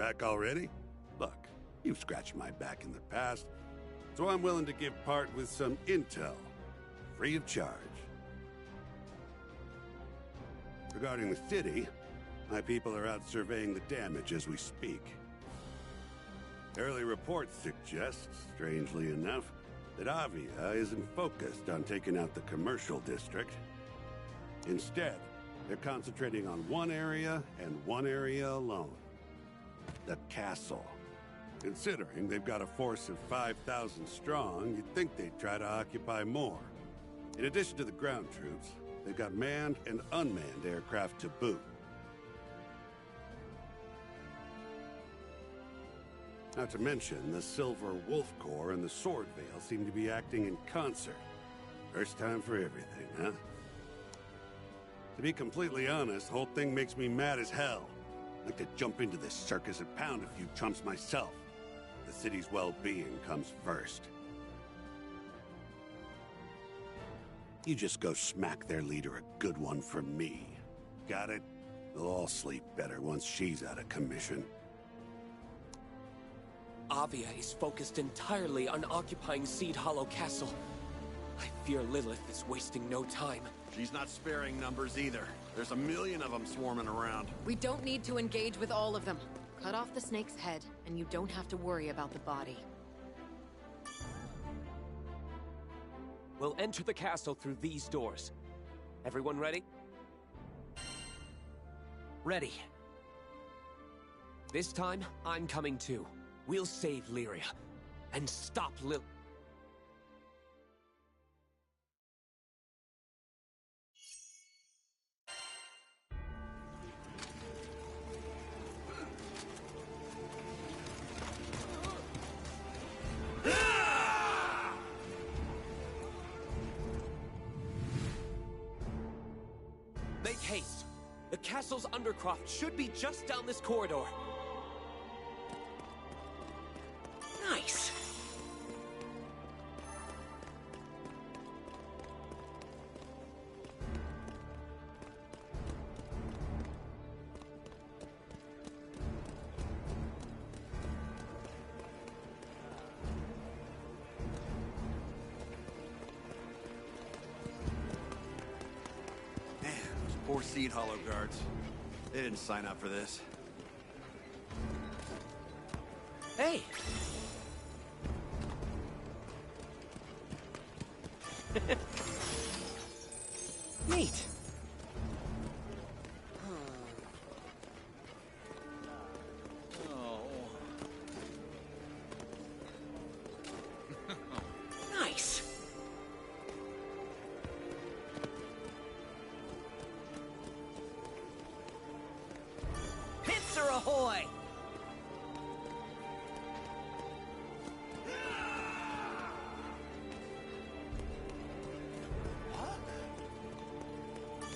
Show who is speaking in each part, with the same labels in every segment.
Speaker 1: back already? Look, you've scratched my back in the past, so I'm willing to give part with some intel, free of charge. Regarding the city, my people are out surveying the damage as we speak. Early reports suggest, strangely enough, that Avia isn't focused on taking out the commercial district. Instead, they're concentrating on one area and one area alone. The castle. Considering they've got a force of 5,000 strong, you'd think they'd try to occupy more. In addition to the ground troops, they've got manned and unmanned aircraft to boot. Not to mention, the Silver Wolf Corps and the Sword Veil seem to be acting in concert. First time for everything, huh? To be completely honest, the whole thing makes me mad as hell. I'd like to jump into this circus and pound a few chumps myself. The city's well-being comes first. You just go smack their leader a good one for me. Got it? They'll all sleep better once she's out of commission.
Speaker 2: Avia is focused entirely on occupying Seed Hollow Castle. I fear Lilith is wasting no time.
Speaker 3: She's not sparing numbers either. There's a million of them swarming around.
Speaker 4: We don't need to engage with all of them. Cut off the snake's head, and you don't have to worry about the body.
Speaker 2: We'll enter the castle through these doors. Everyone ready? Ready. This time, I'm coming too. We'll save Lyria, and stop Lil... Make haste! The castle's undercroft should be just down this corridor. Nice!
Speaker 3: Man, those poor Seed Hollow guards. They didn't sign up for this.
Speaker 2: Hey! Neat. Nice. Pincer ahoy!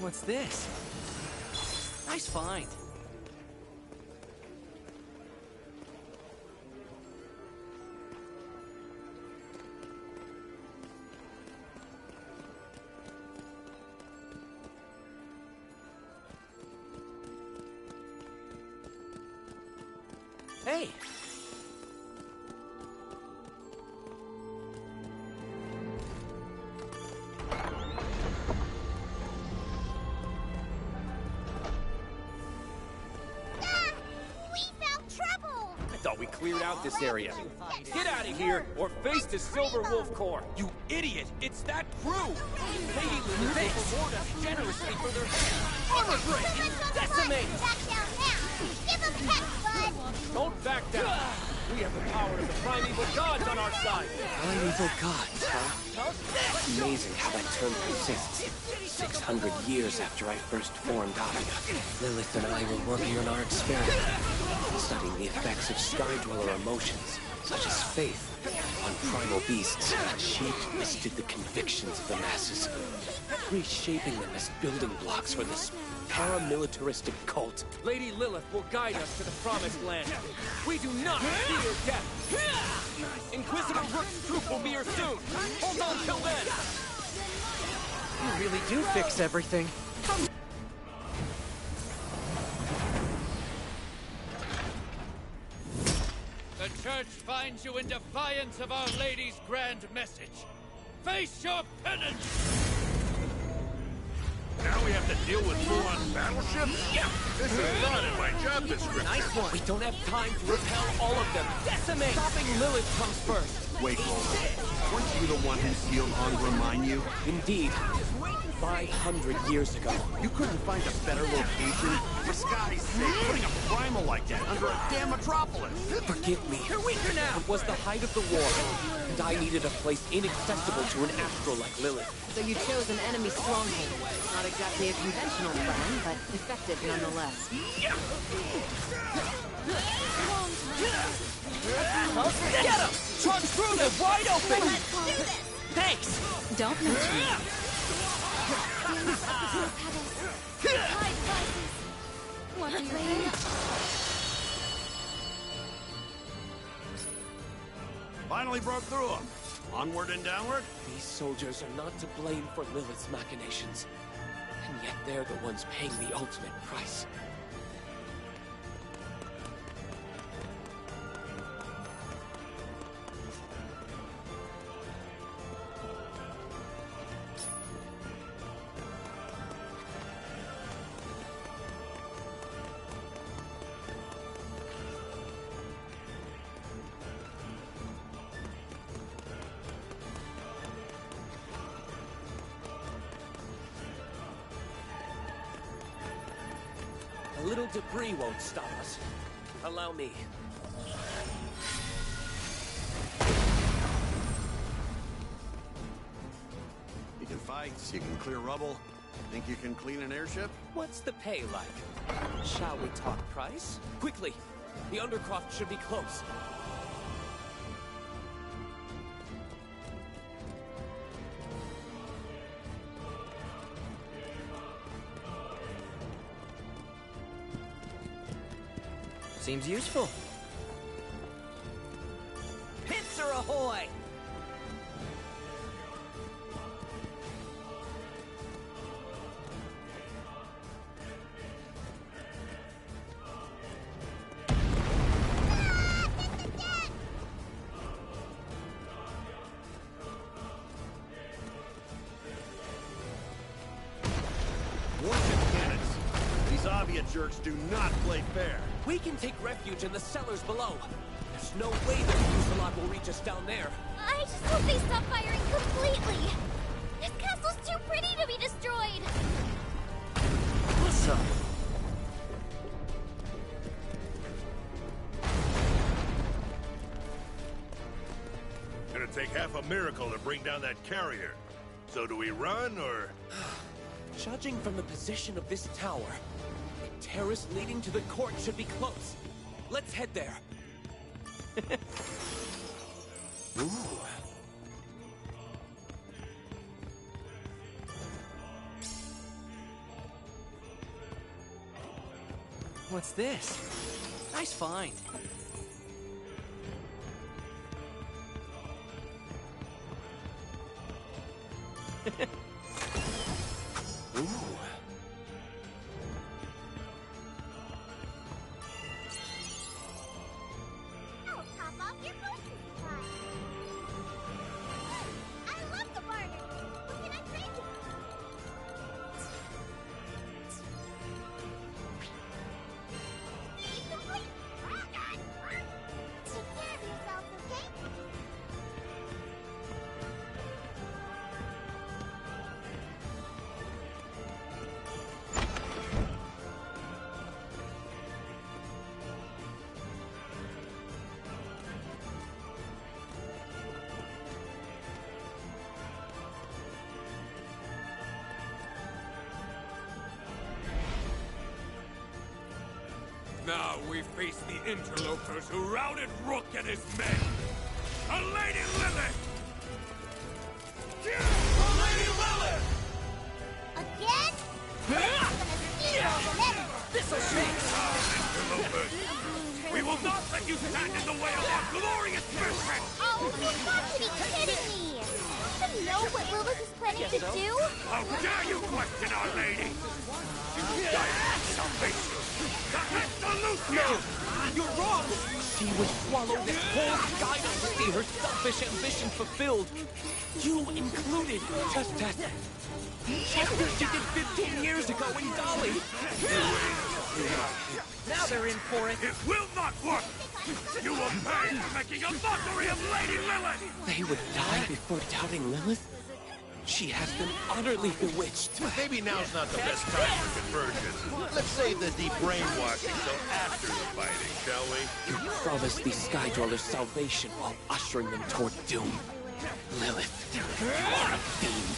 Speaker 2: What's this? Nice find. Hey! Thought we cleared out this area. Get out of here, or face the Silver Wolf Corps. You idiot! It's that crew! Lady Lilith will reward us generously for their armor break! Decimate!
Speaker 5: Back down now! Give them heck, bud!
Speaker 2: Don't back down! We have the power of the primeval gods on our side! Primeval gods, huh? Amazing how that term persists. 600 years after I first formed Avia, Lilith and I were working on our experiment, studying the effects of Skydweller emotions, such as faith, on primal beasts. She twisted the convictions of the masses, reshaping them as building blocks for this paramilitaristic cult. Lady Lilith will guide us to the Promised Land. We do not fear death. Inquisitor Rook's troop will be here soon. Hold on till then. You really do fix everything.
Speaker 6: Church finds you in defiance of Our Lady's grand message. Face your penance!
Speaker 7: Now we have to deal with full-on battleships? Yeah! This is not in my job description.
Speaker 2: Nice one. We don't have time to repel all of them. Decimate! Stopping Lilith comes first.
Speaker 3: Wait, hold on. Weren't you the one who sealed Angra Mine you?
Speaker 2: Indeed. 500 years ago.
Speaker 3: You couldn't find a better location? For Sky's sake, putting a primal like that under a damn metropolis!
Speaker 2: Forgive me. You're weaker now! It was the height of the war, and I needed a place inaccessible to an astral like Lilith.
Speaker 4: So you chose an enemy stronghold. Not exactly a conventional plan, but effective nonetheless.
Speaker 2: Get him! Charge through them wide open!
Speaker 5: Let's do this!
Speaker 2: Thanks!
Speaker 8: Don't mention it.
Speaker 5: Want to play?
Speaker 3: Finally broke through them. Onward and downward?
Speaker 2: These soldiers are not to blame for Lilith's machinations. And yet they're the ones paying the ultimate price. A little debris won't stop us. Allow me.
Speaker 3: You can fight, you can clear rubble. Think you can clean an airship?
Speaker 2: What's the pay like? Shall we talk price? Quickly! The Undercroft should be close.
Speaker 9: Seems useful.
Speaker 2: Pincer ahoy!
Speaker 3: Warship cannons. These Avia jerks do not play fair.
Speaker 2: We can take refuge in the cellars below. There's no way the fuselage will reach us down there.
Speaker 5: I just hope they stop firing completely. This castle's too pretty to be destroyed.
Speaker 9: What's up?
Speaker 7: Gonna take half a miracle to bring down that carrier. So do we run, or...?
Speaker 2: Judging from the position of this tower, the terrace leading to the court should be close. Let's head there. Ooh.
Speaker 9: What's this? Nice find.
Speaker 2: Ooh.
Speaker 5: I'll top off your potion supply. I love the barter. What can I trade you? Need complete. Take care of yourself, okay?
Speaker 6: Now we face the interlopers who routed Rook and his men. A Lady Lilith! A Lady Lilith!
Speaker 5: Again? I'm gonna steal the medal.
Speaker 2: This'll shake!
Speaker 6: Interlopers! We will not let you stand in the way of our glorious mission!
Speaker 5: Oh, you've got to be kidding me! Don't you know what Lilith is planning to do?
Speaker 6: How dare you question Our Lady! You die in salvation!
Speaker 2: No! You're wrong! She would swallow the whole sky to see her selfish ambition fulfilled. You included, just as she did 15 years ago in Dolly. Now they're in for it.
Speaker 7: It will not work! You will pay for making a mockery of Lady Lilith!
Speaker 2: They would die before doubting Lilith? She has been utterly bewitched.
Speaker 7: Maybe now's not the best time for conversion. Let's save the deep brainwashing till after the fighting, shall we?
Speaker 2: You promised these Sky Dwellers salvation while ushering them toward doom. Lilith, you are a fiend.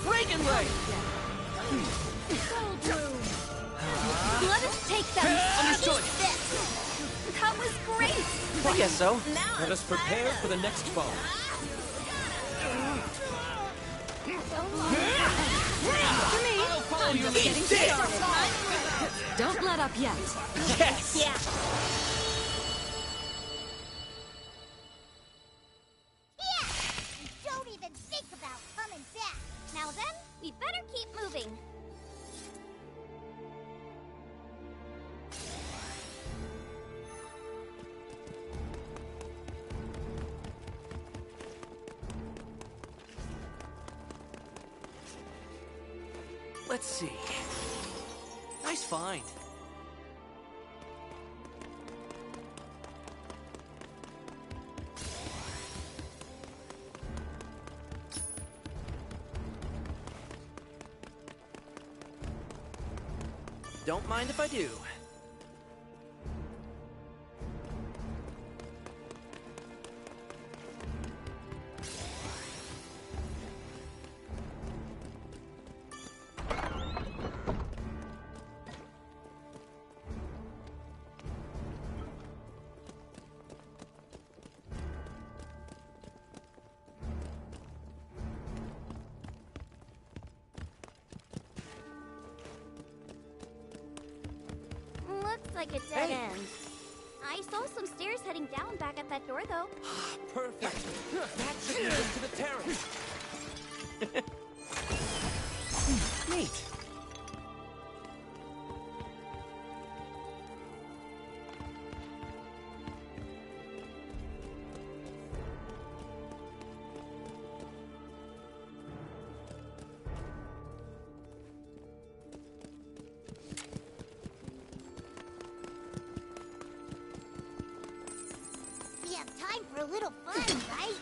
Speaker 2: Reagan Ray!
Speaker 5: Let us take them.
Speaker 2: Understood.
Speaker 5: That was great.
Speaker 9: I guess so.
Speaker 2: Let us prepare for the next foe.
Speaker 4: For me,
Speaker 2: I'll follow your
Speaker 4: just
Speaker 2: lead.
Speaker 4: getting started. Don't let up yet.
Speaker 2: Yes!
Speaker 5: Yeah. Don't even think about coming back. Now then, we better keep moving.
Speaker 9: Let's see. Nice find. Don't mind if I do.
Speaker 5: Looks like a dead end. I saw some stairs heading down back at that door, though.
Speaker 2: Perfect. That should lead us to the terrace.
Speaker 9: Neat.
Speaker 5: We have time for a little fun, right?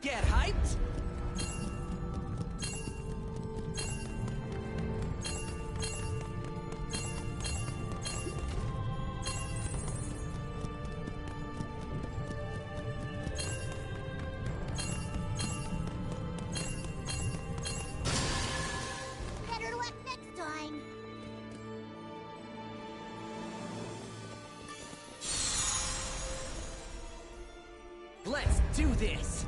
Speaker 9: Get hyped?
Speaker 5: Better luck next time.
Speaker 9: Let's do this!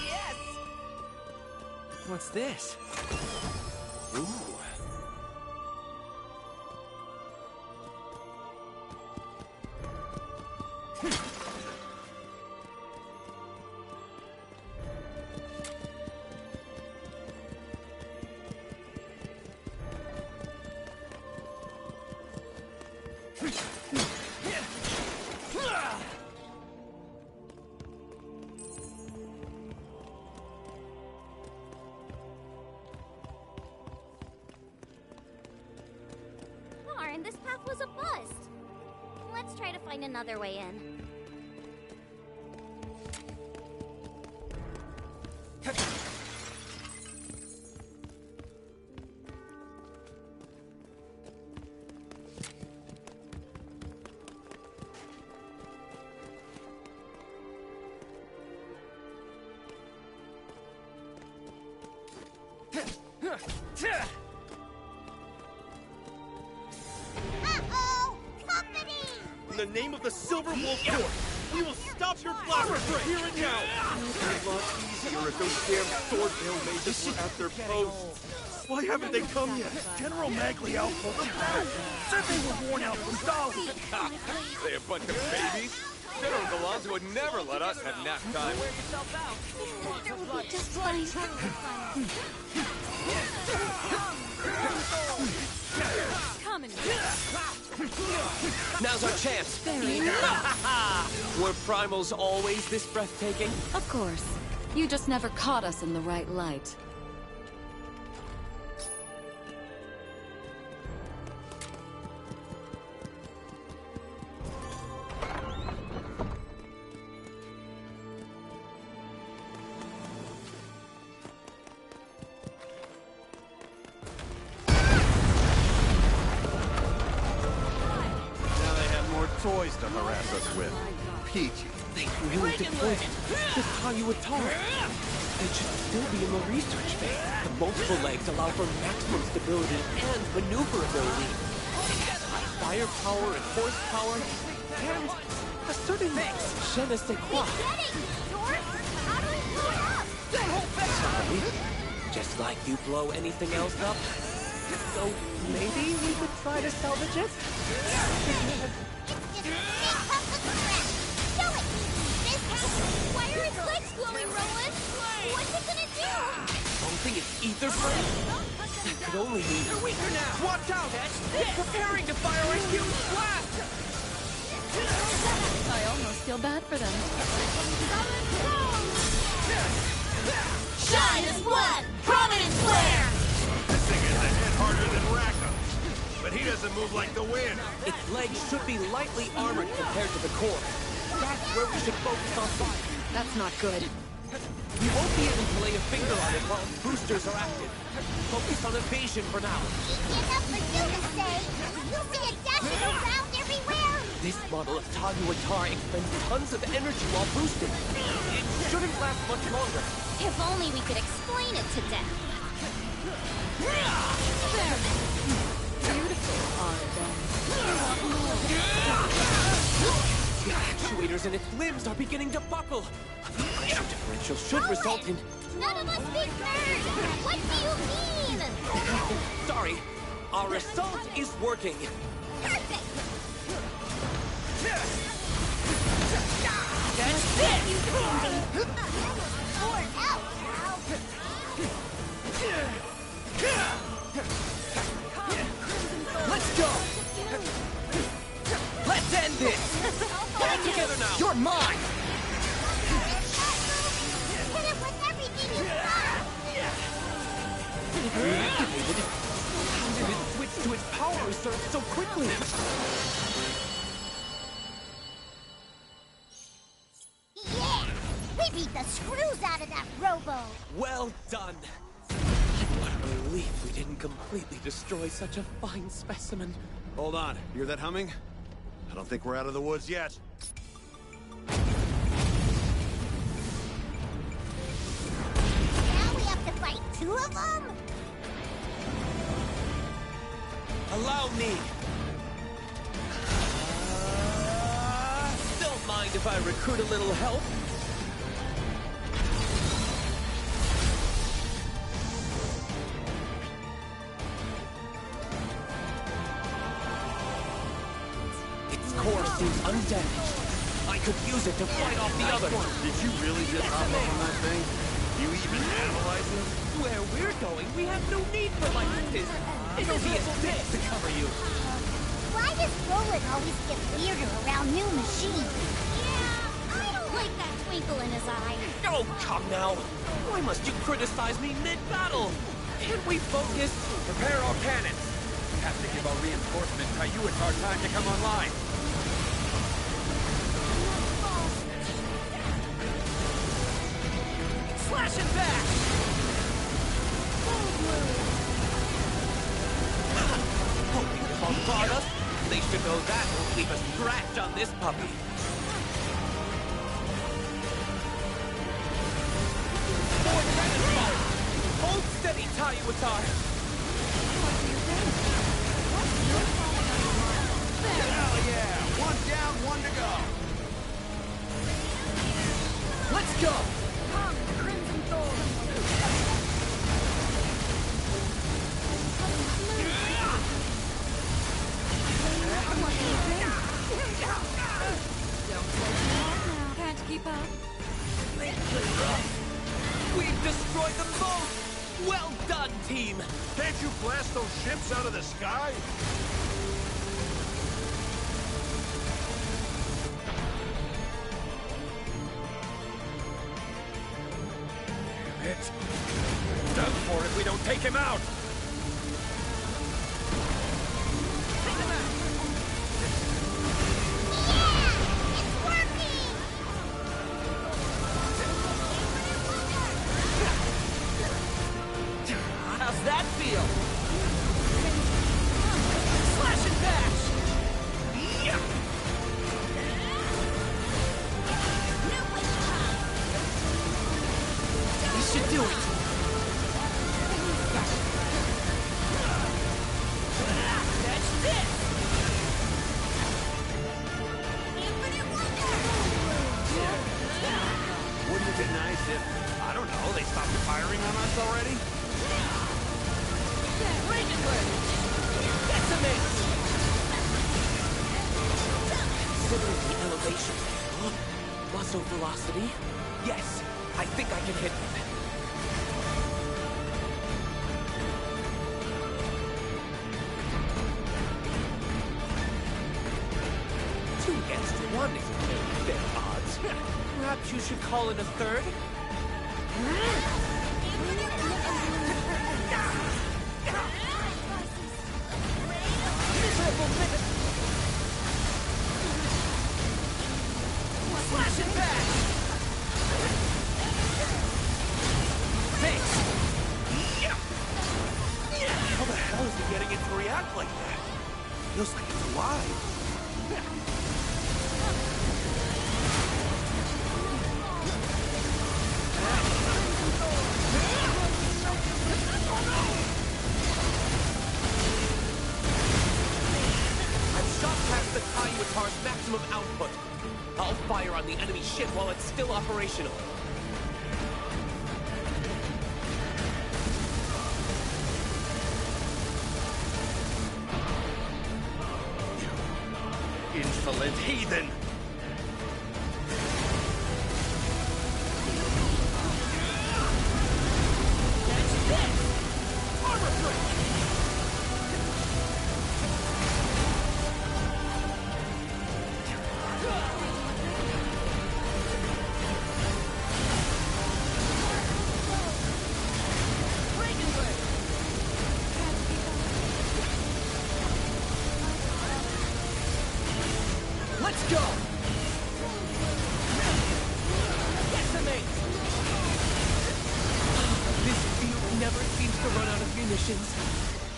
Speaker 9: Yes! What's this? Ooh.
Speaker 5: Darn, this path was a bust. Let's try to find another way in.
Speaker 8: the name of the Silver Wolf Court. We will stop your blaster here and now. It'd be a lot easier if those damn Swordtail mages were at their posts. Why haven't they come yet?
Speaker 7: General Maglio pulled them back. Said they were worn out from Stalin.
Speaker 8: They a bunch of babies? General Galazzo would never let us have nap time.
Speaker 5: We'll be just fine.
Speaker 4: Coming.
Speaker 9: Now's our chance. Were primals always this breathtaking?
Speaker 4: Of course. You just never caught us in the right light.
Speaker 3: Toys to harass us with. Peachy.
Speaker 9: They really deployed it. This Tayuatar. They should still be in the research phase. The multiple legs allow for maximum stability and maneuverability. It has high firepower and horsepower, and a certain je ne sais quoi.
Speaker 5: How do we blow it up?
Speaker 9: Sorry. Just like you blow anything else up. So maybe we could try to salvage it?
Speaker 5: Show it! This house! Why are its legs glowing, Roland? What's it gonna do?
Speaker 9: Something is ether flame? That could only mean they're weaker now! Watch out, Edge! They're preparing to fire a huge blast!
Speaker 4: I almost feel bad for them.
Speaker 5: Shine as blood! Prominence flare!
Speaker 7: This thing is a hit harder than Rackham. But he doesn't move like the wind.
Speaker 9: Its legs should be lightly armored compared to the core. That's where we should focus on fire.
Speaker 4: That's not good.
Speaker 9: We won't be able to lay a finger on it while boosters are active. Focus on evasion for now.
Speaker 5: Easy enough for you to say. You'll see it dashing around everywhere.
Speaker 9: This model of Tayuatar expends tons of energy while boosting. It shouldn't last much longer.
Speaker 5: If only we could explain it to them.
Speaker 4: Beautiful are them.
Speaker 9: The actuators in its limbs are beginning to buckle. Pressure differential should result in...
Speaker 5: None of us speak nerd! What do you mean?
Speaker 9: Sorry, our assault is working.
Speaker 5: Perfect!
Speaker 9: That's it!
Speaker 5: Or else,
Speaker 9: Let's go! Let's end this! Get together now! You're mine!
Speaker 5: hit it with everything you got!
Speaker 9: How did it switch to its power reserve so quickly?
Speaker 5: Yeah! We beat the screws out of that robo!
Speaker 9: Well done! What a relief we didn't completely destroy such a fine specimen.
Speaker 3: Hold on. Hear that humming? I don't think we're out of the woods yet.
Speaker 5: Now we have to fight two of them?
Speaker 9: Allow me! Don't mind if I recruit a little help? Its core seems undamaged. I could use it to fight off the others.
Speaker 3: Did you really just hop up on that thing? You even analyze it?
Speaker 9: Where we're going, we have no need for licenses. It'll be a stick to cover you.
Speaker 5: Why does Roland always get weirder around new machines? Yeah, I don't like that twinkle in his eye.
Speaker 9: Oh, come now. Why must you criticize me mid-battle? Can't we focus?
Speaker 8: Prepare our cannons. Have to give our reinforcement Tayuatar time to come online.
Speaker 9: Slash it back! Hoping to bombard us? They should know that won't leave a scratch on this puppy. Hold steady, Tayuatar!
Speaker 8: Hell yeah!
Speaker 3: One down, one to go.
Speaker 2: Let's go!
Speaker 5: Come, Crimson Thorn.
Speaker 4: Can't keep up.
Speaker 2: We've destroyed them both! Well done, team!
Speaker 7: Can't you blast those ships out of the sky?
Speaker 6: Damn it. Done for if we don't take him out!
Speaker 2: How's that feel? Slash and bash! This should do it! That's this!
Speaker 3: Wouldn't it be nice if, I don't know, they stopped firing on us already?
Speaker 2: That's amazing! Considering the elevation angle, muscle velocity, yes, I think I can hit them. 2 against 1 isn't very fair odds. Perhaps you should call it a third? Miserable minute! Slash and bash! Thanks!
Speaker 3: How the hell is he getting it to react like that? Feels like it's alive.
Speaker 2: I've shot past the Kayuatar's maximum output. I'll fire on the enemy ship while it's still operational.
Speaker 7: Insolent heathen!
Speaker 2: Let's go! Decimate! This field never seems to run out of munitions.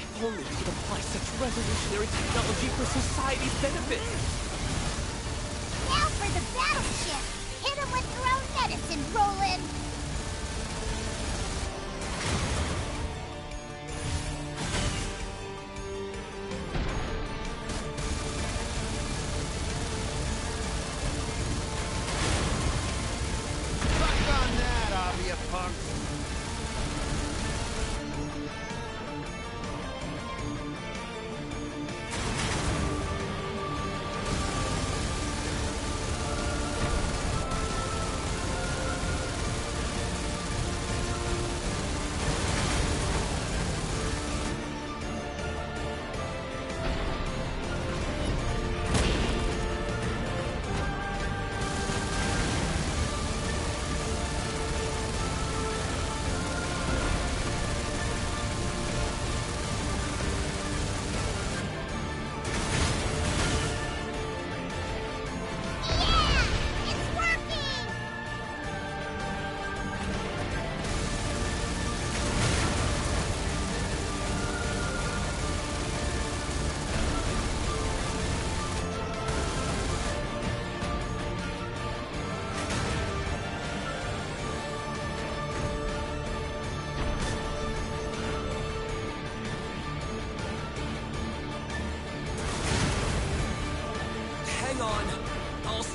Speaker 2: If only we could apply such revolutionary technology for society's benefit.
Speaker 5: Now for the battleship. Hit them with your own medicine, Roland.
Speaker 3: Suck on that, Avia punks.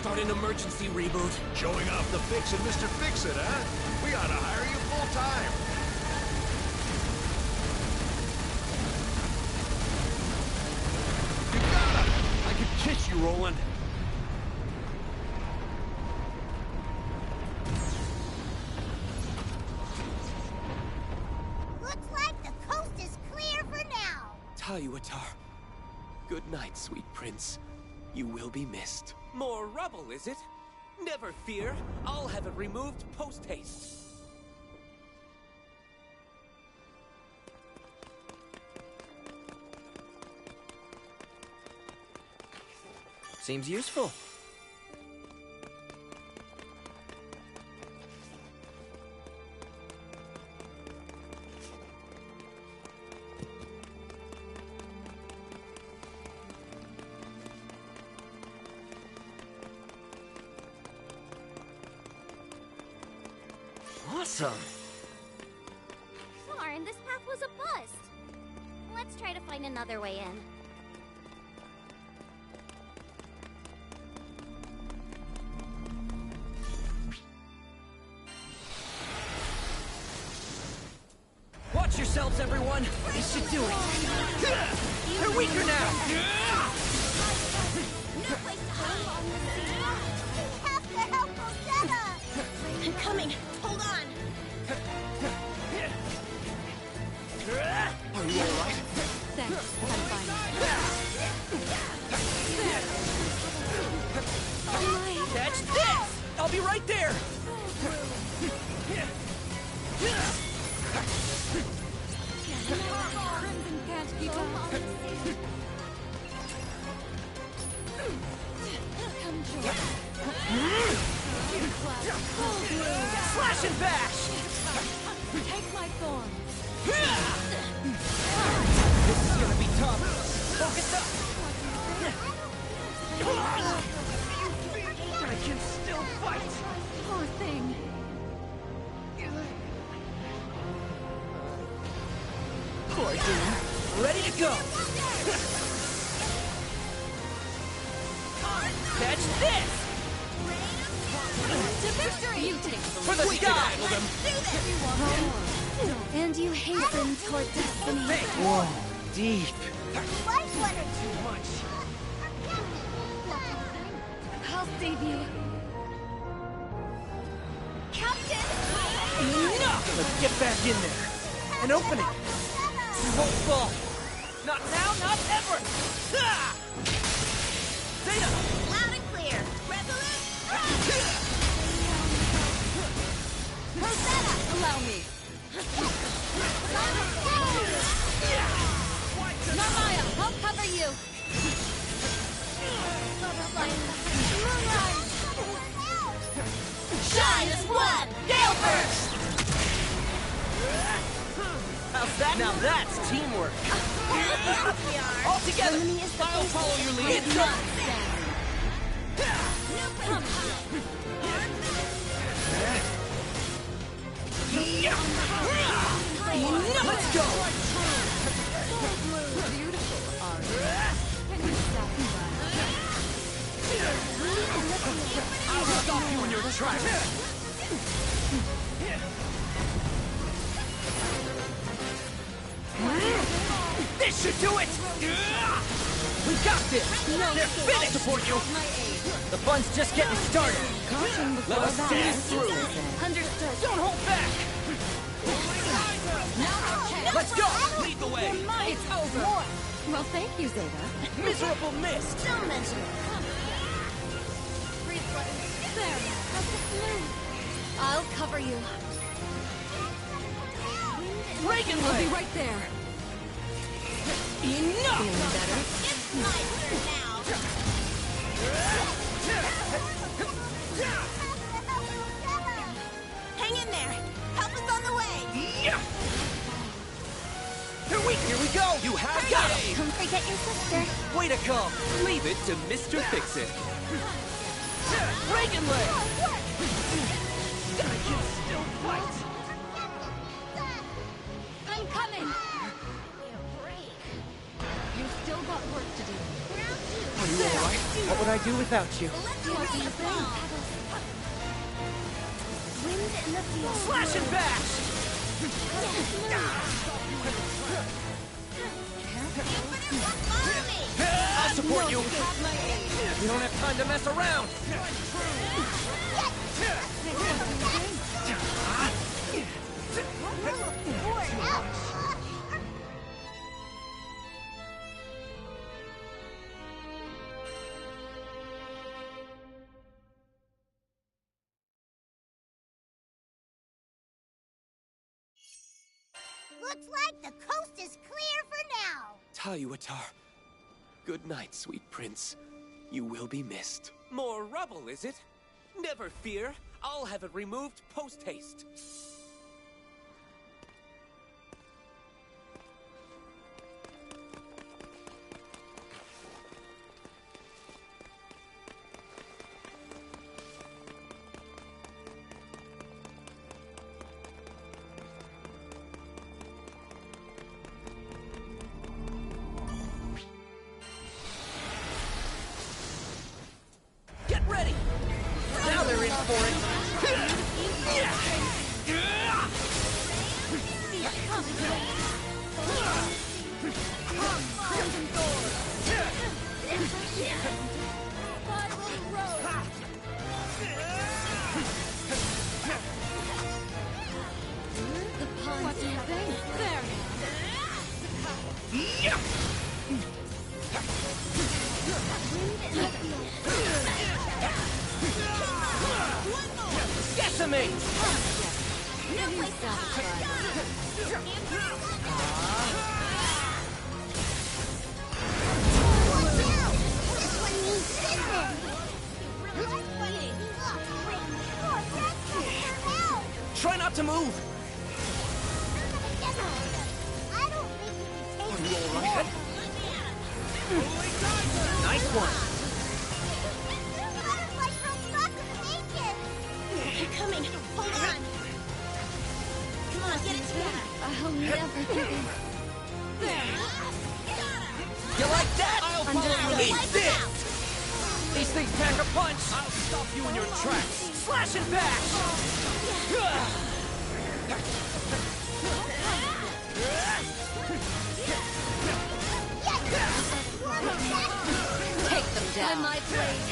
Speaker 9: start an emergency reboot.
Speaker 7: Showing off the fix and Mr. Fix-It, huh? We ought to hire you full-time.
Speaker 8: You got it! I could kiss you, Roland.
Speaker 5: Looks like the coast is clear for now.
Speaker 9: Tayuatar. Good night, sweet prince. You will be missed. More rubble, is it? Never fear. I'll have it removed post-haste.
Speaker 2: Seems useful. Awesome!
Speaker 5: Darn, this path was a bust. Let's try to find another way in.
Speaker 2: Watch yourselves, everyone! This should do it! They're weaker now!
Speaker 5: No place to hide on the sea. We have to help Rosetta! I'm coming. Hold on.
Speaker 9: Are you alright?
Speaker 4: Thanks, I'm fine.
Speaker 2: Catch this! I'll be right there!
Speaker 4: Crimson can't keep up. Come join.
Speaker 2: Slash and bash!
Speaker 4: Take my thorn.
Speaker 2: This is gonna be tough. Focus up! I can still fight!
Speaker 4: Poor thing.
Speaker 2: Poor dude. Ready to go! Catch this!
Speaker 4: To victory! You take
Speaker 2: For the sky!
Speaker 5: And you hasten toward destiny.
Speaker 2: Whoa, deep.
Speaker 5: Like one or two.
Speaker 4: I'll save you.
Speaker 5: Captain!
Speaker 2: Let's get back in there. And open it. You won't fall. Not now, not ever! Ah! Zeta!
Speaker 5: Loud and clear. Resolute.
Speaker 4: Rosetta, allow me. Namaya, I'll cover you.
Speaker 5: Shine as one! Gale burst!
Speaker 2: How's that? Now that's teamwork. All together. I'll follow your lead. Let's go.
Speaker 4: Beautiful,
Speaker 2: I'll stop you in your tracks. This should do it! We got this! They're finished! Support you! The fun's just getting started! Let us see it through!
Speaker 5: Understood.
Speaker 2: Don't hold back! Let's go! Lead the way!
Speaker 4: It's over. Well, thank you, Zeta.
Speaker 2: Miserable mist!
Speaker 5: Don't mention it.
Speaker 4: There. How's the flu? I'll cover you.
Speaker 2: Reagan
Speaker 4: I'll be
Speaker 2: way!
Speaker 4: right there.
Speaker 2: Enough!
Speaker 4: Feeling better?
Speaker 5: It's my turn now. Hang in there. Help us on the way.
Speaker 2: Here we go! You have got it!
Speaker 5: Don't forget your sister.
Speaker 9: Way to come! Leave it to Mr. Fix-It.
Speaker 2: Reagan leg! I can still fight!
Speaker 4: I'm coming. You've still got work to do.
Speaker 9: Are you alright? What would I I do without you?
Speaker 5: Wind in the field.
Speaker 9: Slash and bash! I'll support you. We don't have time to mess around.
Speaker 5: Looks like the coast is clear for now.
Speaker 9: Tayuatar. Good night, sweet prince. You will be missed. More rubble, is it? Never fear. I'll have it removed post-haste. Get ready! Now they're in for it!
Speaker 5: The pond's there.
Speaker 9: Decimate!
Speaker 5: No place to hide. Watch out! This one needs business.
Speaker 9: Try not to move!
Speaker 5: I don't think we can take
Speaker 9: You all right? Nice one!
Speaker 5: Butterfly frogs back to the bacon. They're coming. Hold on. Come on, get it together. I'll never give in. There.
Speaker 9: You like that?
Speaker 6: I'll follow you.
Speaker 9: Eat this! These things pack a punch! I'll stop you in your tracks! Slash and bash!
Speaker 4: Take them down.
Speaker 5: My blade.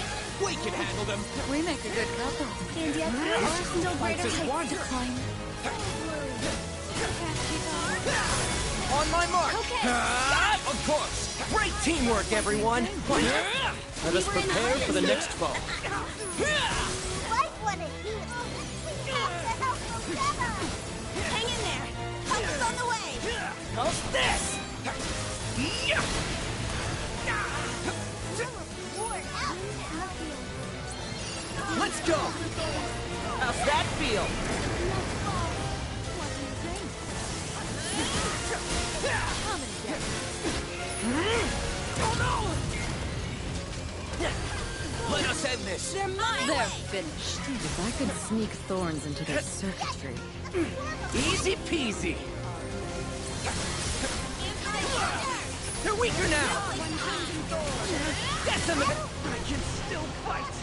Speaker 9: We can handle them!
Speaker 4: We make a good couple.
Speaker 5: And yet there are still greater heights to climb.
Speaker 9: On my mark!
Speaker 5: Okay.
Speaker 9: Of course! Great teamwork, everyone! Let us prepare for the next foe.
Speaker 5: Like what it is. We have to help them together. Hang in there. Help is on the way.
Speaker 9: How's this? Let's go! How's that feel? Let us end this!
Speaker 5: They're mine.
Speaker 4: They're finished. If I could sneak thorns into their circuitry.
Speaker 9: Easy peasy! They're weaker now! Decimate! I can still fight!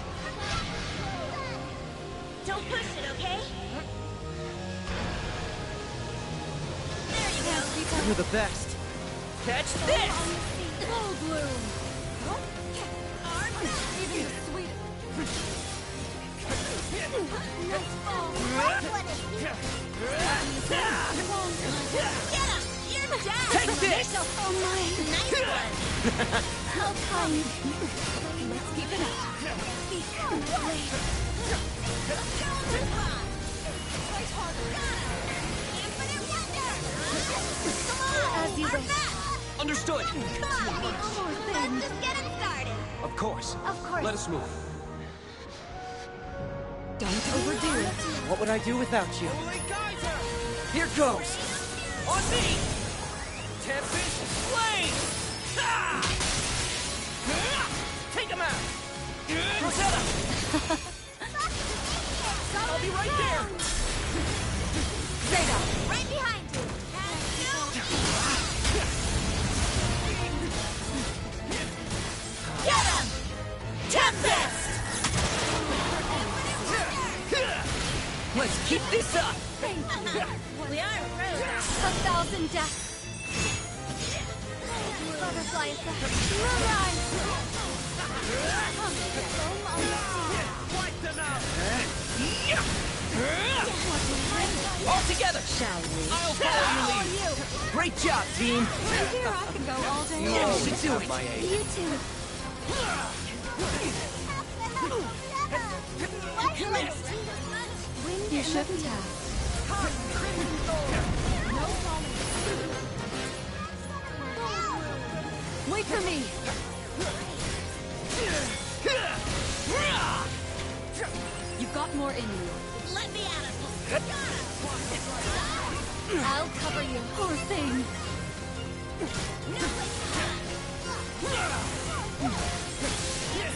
Speaker 5: Don't push it, okay? There you go.
Speaker 9: You're the best! Catch this!
Speaker 5: Full bloom. Even the sweetest. Let's fall. Like what it is. Get him! You're down!
Speaker 9: Take this!
Speaker 5: Oh my! Nice one! How kind. Let's keep it up. As you wish.
Speaker 9: Understood!
Speaker 5: Come on! Let's just get it started.
Speaker 9: Of course.
Speaker 5: Of course.
Speaker 9: Let us move.
Speaker 4: Don't overdo it.
Speaker 9: What would I do without you? Here goes! On me! Tempest Flame! Ah! Take him out! Rosetta! I'll be right there!
Speaker 4: Zeta!
Speaker 5: Right behind you. Get him! Tempest! 1,000 deaths. Butterfly effect. Mirage. Foam on the sea.
Speaker 6: Wipe them out!
Speaker 2: All together!
Speaker 4: Shall we?
Speaker 2: I'll follow your lead! Great job, team!
Speaker 5: Here I can go all day
Speaker 2: Yeah,
Speaker 5: long.
Speaker 2: we should do it. My aid.
Speaker 5: You too.
Speaker 4: You shouldn't have. Wait for me! You've got more in you.
Speaker 5: Let me at it. I'll cover you.
Speaker 4: Poor thing!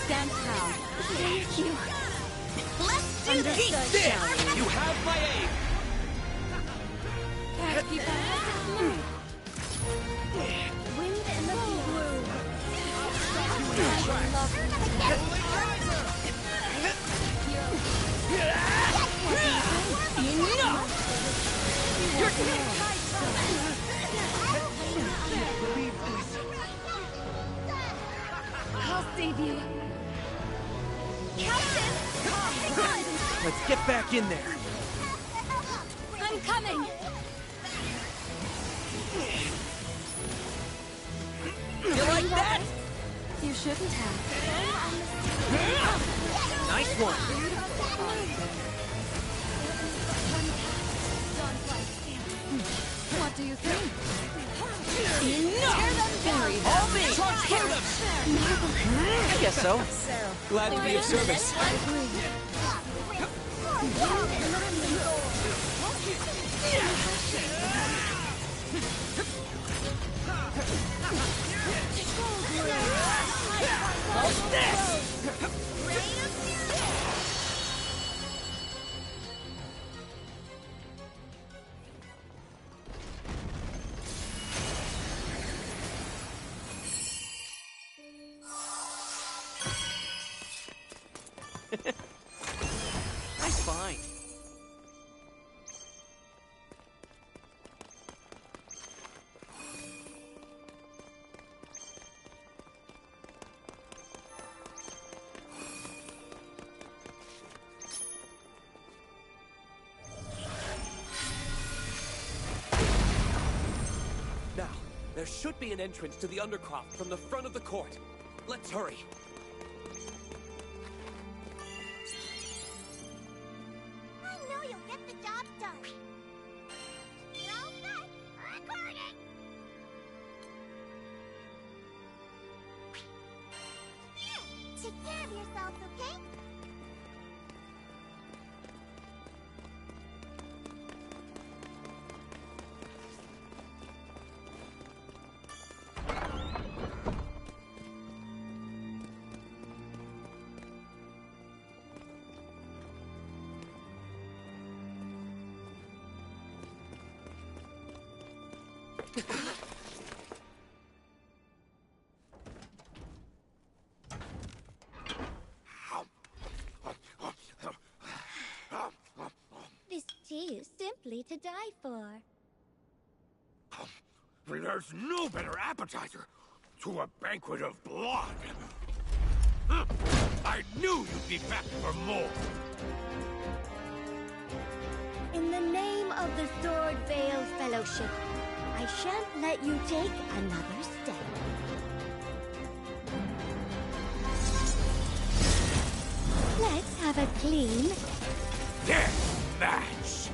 Speaker 4: Stand proud.
Speaker 5: Thank you. Let's do this.
Speaker 4: Understood, shall we?
Speaker 2: You have my aid!
Speaker 4: Can't keep that.
Speaker 5: Wind in the blue. I love
Speaker 4: I'll save you.
Speaker 5: Captain! Hang on!
Speaker 9: Let's get back in there.
Speaker 5: I'm coming!
Speaker 2: You like that?
Speaker 4: You shouldn't have.
Speaker 9: Nice one.
Speaker 4: What do you think?
Speaker 2: Enough! All me! Transport them! I guess so. Glad to be of service. What's this? Nice find. Now, there should be an entrance to the Undercroft from the front of the court. Let's hurry.
Speaker 5: I know you'll get the job done. You're all set. Recording. Take care of yourselves, okay? This tea is simply to die for.
Speaker 7: There's no better appetizer to a banquet of blood. I knew you'd be back for more.
Speaker 5: In the name of the Sword Veil Fellowship, I shan't let you take another step. Let's have a clean
Speaker 7: Death match.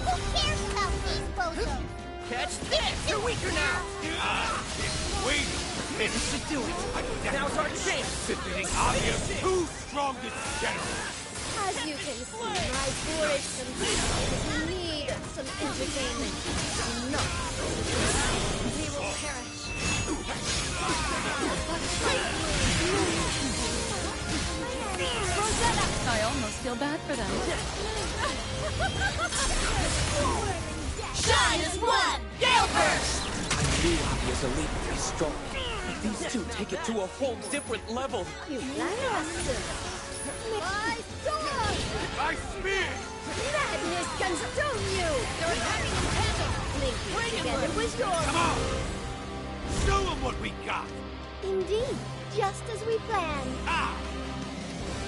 Speaker 5: Who cares about these bozos?
Speaker 2: Catch this! You're weaker now!
Speaker 7: Wait.
Speaker 2: This should do it. Now's our chance.
Speaker 7: Defeating Avia's two strongest generals.
Speaker 5: As you can see, my boorish companions need some entertainment. Enough. We will perish.
Speaker 4: Rosetta! I almost feel bad for them.
Speaker 5: Shine as one! Gale Burst!
Speaker 9: I knew Avia's elite would be strong, but these two take it to a whole different level.
Speaker 5: You flatter us, sir. My sword!
Speaker 7: My spear.
Speaker 5: Madness can stone you! You're having is yours!
Speaker 6: Come on! Show them what we got!
Speaker 5: Indeed, just as we planned.
Speaker 6: Ah!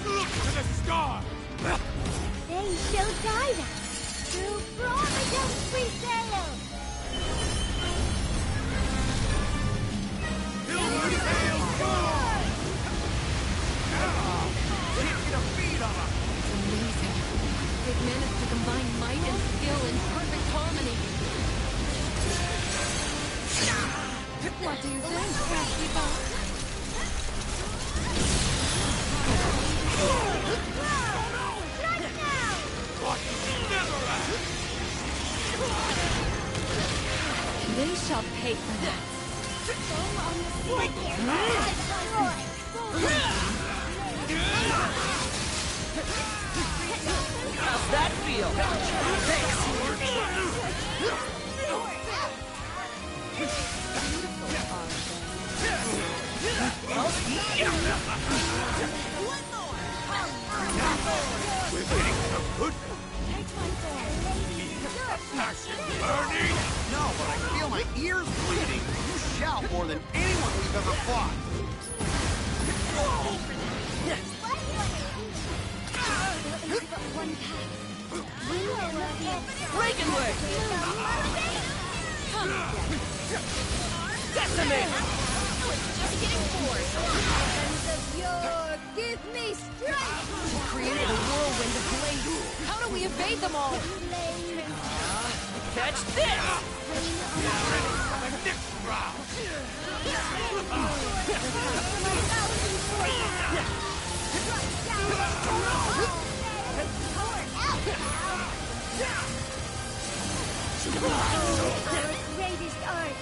Speaker 6: Look to the stars!
Speaker 5: They shall guide us through Providence we sail.
Speaker 6: Silver sail forward! Can't get a beat on us!
Speaker 4: Amazing. They've managed to combine might and skill in perfect harmony. What do you think, crafty boss?
Speaker 5: Right now!
Speaker 6: What? Never ask!
Speaker 4: They shall pay for that.
Speaker 9: How's that feel?
Speaker 6: We're getting some good passion burning!
Speaker 3: No, but I feel my ears bleeding. You shout more than anyone we've ever fought.
Speaker 9: Breaking leg! Decimate!
Speaker 5: Give me strength!
Speaker 4: She created a whirlwind of blades. How do we evade them all?
Speaker 9: Catch this!
Speaker 6: Next round!
Speaker 5: Greatest art!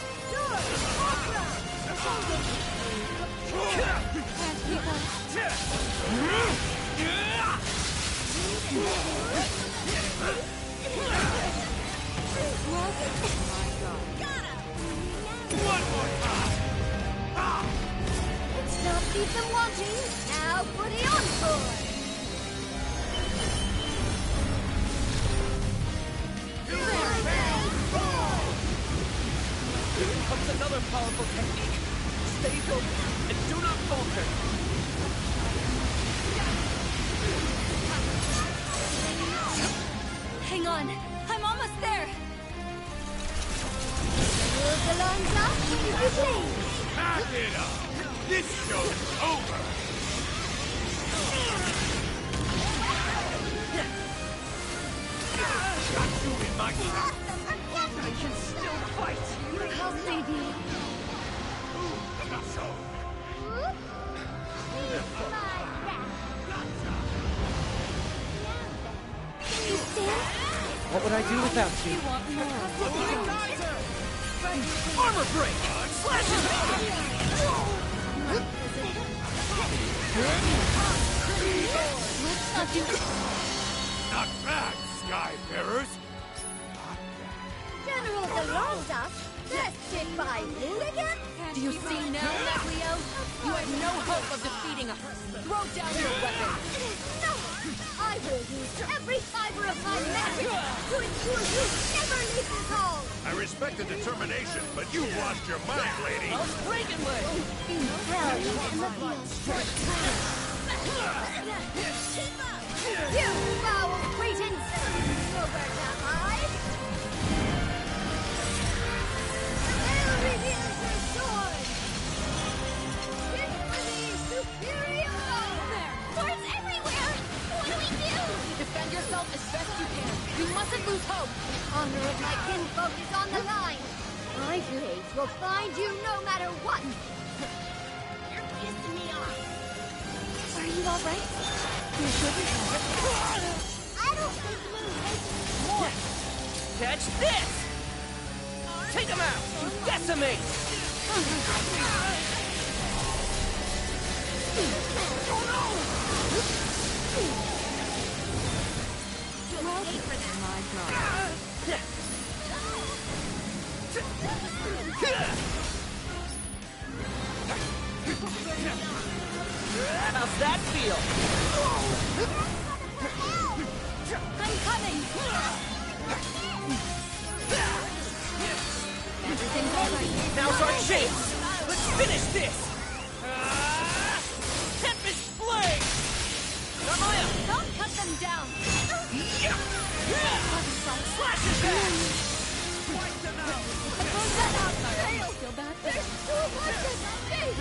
Speaker 6: One more time!
Speaker 5: Let's not keep them wanting. Now for the encore!
Speaker 9: Here comes another powerful technique. Stay focused and do not falter.
Speaker 4: Hang on. I'm almost there.
Speaker 5: Move the lines up, if you please.
Speaker 6: Pack it up! This show's over! Got you in my sight!
Speaker 9: I can still fight.
Speaker 4: How baby.
Speaker 5: Can you stand?
Speaker 9: What would I do without you?
Speaker 4: You want more?
Speaker 9: Armor break! Slash
Speaker 4: Let's not do
Speaker 6: Not bad, Skyfarers!
Speaker 5: General Delonda? Best hit by Hooligan?
Speaker 4: Do you see now, Cleo? You have no hope of defeating us. Throw down your weapon.
Speaker 5: No! I will use every fiber of my magic to ensure you never leave this hall!
Speaker 7: I respect the determination, but you've lost your mind, lady.
Speaker 9: breaking leg!
Speaker 5: Be valiant in the field. You foul cretins! Nowhere to hide! They'll reveal your sword! Infinity superior! Swords everywhere! What do we do?
Speaker 4: Defend yourself as best you can. You mustn't lose hope.
Speaker 5: Honor of my kinfolk is on the line! My blades will find you no matter what! You're pissing me off!
Speaker 4: Are you all right? You shouldn't have.
Speaker 5: I don't think Blue hates me more!
Speaker 9: Catch this! Take him out! You decimate!
Speaker 4: My God.
Speaker 9: How's that feel?
Speaker 4: I'm coming.
Speaker 5: Everything
Speaker 2: chance! Let's finish this! Tempest Blade! Narmaya!
Speaker 4: Don't cut them down!
Speaker 2: Slash his head!
Speaker 4: Still bad.
Speaker 5: There's too much at stake!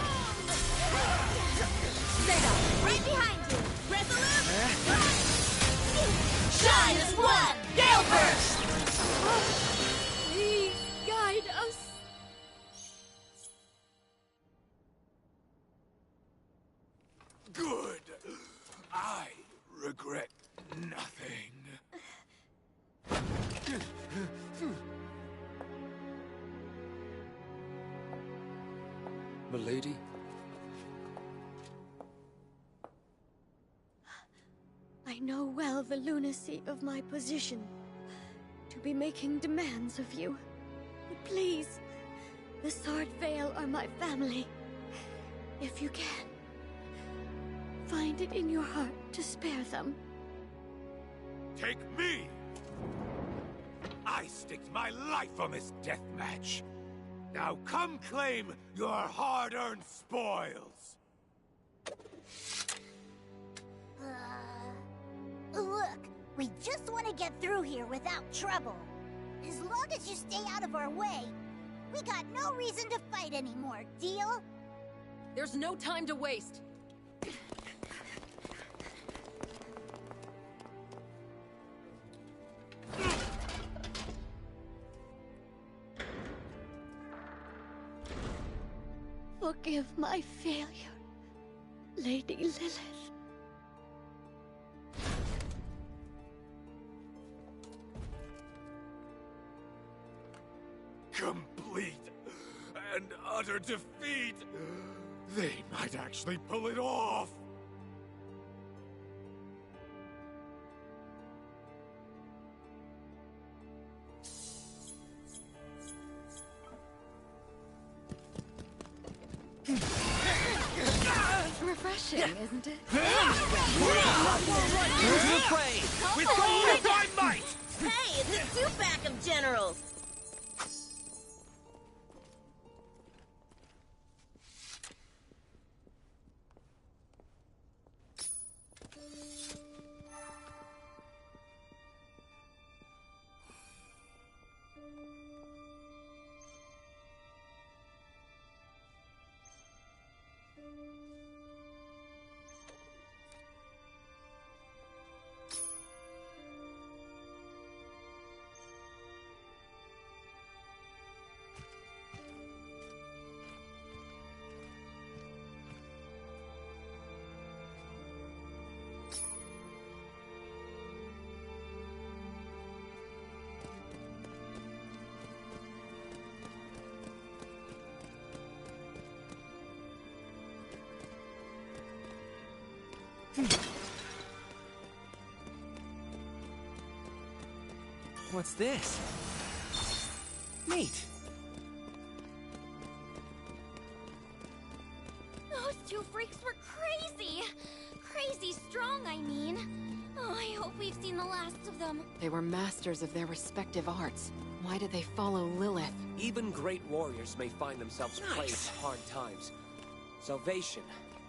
Speaker 5: Right behind you! Resolute! Shine as one! Gale Burst!
Speaker 4: Please guide us.
Speaker 6: Good. I regret nothing.
Speaker 2: Milady?
Speaker 10: I know well the lunacy of my position, to be making demands of you. But please, the Sword Vale are my family. If you can, find it in your heart to spare them.
Speaker 6: Take me! I staked my life on this death match. Now come claim your hard-earned spoils.
Speaker 5: Look, we just want to get through here without trouble. As long as you stay out of our way, we got no reason to fight anymore, deal?
Speaker 4: There's no time to waste.
Speaker 10: Forgive my failure, Lady Lilith.
Speaker 6: Complete and utter defeat. They might actually pull it off.
Speaker 4: Refreshing, isn't it?
Speaker 2: Into the fray!
Speaker 6: With all my might!
Speaker 5: Hey, the two backup generals!
Speaker 2: What's this? Neat.
Speaker 5: Those two freaks were crazy! Crazy strong, I mean. Oh, I hope we've seen the last of them.
Speaker 4: They were masters of their respective arts. Why did they follow Lilith?
Speaker 2: Even great warriors may find themselves prey to hard times. Salvation,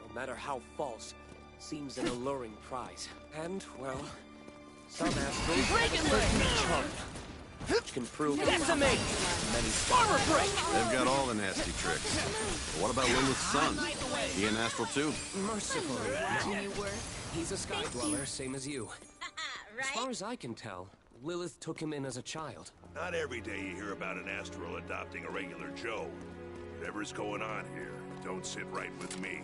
Speaker 2: no matter how false, seems an alluring prize. And, well, some astrals have a certain charm, which can prove
Speaker 9: Decimate!
Speaker 2: many
Speaker 9: Armor break!
Speaker 3: They've got all the nasty tricks. But what about Lilith's son? He an astral too?
Speaker 2: mercifully.
Speaker 5: Do you work?
Speaker 2: He's a sky dweller, same as you. As
Speaker 5: Right?
Speaker 2: far as I can tell, Lilith took him in as a child.
Speaker 7: Not every day you hear about an astral adopting a regular Joe. Whatever's going on here, don't sit right with me.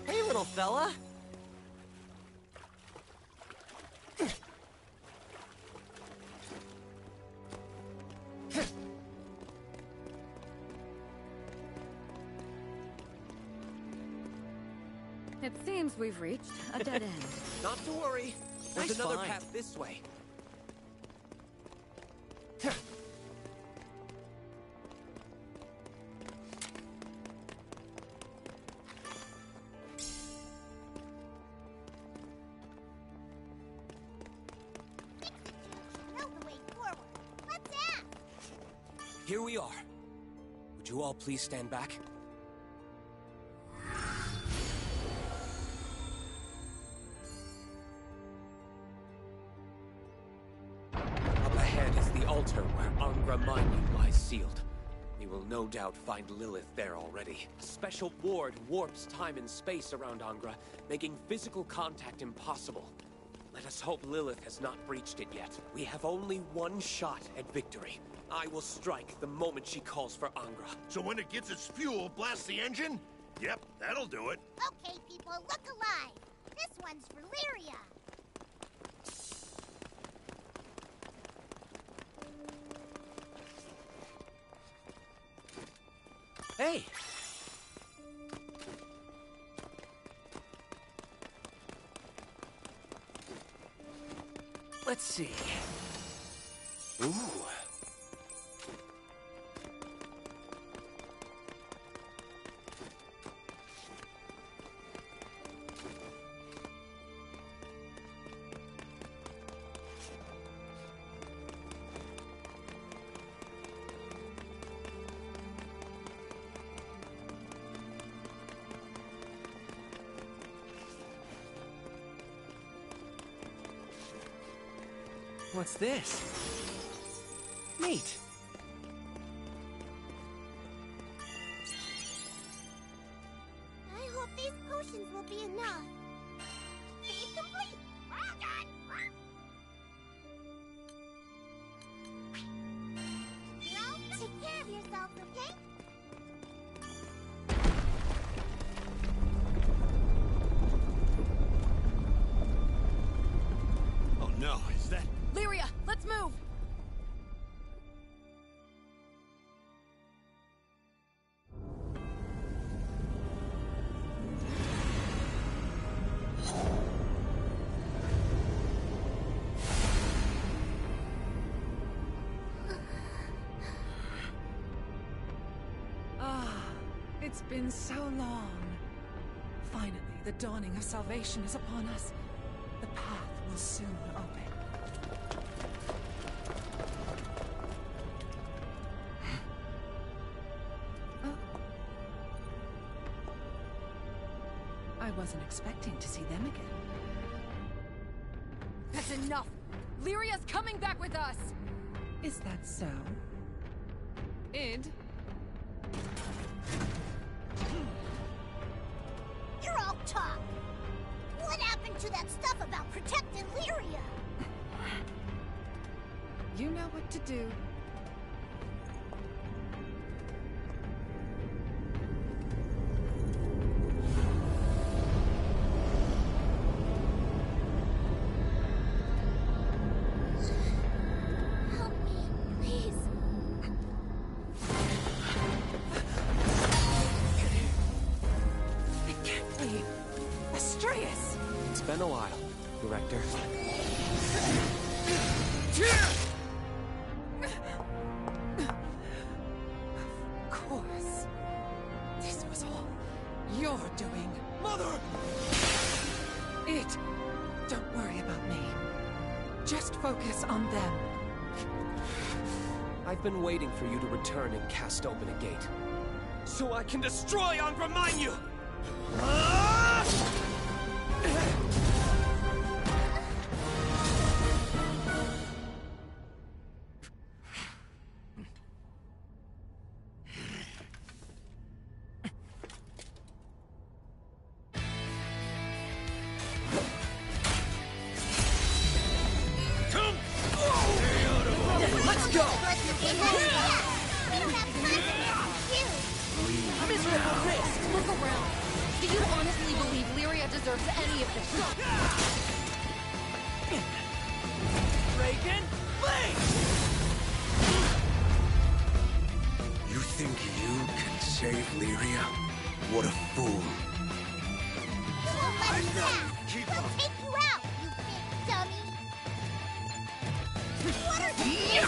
Speaker 9: Hey, little fella!
Speaker 11: It seems we've reached a dead end.
Speaker 2: Not to worry. There's
Speaker 9: That's
Speaker 2: another
Speaker 9: fine.
Speaker 2: path this way.
Speaker 5: Know the way forward. Let's ask.
Speaker 2: Here we are. Would you all please stand back? Up ahead is the altar where Angra Mainyu lies sealed. We will no doubt find Lilith there already. A special ward warps time and space around Angra, making physical contact impossible. Let us hope Lilith has not breached it yet. We have only one shot at victory. I will strike the moment she calls for Angra.
Speaker 7: So when it gets its fuel, blast the engine? Yep, that'll do it.
Speaker 5: Okay, people, look alive. This one's for Lyria.
Speaker 2: Hey! Let's see. Ooh. What's this? Neat.
Speaker 5: I hope these potions will be enough. Feed complete. Well done. Well, take care of yourself, okay?
Speaker 3: Oh no, is that...
Speaker 4: Lyria, let's move!
Speaker 11: It's been so long. Finally, the dawning of salvation is upon us. The path will soon open. Oh. I wasn't expecting to see them again.
Speaker 4: That's enough! Lyria's coming back with us!
Speaker 11: Is that so? Id?
Speaker 5: You're all talk. What happened to that stuff about protecting Lyria?
Speaker 11: You know what to do.
Speaker 5: Help me, please.
Speaker 11: It can't be. Astreus!
Speaker 2: It's been a while, Director.
Speaker 11: Of course. This was all your doing.
Speaker 2: Mother!
Speaker 11: It. Don't worry about me. Just focus on them.
Speaker 2: I've been waiting for you to return and cast open a gate. So I can destroy Angra Mainyu!
Speaker 5: Let's go!
Speaker 4: Miserable wrist! Look around! Do you honestly believe Lyria deserves any of this?
Speaker 2: Reagan, Blink!
Speaker 6: You think you can save Lyria? What a fool. Keep up.
Speaker 5: Take you out, you big dummy! What are you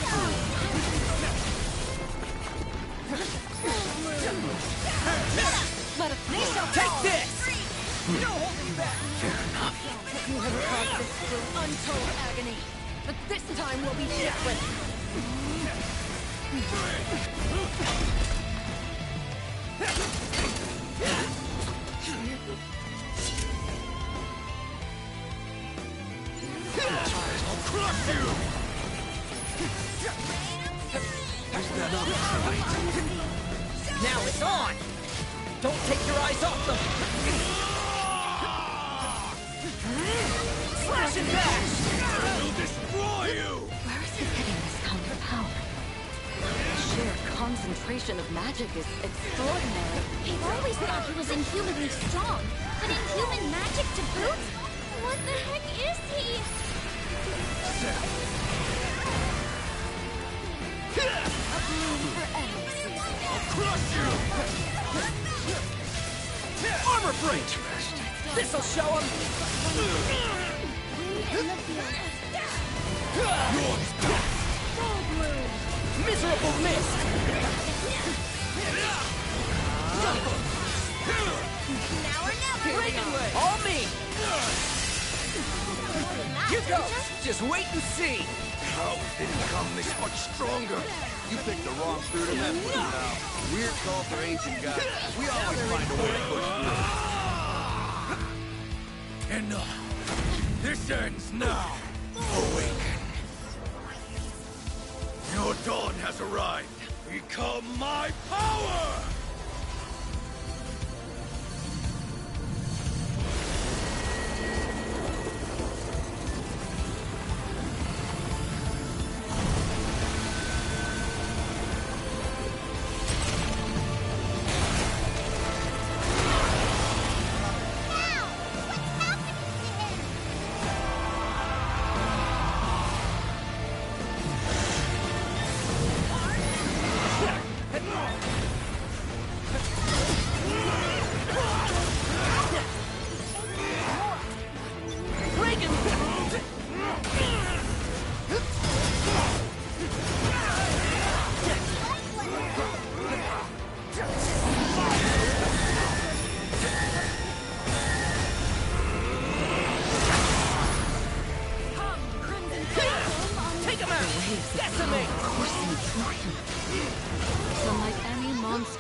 Speaker 4: Let us
Speaker 2: Take this!
Speaker 4: No holding back!
Speaker 2: Fair enough.
Speaker 4: You have caused this through untold agony. But this time will be different.
Speaker 6: I'll crush you!
Speaker 2: Now it's on! Don't take your eyes off them! Slash and bash!
Speaker 6: I'll destroy you!
Speaker 4: Where is he getting this kind of power? The sheer concentration of magic is extraordinary.
Speaker 5: I've always thought he was inhumanly strong, but inhuman magic to boot? What the heck is he?
Speaker 6: I'll crush you!
Speaker 2: Armor break! This'll show him! Miserable mist!
Speaker 5: Now or never!
Speaker 2: Breakaway! All me! You go! Just wait and see!
Speaker 6: How didn't come this much stronger?
Speaker 3: You picked the wrong fruit of that fruit now. Weird cult or ancient god. We always find a way to push through.
Speaker 6: Enough. This ends now. Awaken. Your dawn has arrived. Become my power!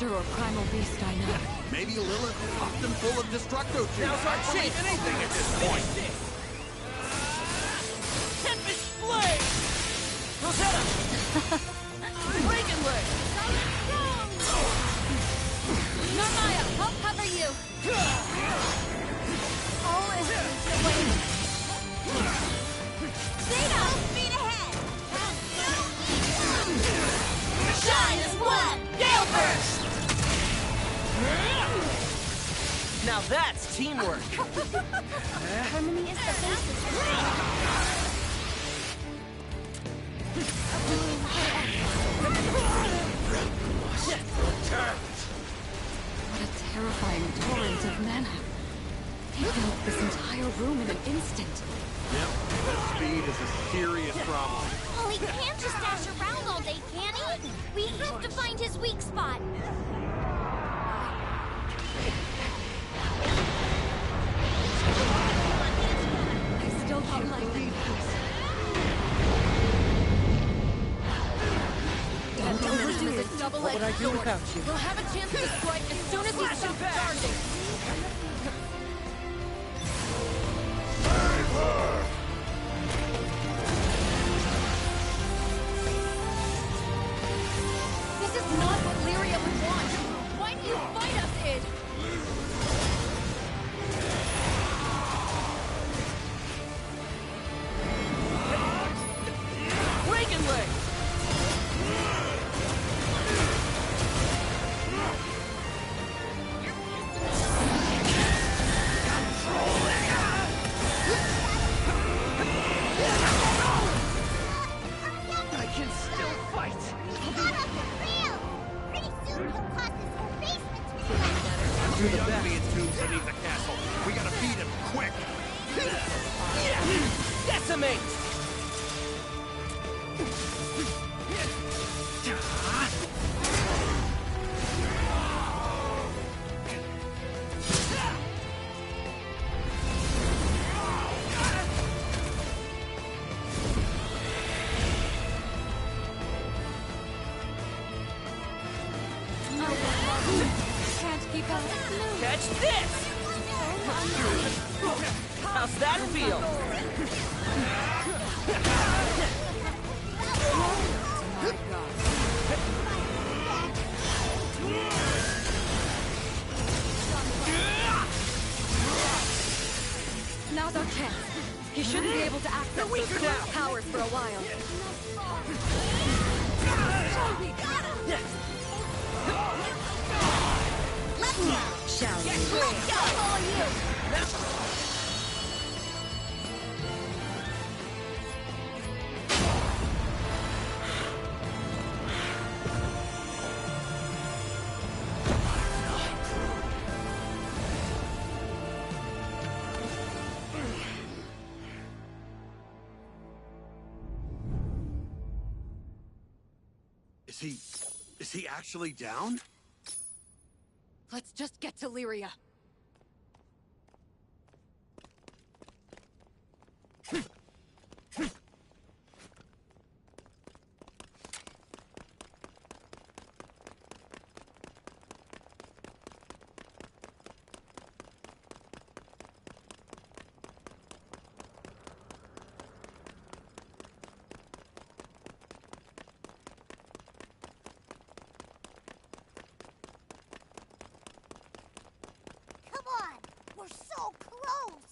Speaker 4: Or primal beast I know.
Speaker 3: Maybe Lilith popped them full of Destructo juice.
Speaker 2: Now's our chance!
Speaker 3: Anything at this point.
Speaker 2: Tempest Blade! Rosetta! Reagan Leg!
Speaker 5: Narmaya, I'll cover you! All is away. Zeta, speed ahead! Shine as one! Gale Burst!
Speaker 2: Now that's teamwork!
Speaker 5: Harmony is the basis.
Speaker 4: What a terrifying torrent of mana. They filled this entire room in an instant.
Speaker 3: Yep, that speed is a serious problem.
Speaker 5: Oh, he can't just dash around all day, can he? We have to find his weak spot.
Speaker 4: I still can't believe this. That momentum is a double-edged
Speaker 2: What would I do
Speaker 4: sword.
Speaker 2: without you?
Speaker 4: We'll have a chance to strike as soon as he stops charging. This is not what Lyria would want. Why do you fight us, Id?
Speaker 2: Reagan Leg! I can still fight!
Speaker 5: Shut up, real! Pretty soon he'll cause this whole basement to be like
Speaker 3: Through the enemy entombed beneath the castle. We gotta beat him.
Speaker 7: quick!
Speaker 2: Decimate!
Speaker 4: Can't keep up.
Speaker 2: Catch this! How's that feel?
Speaker 4: Now's our chance. He shouldn't be able to access those close powers for a while. Shall we?
Speaker 5: Let's go, all you!
Speaker 3: Is he actually down?
Speaker 4: Let's just get to Lyria.
Speaker 5: Come on! We're so close!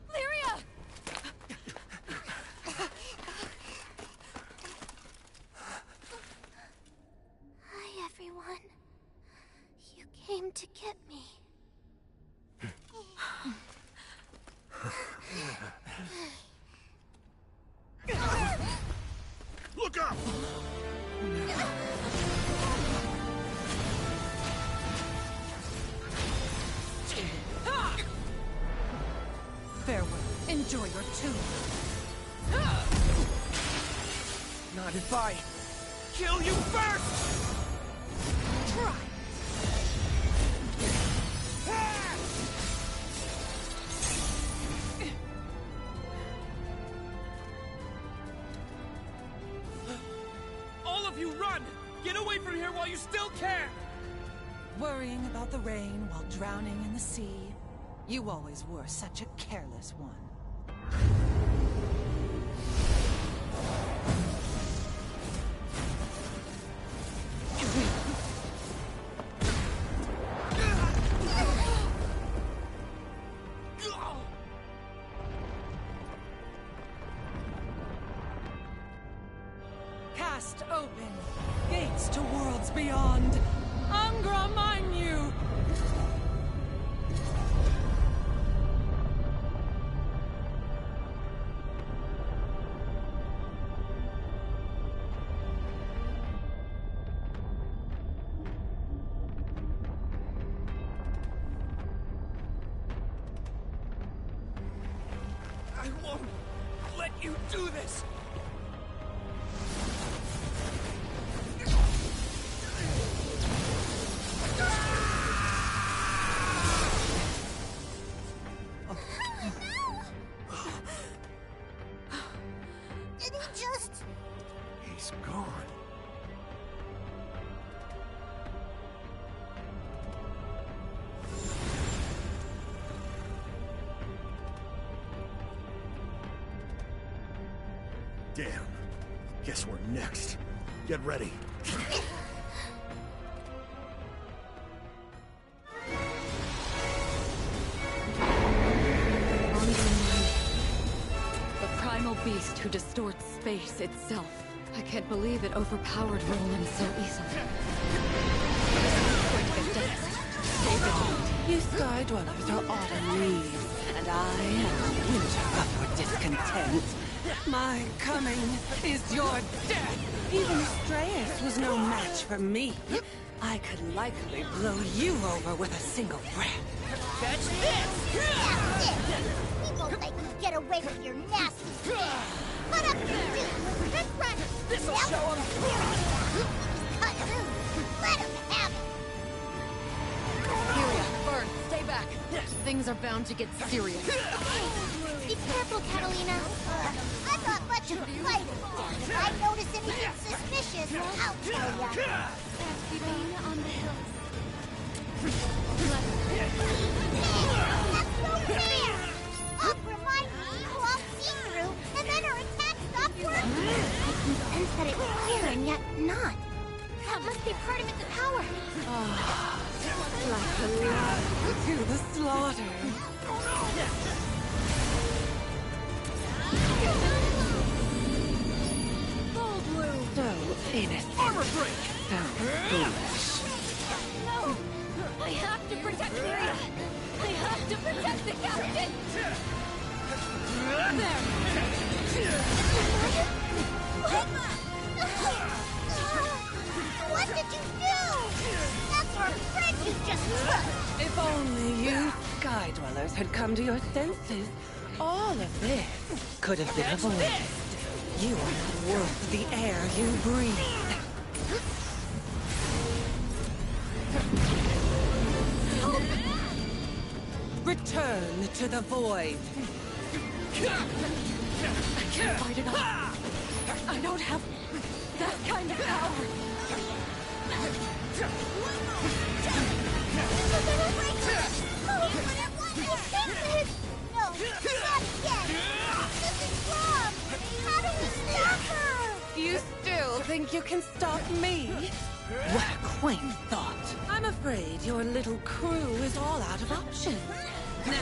Speaker 4: Lyria!
Speaker 5: Hi, everyone. You came to get me.
Speaker 7: Look up!
Speaker 11: Farewell. Enjoy your tomb.
Speaker 2: Not if I kill you first!
Speaker 11: Try.
Speaker 2: All of you run! Get away from here while you still can!
Speaker 11: Worrying about the rain while drowning in the sea. You always were such a careless one. Cast open, gates to worlds beyond. Angra mine you!
Speaker 2: I won't let you do this!
Speaker 5: Did he just...
Speaker 7: He's gone. Damn. Guess we're next. Get ready.
Speaker 4: The primal infernal beast who distorts space itself. I can't believe it overpowered Roland so easily. Stay vigilant.
Speaker 11: You Sky Dwellers are autumn leaves, and I am winter of your discontent. My coming is your death. Even Strayus was no match for me. I could likely blow you over with a single breath.
Speaker 5: Catch this! That's it! We won't let you get away with your nasty thing! Put up your dude! Let's run! This'll show him! He's cut loose! Let him have it!
Speaker 4: Kyria, Bird, stay back. Things are bound to get serious.
Speaker 5: Be careful, Catalina. I'm not much of a fighter. If I notice anything suspicious, I'll tell ya.
Speaker 10: You mean on the hills?
Speaker 5: That's so fair! Umbra might crawl see-through, and then her attack stopped working. I can sense that it's here and yet not. That must be part of its power.
Speaker 11: Like a lamb to the slaughter. So innocent.
Speaker 6: Armor break!
Speaker 11: So foolish.
Speaker 10: No! I have to protect Kyria! I have to protect the captain!
Speaker 5: What did you do? That's our friend you just took!
Speaker 11: If only you Sky Dwellers had come to your senses, all of this could have been avoided. You are not worth the air you breathe. Return to the void.
Speaker 4: I can't fight it off. I don't have that kind of power.
Speaker 5: No, not yet! This is wrong! How do we stop her?
Speaker 11: You still think you can stop me? What a quaint thought. I'm afraid your little crew is all out of options. Now,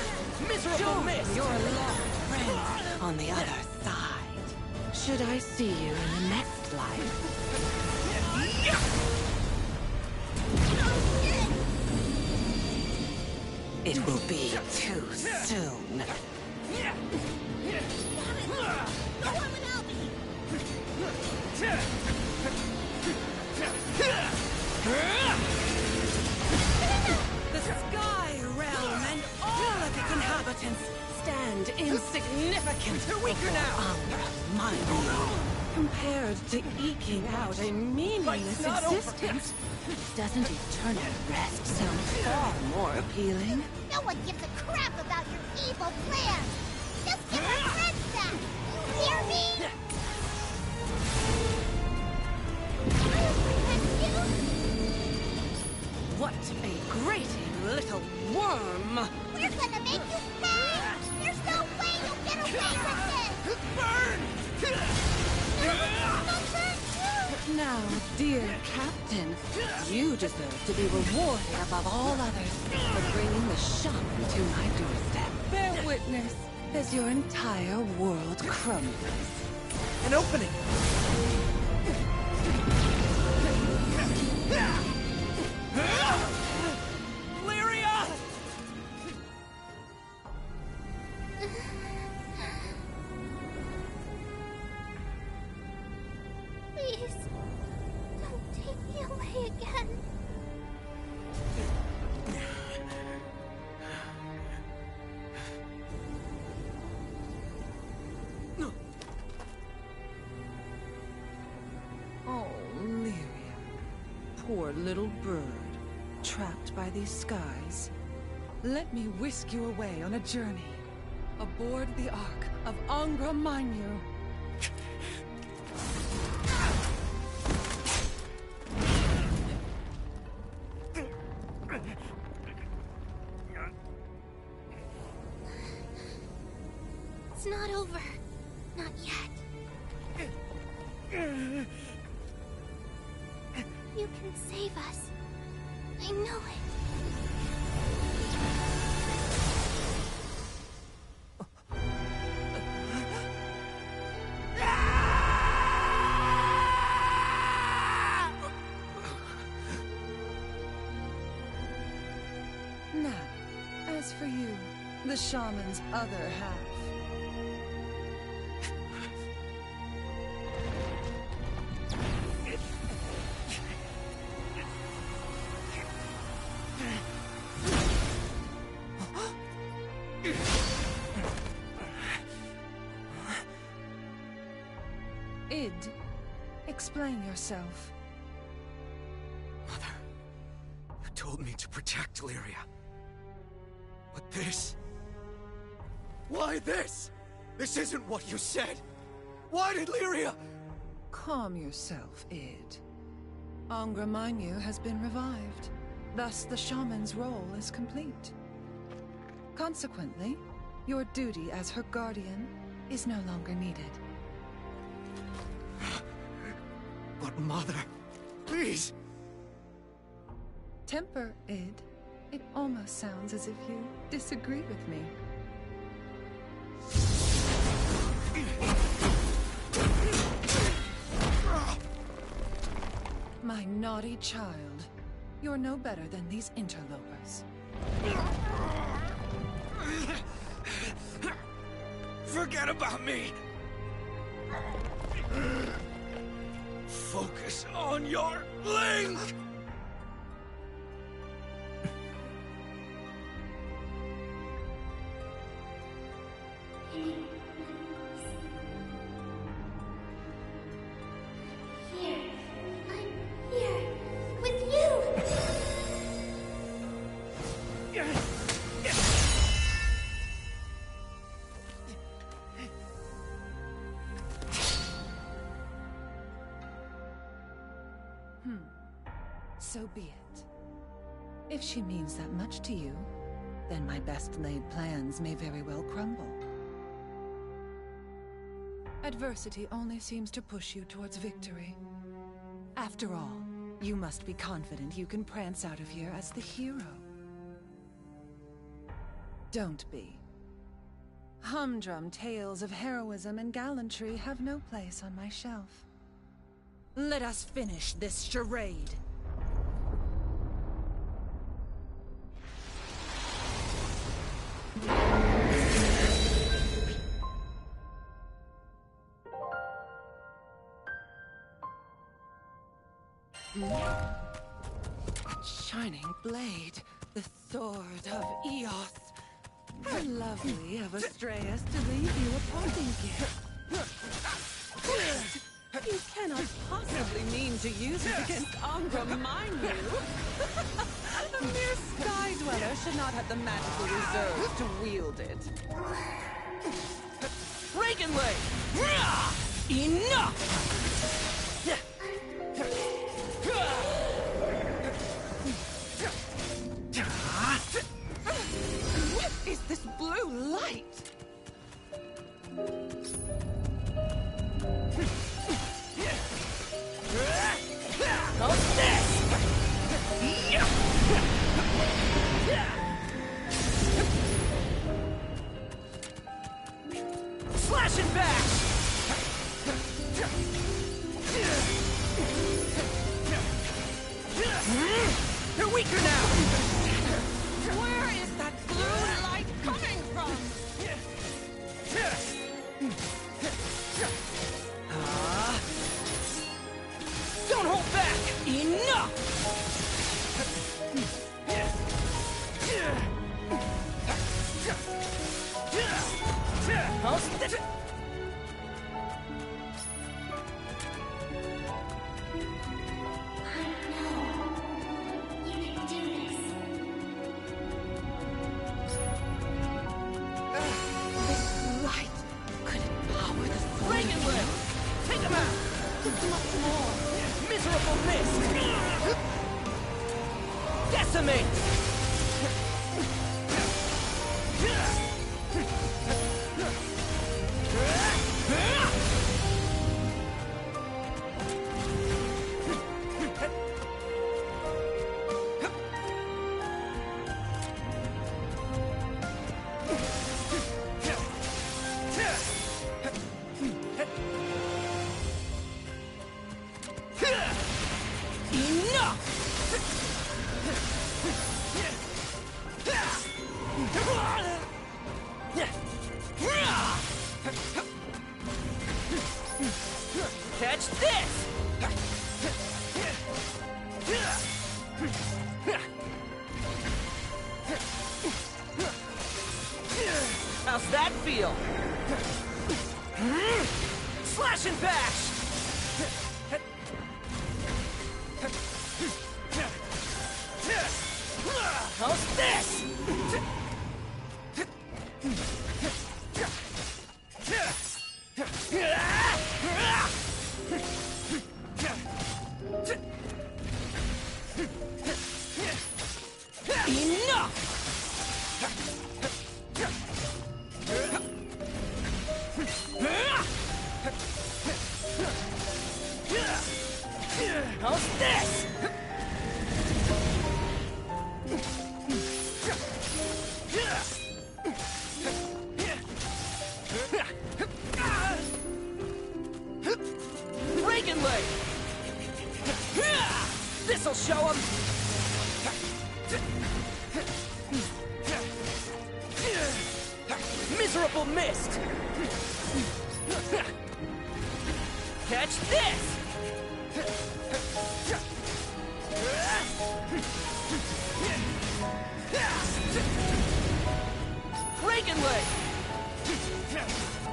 Speaker 2: Miserable miss!
Speaker 11: your lost friends on the other side. Should I see you in the next life? It will be too soon. The Sky Realm and all of its inhabitants stand insignificant before Umbra, mind compared to eking out a meaningless existence. Doesn't eternal rest sound far more appealing?
Speaker 5: No one gives a crap about your evil plans! Just get her friends back! You hear me? I'll protect you!
Speaker 11: What a grating little worm!
Speaker 5: We're gonna make you pay! There's no way you'll get away with this!
Speaker 6: Burn!
Speaker 11: Now, dear Captain, you deserve to be rewarded above all others for bringing the shop to my doorstep. Bear witness as your entire world crumbles.
Speaker 2: An opening!
Speaker 6: Lyria!
Speaker 5: Please, don't take me away again.
Speaker 11: Oh, Lyria. Poor little bird, trapped by these skies. Let me whisk you away on a journey, aboard the Ark of Angra Mainyu.
Speaker 5: It's not over. Not yet. You can save us. I know it.
Speaker 11: shaman's other half. Id, explain yourself.
Speaker 6: Mother, you told me to protect Lyria. But this... Why this? This isn't what you said! Why did Lyria...
Speaker 11: Calm yourself, Id. Angra Mainyu has been revived. Thus, the shaman's role is complete. Consequently, your duty as her guardian is no longer needed.
Speaker 6: But Mother, please!
Speaker 11: Temper, Id. It almost sounds as if you disagree with me. My naughty child. You're no better than these interlopers.
Speaker 6: Forget about me! Focus on your Link!
Speaker 11: So be it. If she means that much to you, then my best laid plans may very well crumble. Adversity only seems to push you towards victory. After all, you must be confident you can prance out of here as the hero. Don't be. Humdrum tales of heroism and gallantry have no place on my shelf. Let us finish this charade. Shining blade, the sword of Eos. How lovely of Astreus to leave you a parting gift. You cannot possibly mean to use it against Angra Mainyu. A mere sky dweller should not have the magical reserve to wield it.
Speaker 2: Reagan Blade! Enough!
Speaker 11: What is this blue light?
Speaker 2: How's this? Slash it back! They're weaker now!
Speaker 11: Where is that blue light coming from?
Speaker 2: Don't hold back! Enough! How's this? Decimate! Catch this! How's that feel? Slash and bash! How's this? Enough! How's this? Reagan leg! This'll show him! Miserable mist! Catch this! Reagan leg!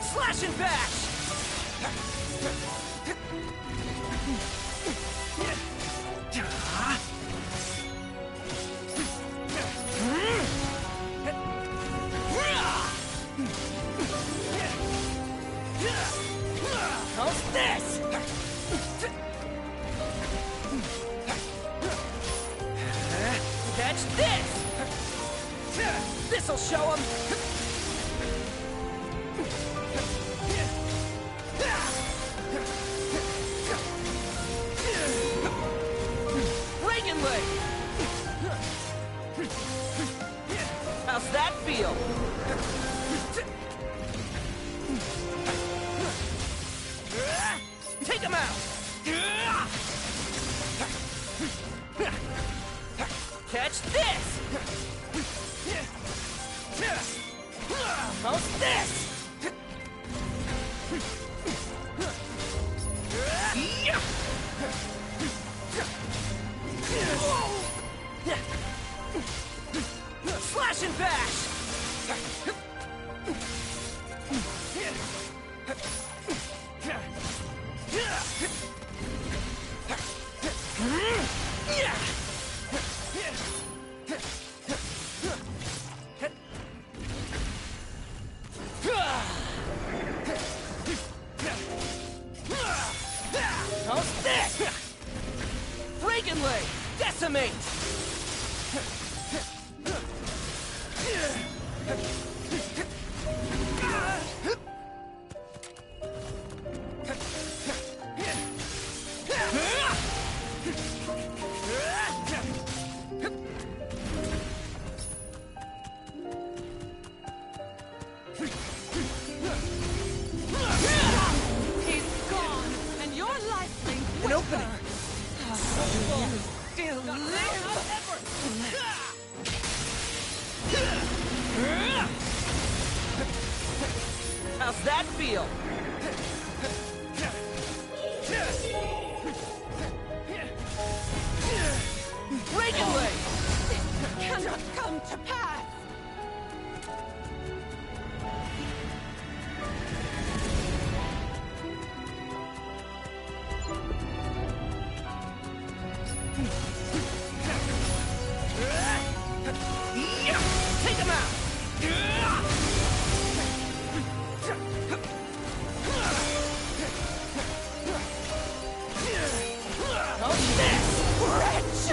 Speaker 2: Slash and bash! How's this? Catch this! This'll show him! Reagan leg! How's that feel? Take him out! Catch this! How's this? Slash and bash! How's this? Reagan leg! Decimate!
Speaker 11: He's gone, and your life may
Speaker 2: An opening!
Speaker 11: still live.
Speaker 2: How's that feel? Reagan leg!
Speaker 11: Cannot come to pass.
Speaker 2: Take him out! How's this? Wretch!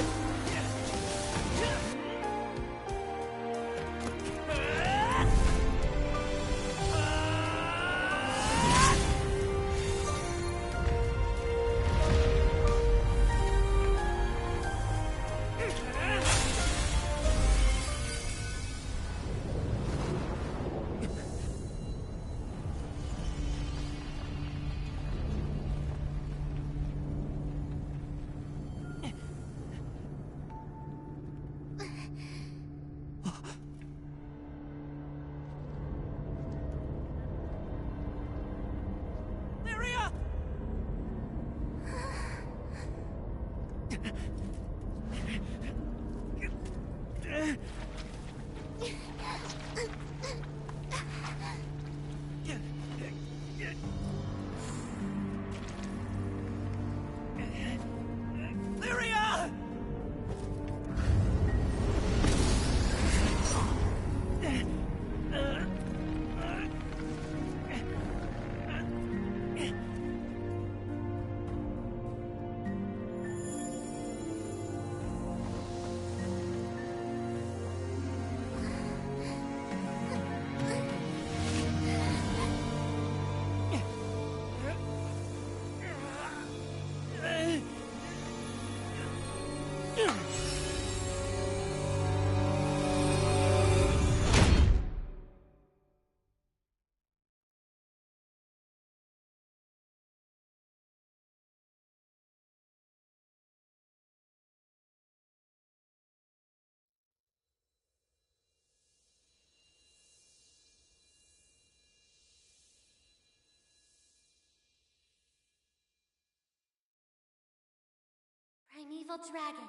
Speaker 5: Primeval dragon,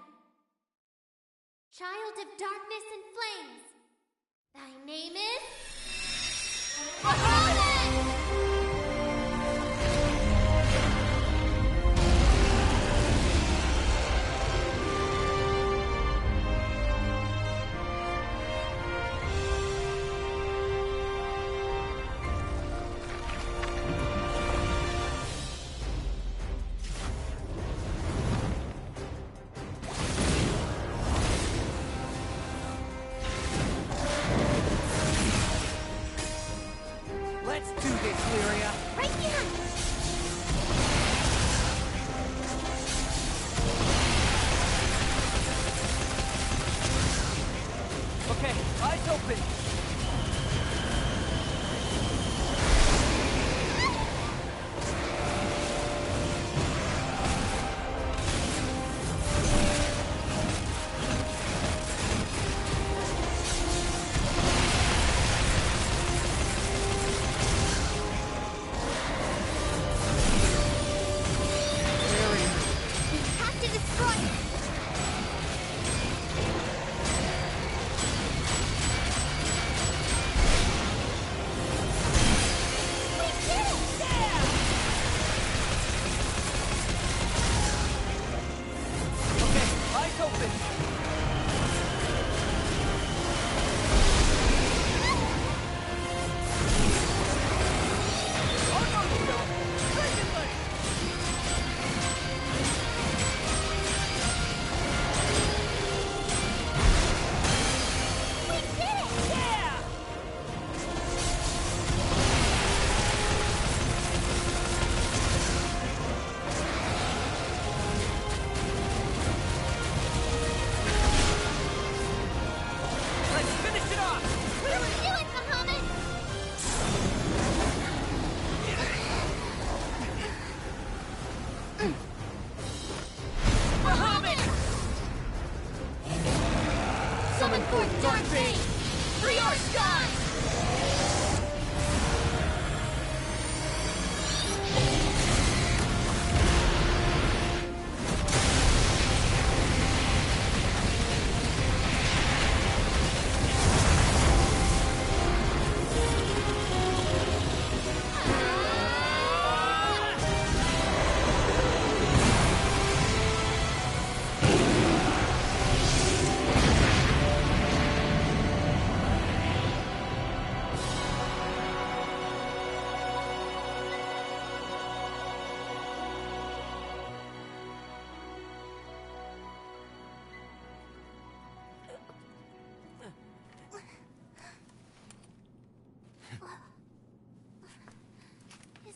Speaker 5: child of darkness and flames, thy name is... Bahamut!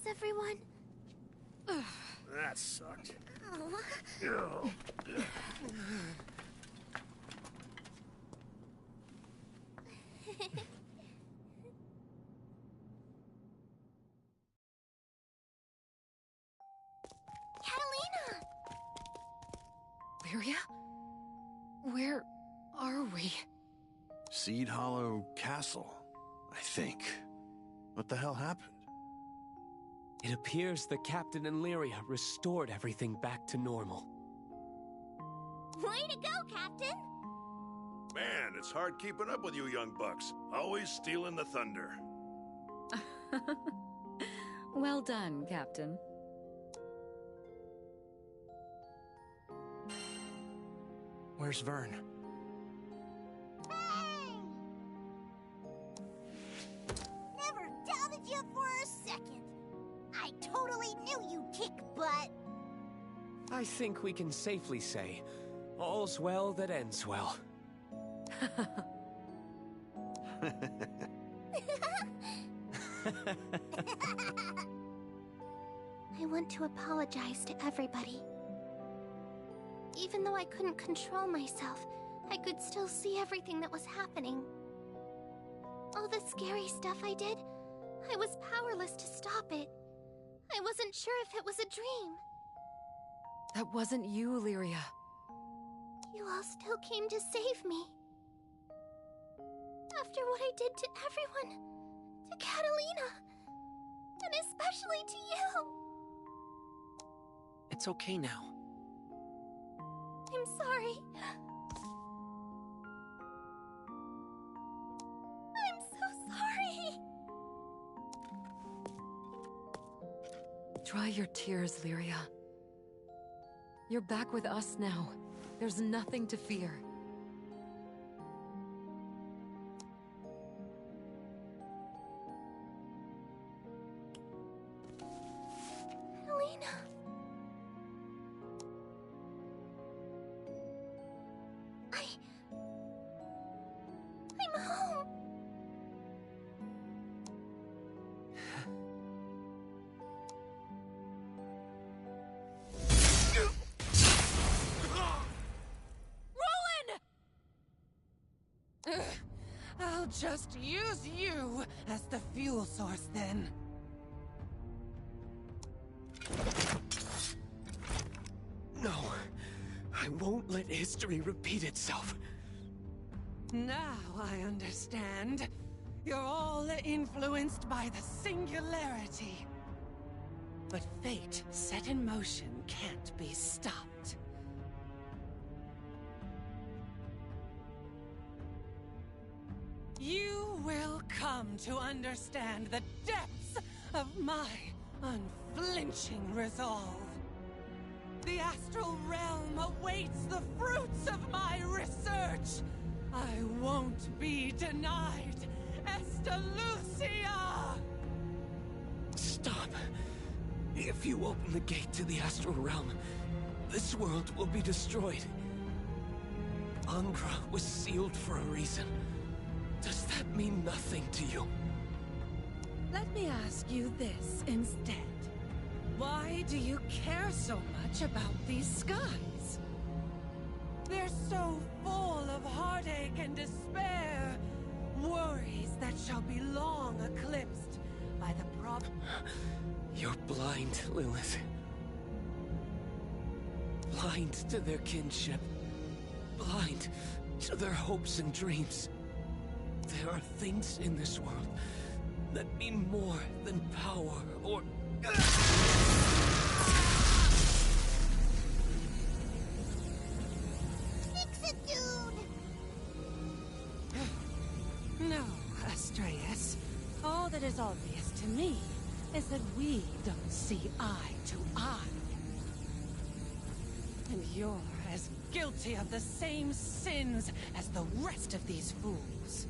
Speaker 5: Everyone?
Speaker 7: That sucked.
Speaker 5: Oh. Catalina!
Speaker 11: Lyria? Where are we?
Speaker 3: Seed Hollow Castle, I think. What the hell happened?
Speaker 2: It appears the Captain and Lyria restored everything back to normal.
Speaker 5: Way to go, Captain!
Speaker 7: Man, it's hard keeping up with you young bucks. Always stealing the thunder.
Speaker 4: Well done, Captain.
Speaker 6: Where's Vern?
Speaker 5: Hey! Never doubted you for a second. I totally knew you'd kick butt.
Speaker 2: I think we can safely say, all's well that ends well.
Speaker 5: I want to apologize to everybody. Even though I couldn't control myself, I could still see everything that was happening. All the scary stuff I did, I was powerless to stop it. I wasn't sure if it was a dream.
Speaker 4: That wasn't you, Lyria.
Speaker 5: You all still came to save me. After what I did to everyone, to Catalina, and especially to you.
Speaker 6: It's okay now.
Speaker 5: I'm sorry. I'm so sorry.
Speaker 12: Dry your tears, Lyria. You're back with us now. There's nothing to fear.
Speaker 5: Helena. I'm home.
Speaker 11: I'll just use you as the fuel source then.
Speaker 9: No, I won't let history repeat itself.
Speaker 11: Now I understand. You're all influenced by the singularity. But fate set in motion can't be stopped. You will come to understand the depths of my unflinching resolve. The astral realm awaits the fruits of my research. I won't be denied, Estalucia!
Speaker 9: Stop. If you open the gate to the astral realm, this world will be destroyed. Angra was sealed for a reason. Does that mean nothing to you?
Speaker 11: Let me ask you this instead. Why do you care so much about these skies? They're so full of heartache and despair. Worries that shall be long eclipsed by the problem.
Speaker 9: You're blind, Lilith. Blind to their kinship. Blind to their hopes and dreams. There are things in this world that mean more than power or...
Speaker 5: Fix it, dude!
Speaker 11: No, Astreus. All that is obvious to me is that we don't see eye to eye. And you're as guilty of the same sins as the rest of these fools.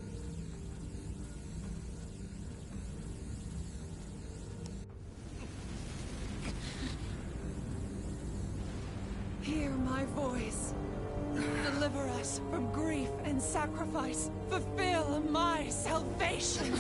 Speaker 11: Hear my voice. Deliver us from grief and sacrifice. Fulfill my salvation.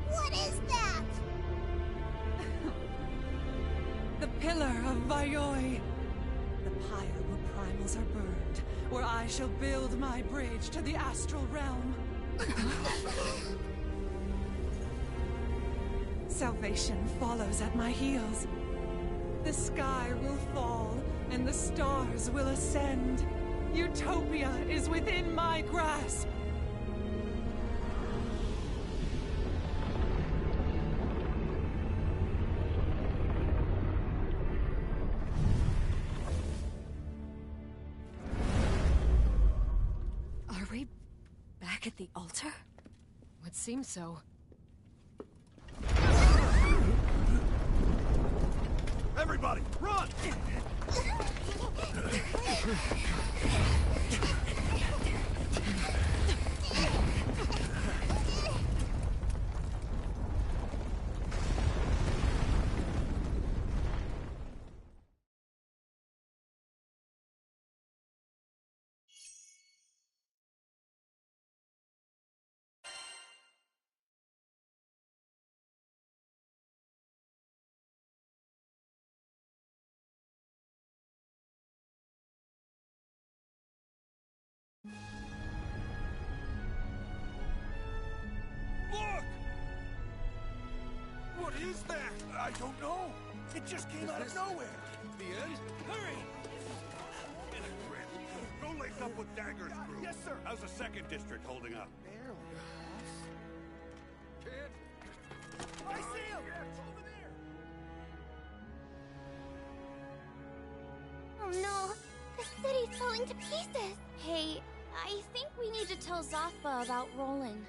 Speaker 5: What is that?
Speaker 11: The Pillar of Vayoi. The pyre where primals are burned, where I shall build my bridge to the astral realm. Salvation follows at my heels. The sky will fall, and the stars will ascend. Utopia is within my grasp.
Speaker 12: back at the altar? Would seem so.
Speaker 8: Everybody, run!
Speaker 7: Look!
Speaker 8: What is that?
Speaker 7: I don't know. It just came out of nowhere.
Speaker 8: The end? Hurry!
Speaker 1: Go link up with Dagger's group.
Speaker 7: Yes, sir.
Speaker 1: How's the second district holding up?
Speaker 7: I see him! It's over there!
Speaker 5: Oh no, the city's falling to pieces. Hey, I think we need to tell Zathba about Roland.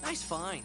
Speaker 2: Nice find.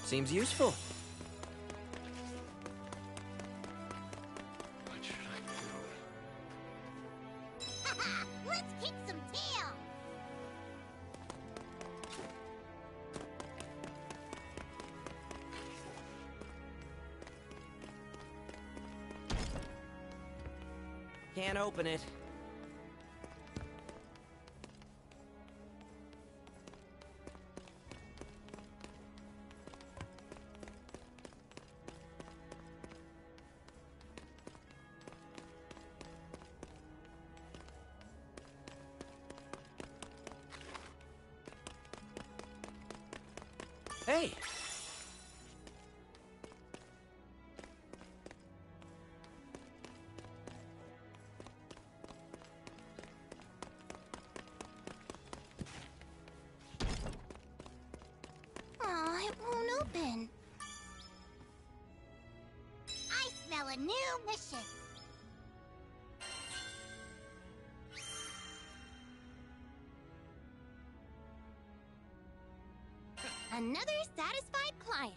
Speaker 2: Seems useful.
Speaker 7: What should I
Speaker 5: Haha, let's kick some tail.
Speaker 2: Can't open it. Hey!
Speaker 5: Aw, it won't open. I smell a new mission. Another satisfied client.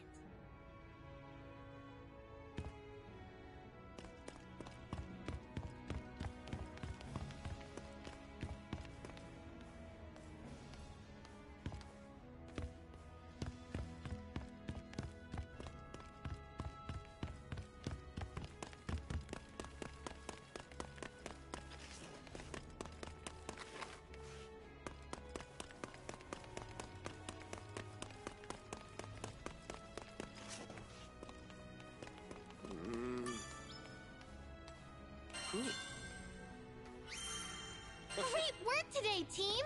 Speaker 5: Great work today, team!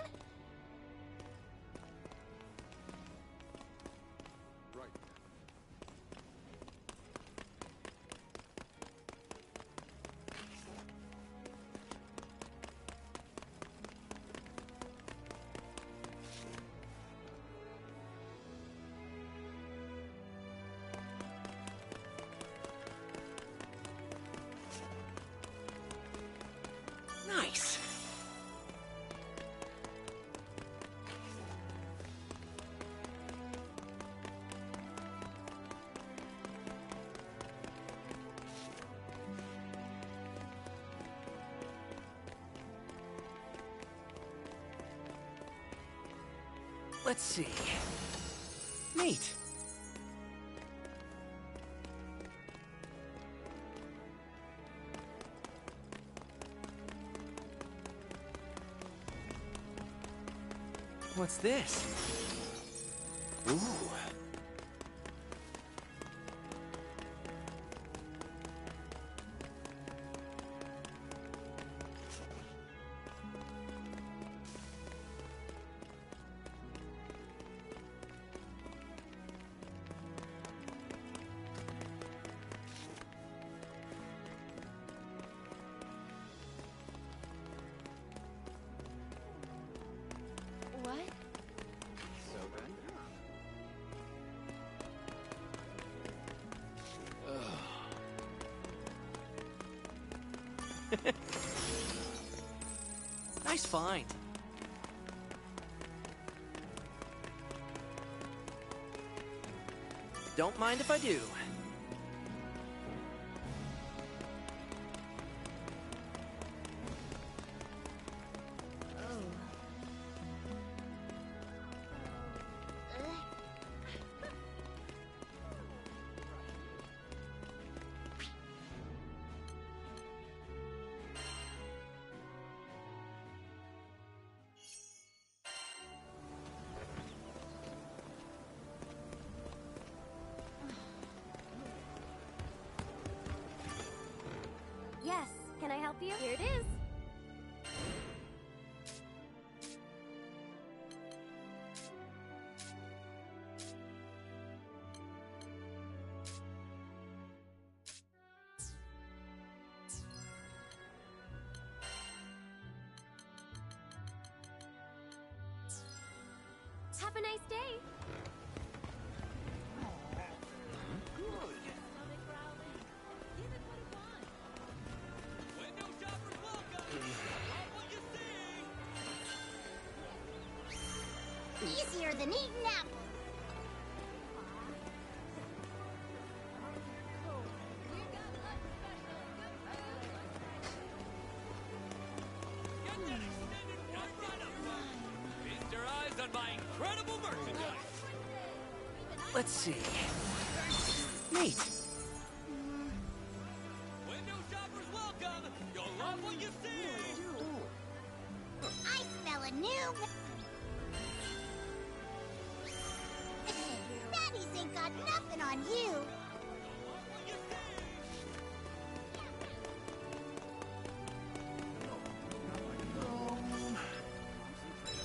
Speaker 6: Let's see. Neat. What's this? Ooh.
Speaker 10: What?
Speaker 6: So good. Nice find. Don't mind if I do.
Speaker 10: Yes, can I help you? Here it is. Have a nice day.
Speaker 5: Easier than eating apples.
Speaker 2: Feast your eyes on my incredible merchandise.
Speaker 6: Let's see. Neat.
Speaker 2: Window shoppers welcome. You'll love what you see.
Speaker 5: I smell a new... Daddies ain't got nothing on you.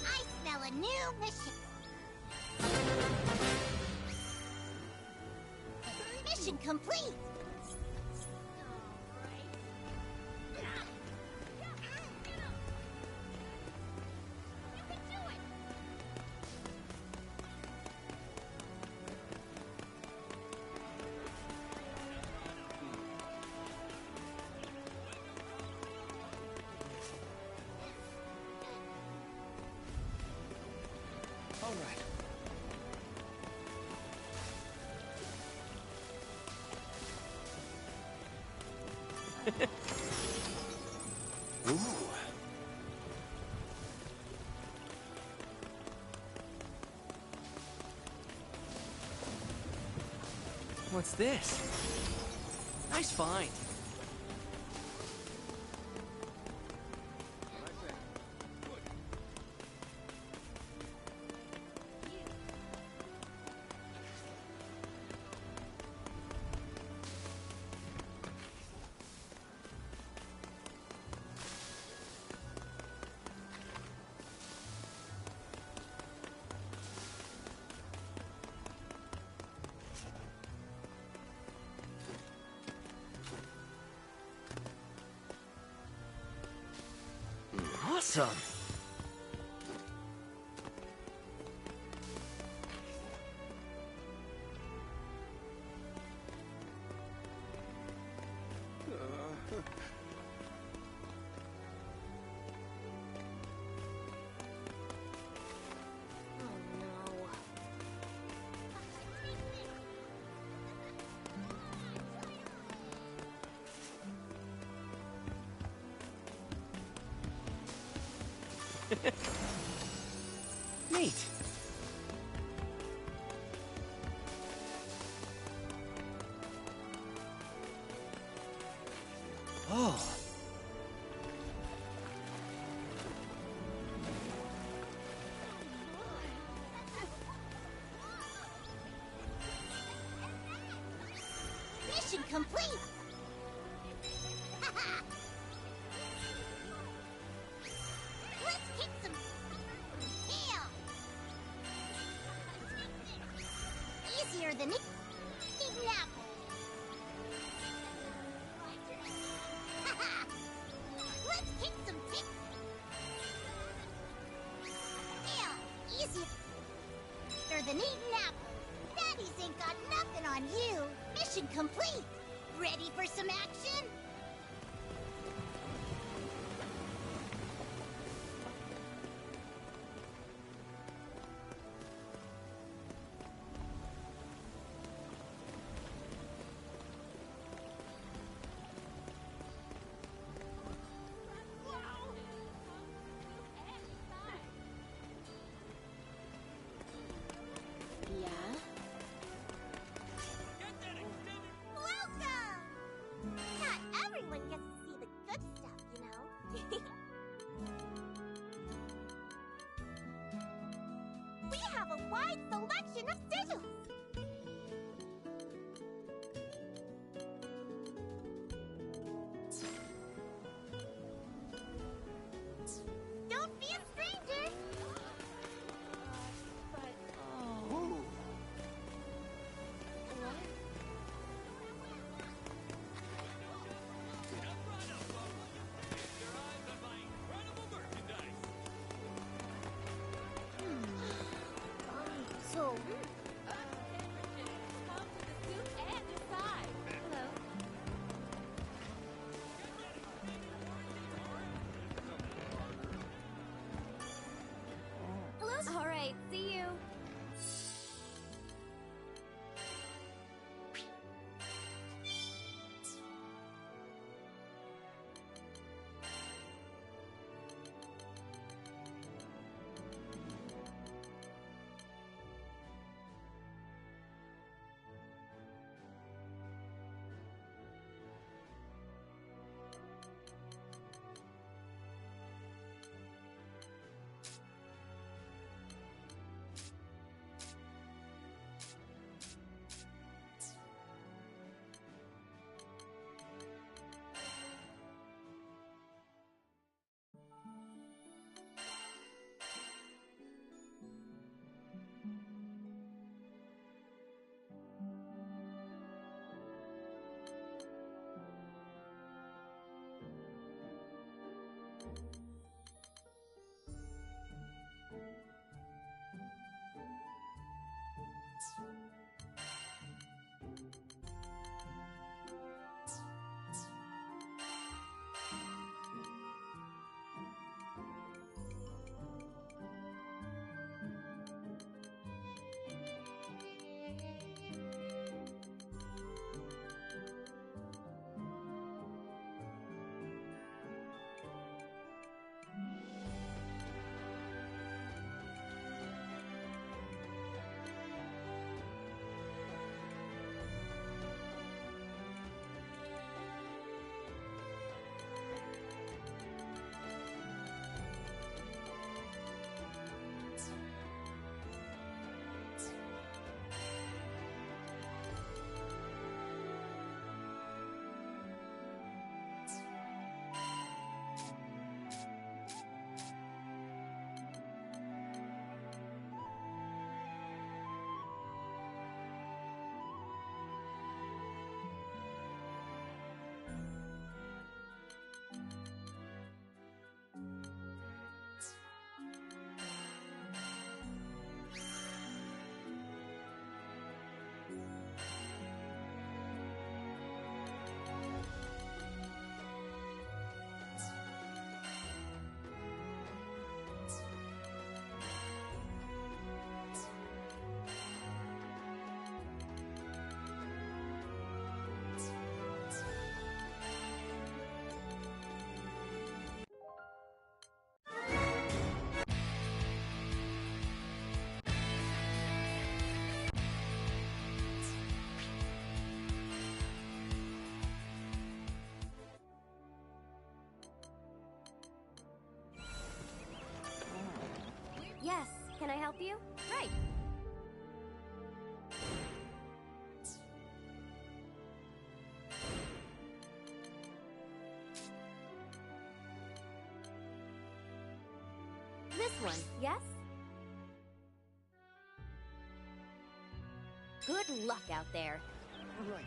Speaker 5: I smell a new mission. Mission complete.
Speaker 6: All right. Ooh. What's this? Nice find. Awesome. Neat.
Speaker 5: complete! Let's kick some tail! Easier than eating an apple. Let's kick some tail! Easier than eating apples. Daddies ain't got nothing on you. Mission complete. Ready for some action?
Speaker 10: Yeah?
Speaker 5: Welcome! Not everyone gets to see the good stuff, you know? We have a wide selection of sigils! Don't be a stranger! So, hello?
Speaker 10: All right, see you.
Speaker 5: Yes, can I help you? Right.
Speaker 4: one, yes? Good luck out there.
Speaker 6: Right.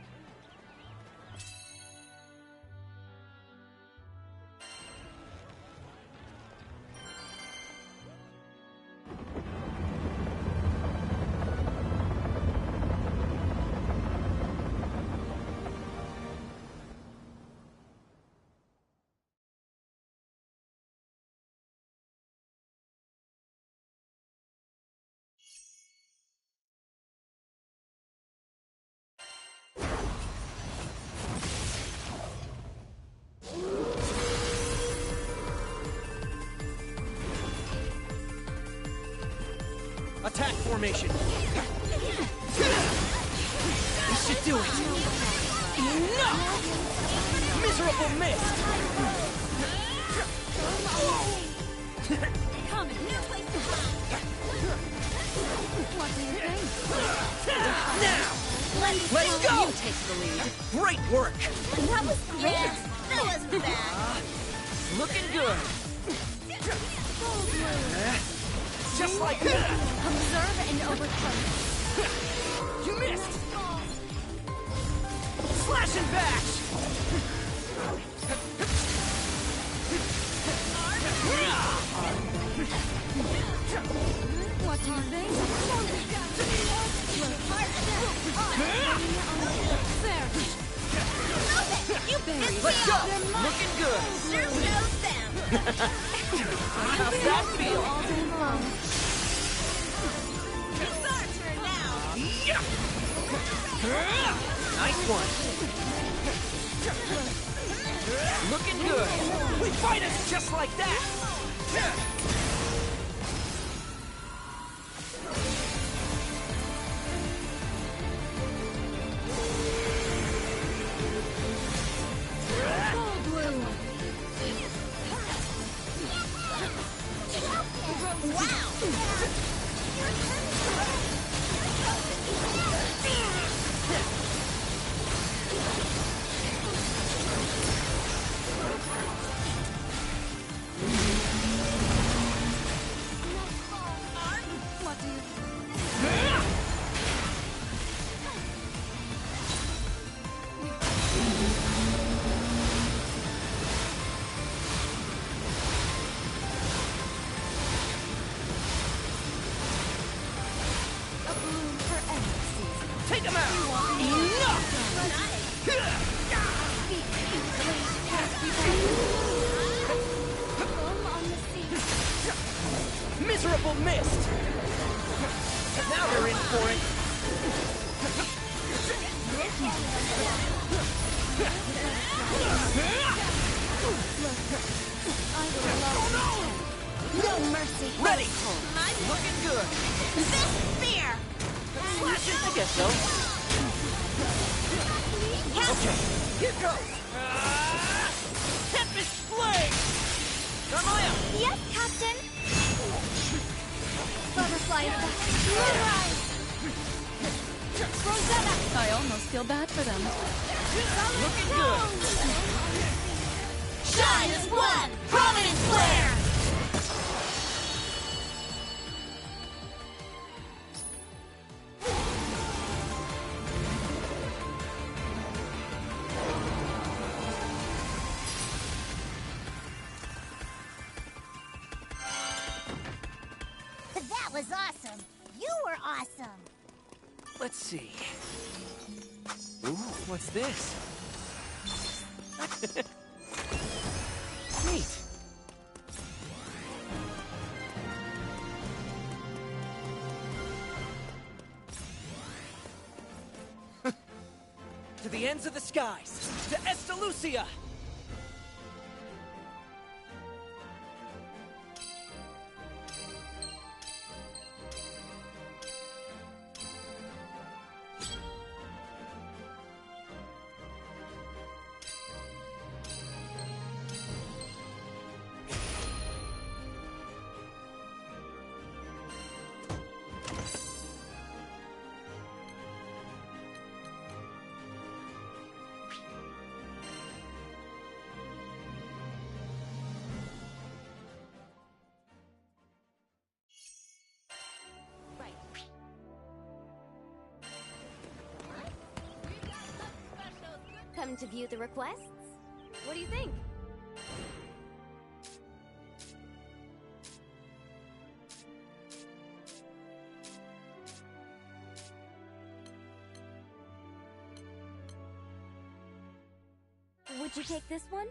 Speaker 2: Attack formation! We should do it! Enough! Miserable mist!
Speaker 4: Come here. What do you think?
Speaker 2: Now! Let's go!
Speaker 4: You take the lead.
Speaker 2: Great work!
Speaker 5: That was great. That wasn't bad.
Speaker 2: Looking good! Just like that!
Speaker 4: Observe and overcome.
Speaker 2: You missed! Slash and bash!
Speaker 4: What do you think? There. You buried.
Speaker 2: Let's go! Looking good!
Speaker 5: Sure knows them.
Speaker 2: How's that feel?
Speaker 4: All day long.
Speaker 5: It's our turn now.
Speaker 2: Yeah. Nice one! Looking good! We fight us just like that!
Speaker 4: What do you A bloom for every season.
Speaker 2: Take him out! Enough!
Speaker 4: Foam on the sea.
Speaker 2: Miserable mist! Now they're in for it!
Speaker 4: I will love you. No mercy.
Speaker 2: Ready! Looking good!
Speaker 5: Fist spear.
Speaker 2: Slash it! I guess so. Okay, here goes! Tempest Flame! Carmilla!
Speaker 5: Yes, Captain.
Speaker 4: Butterfly effect. Moonrise. Rosetta. I almost feel bad for them.
Speaker 2: Looking good!
Speaker 5: Shine as one. Prominence flare. That was awesome. You were awesome.
Speaker 2: Let's see. Ooh, what's this? Neat. To the ends of the skies, to Estalucia!
Speaker 5: Come to view the requests? What do you think? Would you take this one?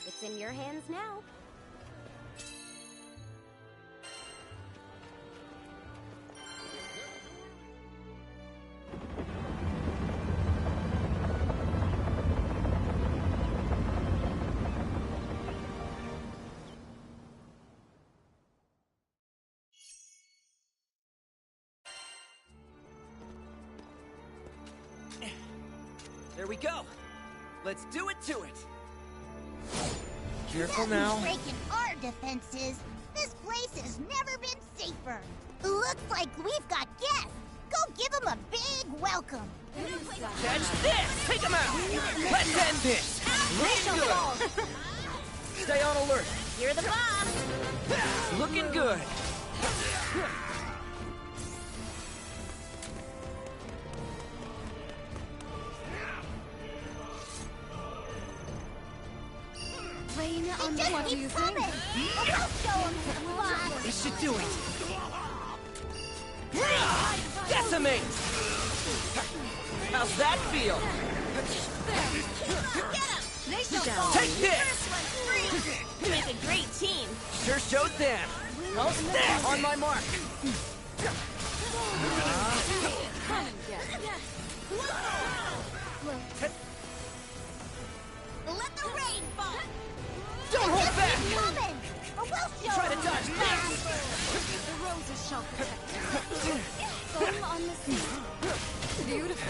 Speaker 5: It's in your hands now.
Speaker 6: There we go. Let's do it to it.
Speaker 9: Careful now.
Speaker 5: Breaking our defenses. This place has never been safer. Looks like we've got guests. Go give them a big welcome.
Speaker 6: Catch this! Take him out! Let's end this! Looking good! Stay on alert.
Speaker 5: You're the boss.
Speaker 6: Looking good.
Speaker 10: Rain on the
Speaker 5: Just keep coming. We'll show them the boss.
Speaker 6: This should do it. Decimate! How's that feel? Take this!
Speaker 5: You make a great team.
Speaker 6: Sure showed them. How's this? On my mark.
Speaker 5: Let the rain fall.
Speaker 6: Don't hold back!
Speaker 5: Keep coming. Or we'll show
Speaker 6: Try to
Speaker 5: them
Speaker 6: dodge
Speaker 5: the
Speaker 6: this!
Speaker 10: The roses shall protect. Foam on the sea. Beautiful.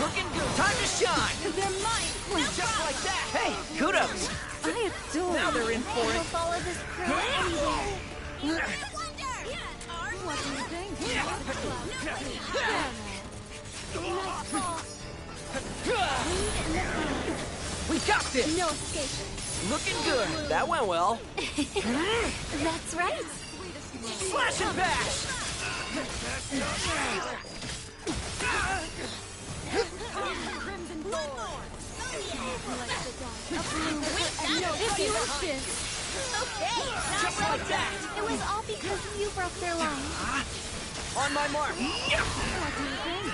Speaker 6: Looking good. Time to shine!
Speaker 10: They're mine.
Speaker 6: Just like that! Hey, kudos!
Speaker 10: I adore
Speaker 6: Now they're in for
Speaker 5: We'll
Speaker 6: it.
Speaker 5: follow this crew anywhere.
Speaker 10: What do you think?
Speaker 6: We got this!
Speaker 10: No escape.
Speaker 6: Looking good. That went well.
Speaker 10: That's right.
Speaker 6: Slash and bash!
Speaker 10: Crimson Thorn. If you insist.
Speaker 5: Okay,
Speaker 6: Just like that!
Speaker 10: It was all because you broke their line.
Speaker 6: On my mark.
Speaker 10: What do you think?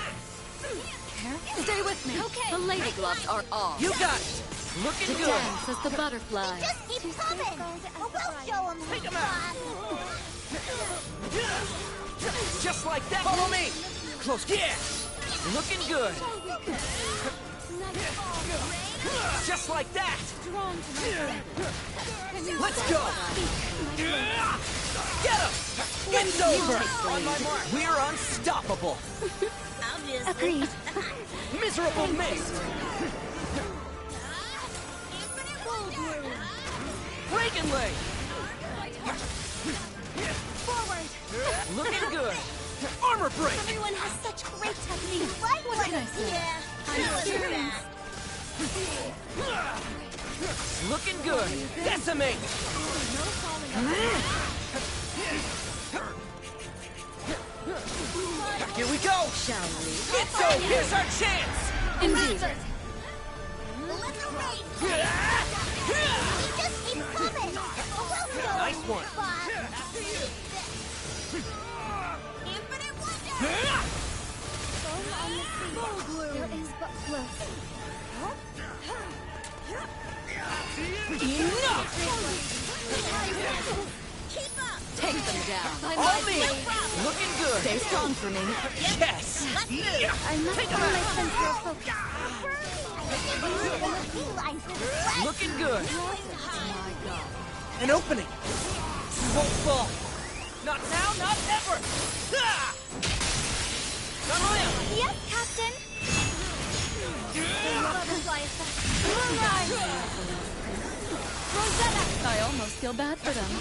Speaker 10: Stay with me. Okay. The lady gloves are off.
Speaker 6: You got it! Looking good!
Speaker 10: Dance as the butterfly.
Speaker 5: just keep coming. Or we'll show them
Speaker 6: Take
Speaker 5: the
Speaker 6: 'em out.
Speaker 5: boss.
Speaker 6: Just like that! Follow me! Close. Yeah! Looking good! Just like that! Let's go! Get him! It's over! On my mark! We're unstoppable!
Speaker 10: Agreed.
Speaker 6: Miserable mist! Breaking leg!
Speaker 10: Forward.
Speaker 6: Looking good! Armor break!
Speaker 10: Everyone has such great technique.
Speaker 5: Right
Speaker 10: What can I say?
Speaker 5: Yeah,
Speaker 10: I'm experienced.
Speaker 6: Looking good! Decimate! Here we go!
Speaker 10: Shall we?
Speaker 6: It's so! Here's our chance!
Speaker 10: Indeed.
Speaker 5: let the rain just keep coming. Or we'll show them
Speaker 6: Nice one.
Speaker 5: the boss. Infinite wonder.
Speaker 10: There is but flow.
Speaker 6: Enough!
Speaker 5: Keep up.
Speaker 10: Take them down.
Speaker 6: All me! Looking good!
Speaker 10: Stay strong for me.
Speaker 6: Yes!
Speaker 10: I must
Speaker 6: Take 'em
Speaker 10: find
Speaker 6: out.
Speaker 10: my sense of focus.
Speaker 6: Looking good!
Speaker 10: My God.
Speaker 6: An opening! Won't fall! Not now, not ever! Ah! Not him!
Speaker 10: Yes, Captain. The butterfly effect. Moonrise. Rosetta. I almost feel bad for them.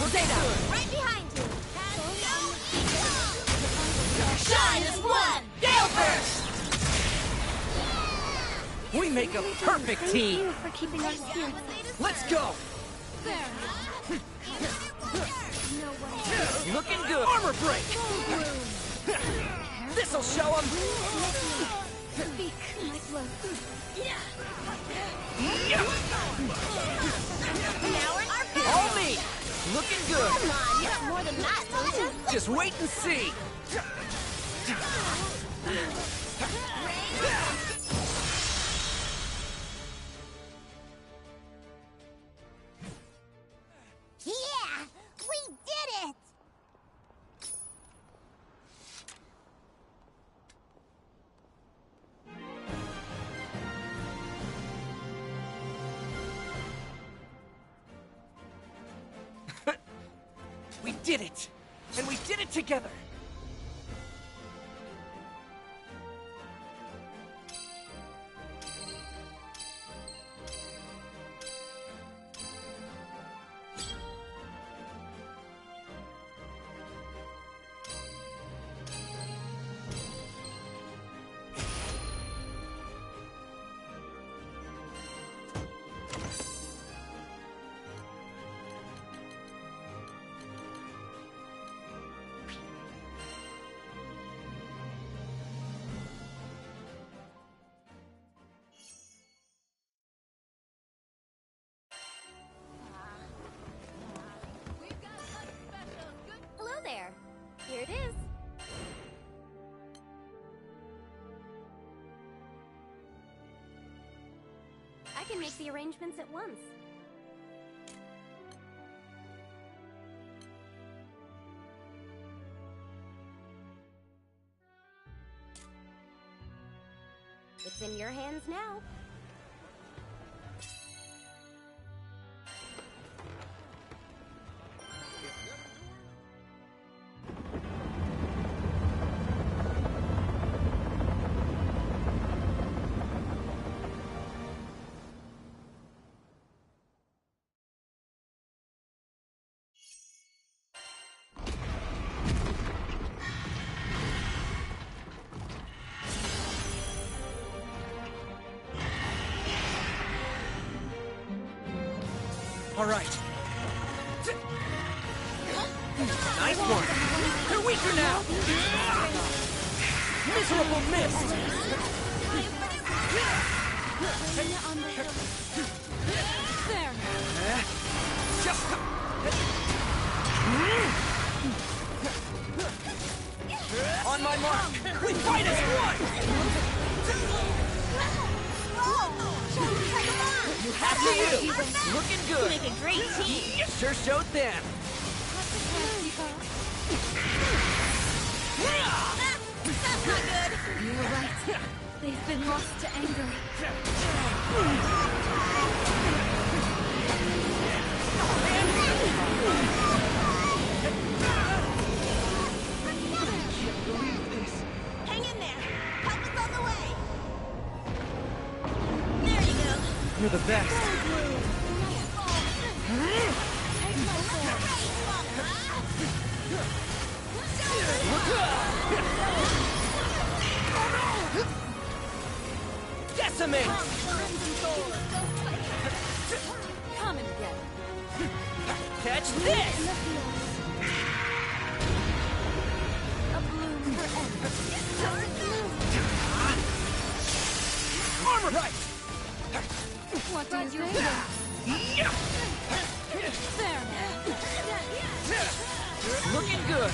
Speaker 6: Stay down!
Speaker 5: Right behind you.
Speaker 6: Shine as one! Gale burst! We make a perfect team!
Speaker 10: Thank you for keeping our spirits up.
Speaker 6: Let's go!
Speaker 10: There. No one.
Speaker 6: Looking good! Armor break! This'll show them!
Speaker 10: Speak, my blow.
Speaker 6: All me! Looking good!
Speaker 5: Come on, you have more than that, don't you?
Speaker 6: Just wait and see!
Speaker 5: Yeah! We did it!
Speaker 6: We did it! And we did it together!
Speaker 5: Hello there. Here it is. I can make the arrangements at once. It's in your hands now.
Speaker 6: All right. Nice one. They're weaker now. Miserable mist.
Speaker 10: There.
Speaker 6: Just on my mark. We fight as one. After you. Looking good.
Speaker 5: Make a great team.
Speaker 6: You sure showed them.
Speaker 5: That's not good.
Speaker 10: You're right. They've been lost to anger.
Speaker 5: Hang in there. Help is on the way. There you go.
Speaker 6: You're the best. Decimate!
Speaker 10: Come and get it.
Speaker 6: Catch this!
Speaker 10: A bloom forever.
Speaker 6: Armor right!
Speaker 10: What do you think? There.
Speaker 6: Looking good.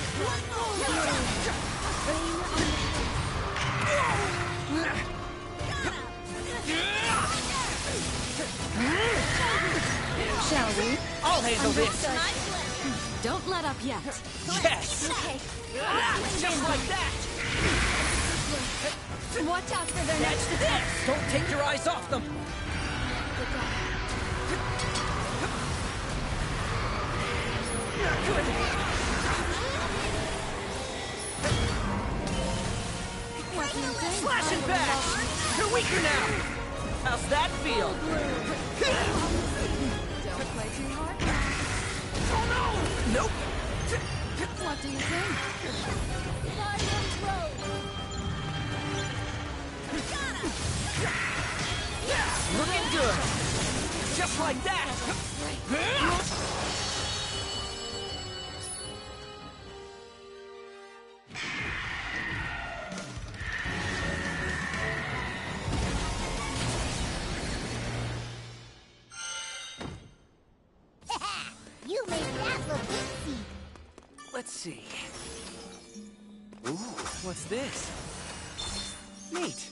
Speaker 10: Shall we?
Speaker 6: I'll handle this.
Speaker 10: Don't let up yet.
Speaker 6: Yes!
Speaker 10: Okay.
Speaker 6: Just like that!
Speaker 10: Watch out for their next
Speaker 6: Catch
Speaker 10: attack.
Speaker 6: this! Don't take your eyes off them! Good! Flashing back! You're weaker now! How's that feel?
Speaker 10: Don't play too hard.
Speaker 6: Oh no! Nope!
Speaker 10: What do you think?
Speaker 2: Looking good! Just like that!
Speaker 5: You made that look easy.
Speaker 2: Let's see. Ooh, what's this? Neat.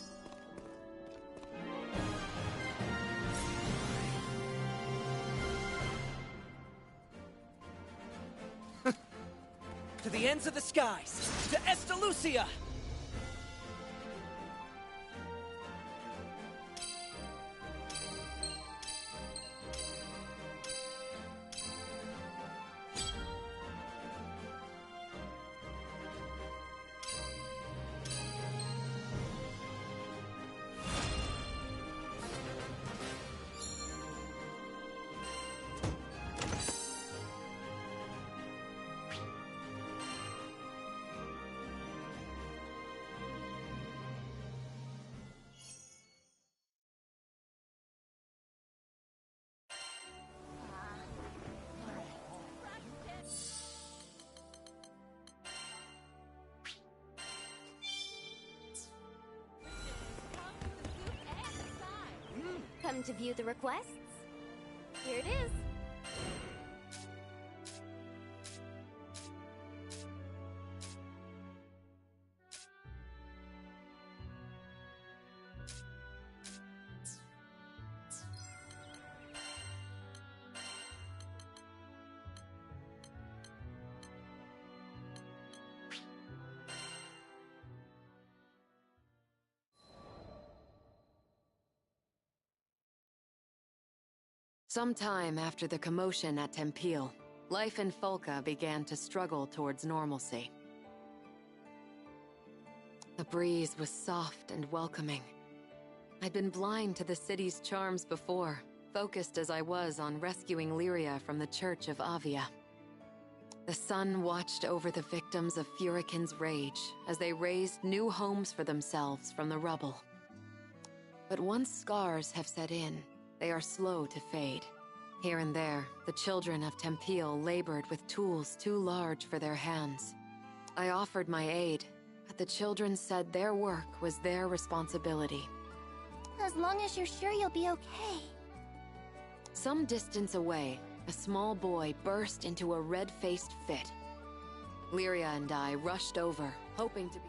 Speaker 2: To the ends of the skies! To Estalucia!
Speaker 5: Come to view the requests? Here it is.
Speaker 12: Sometime after the commotion at Tempeal, life in Folca began to struggle towards normalcy. The breeze was soft and welcoming. I'd been blind to the city's charms before, focused as I was on rescuing Lyria from the Church of Avia. The sun watched over the victims of Furikin's rage as they raised new homes for themselves from the rubble. But once scars have set in, they are slow to fade. Here and there, the children of Tempeal labored with tools too large for their hands. I offered my aid, but the children said their work was their responsibility.
Speaker 5: As long as you're sure you'll be okay.
Speaker 12: Some distance away, a small boy burst into a red-faced fit. Lyria and I rushed over, hoping to be...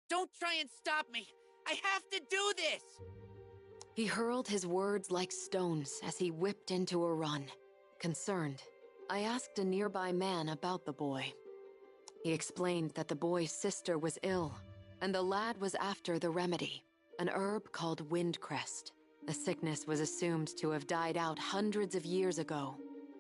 Speaker 13: Don't try and stop me! I have to do this!
Speaker 12: He hurled his words like stones as he whipped into a run. Concerned, I asked a nearby man about the boy. He explained that the boy's sister was ill, and the lad was after the remedy, an herb called windcrest. The sickness was assumed to have died out hundreds of years ago,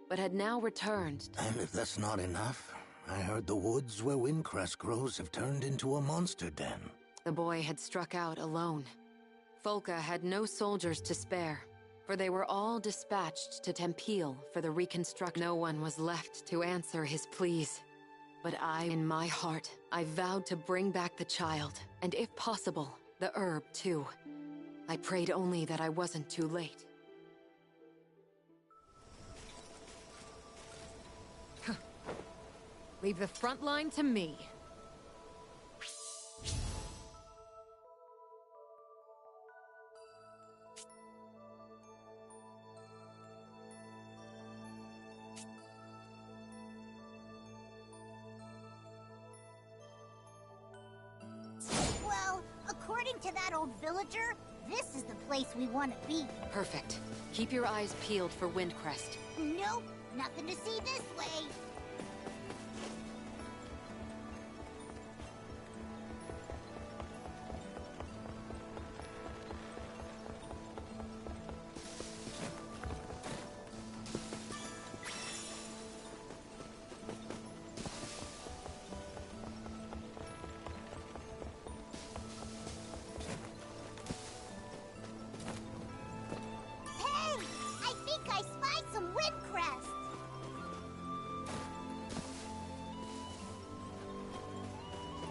Speaker 12: but had now returned.
Speaker 14: And if that's not enough, I heard the woods where windcrest grows have turned into a monster den.
Speaker 12: The boy had struck out alone. Folca had no soldiers to spare, for they were all dispatched to Tempeal for the reconstruction. No one was left to answer his pleas. But in my heart, I vowed to bring back the child, and if possible, the herb too. I prayed only that I wasn't too late. Leave the front line to me.
Speaker 5: Well, according to that old villager, this is the place we want to be.
Speaker 12: Perfect. Keep your eyes peeled for Windcrest.
Speaker 5: Nope, nothing to see this way.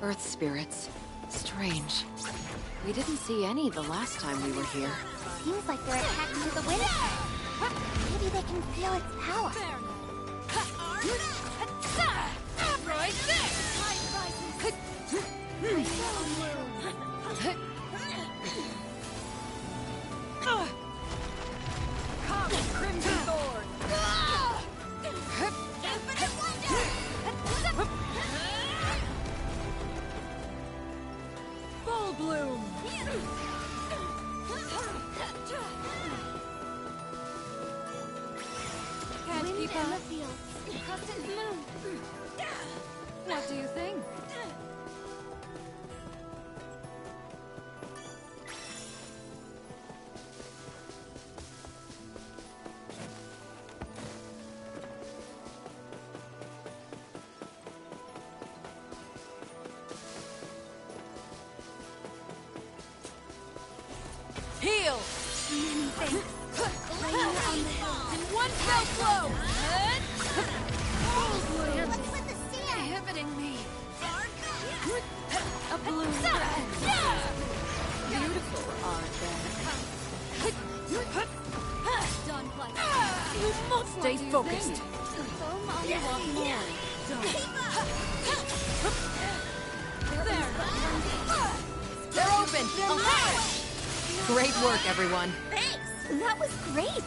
Speaker 12: Earth spirits. Strange. We didn't see any the last time we were here.
Speaker 5: Seems like they're attached to the wind. Maybe they can feel its power.
Speaker 11: Crimson Thorn! Full bloom! Can't
Speaker 10: Wind
Speaker 11: keep
Speaker 10: in the
Speaker 11: up.
Speaker 10: fields. Crescent moon.
Speaker 11: What do you think? Heal!
Speaker 10: Many thanks. Laying on the hill.
Speaker 11: In one fell blow!
Speaker 5: What's with the sand?
Speaker 11: Inhibiting me.
Speaker 10: A bloom for
Speaker 11: Beautiful art
Speaker 10: Done like
Speaker 11: You must stay focused.
Speaker 10: foam on the walk more.
Speaker 11: They're open!
Speaker 12: Great work, everyone.
Speaker 5: Thanks!
Speaker 10: That was great.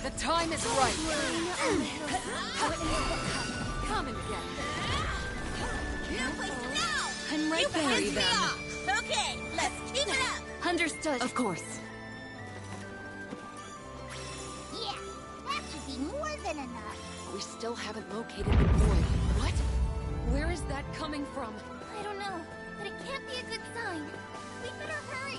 Speaker 11: The time is right.
Speaker 10: On the hill.
Speaker 11: Come and get
Speaker 5: No place to now!
Speaker 10: I'm right there.
Speaker 11: Bury them.
Speaker 5: Okay, let's keep it up!
Speaker 10: Understood.
Speaker 12: Of course.
Speaker 5: Yeah, that should be more than enough.
Speaker 12: We still haven't located the boy.
Speaker 11: What? Where is that coming from?
Speaker 10: I don't know, but it can't be a good sign. We better hurry.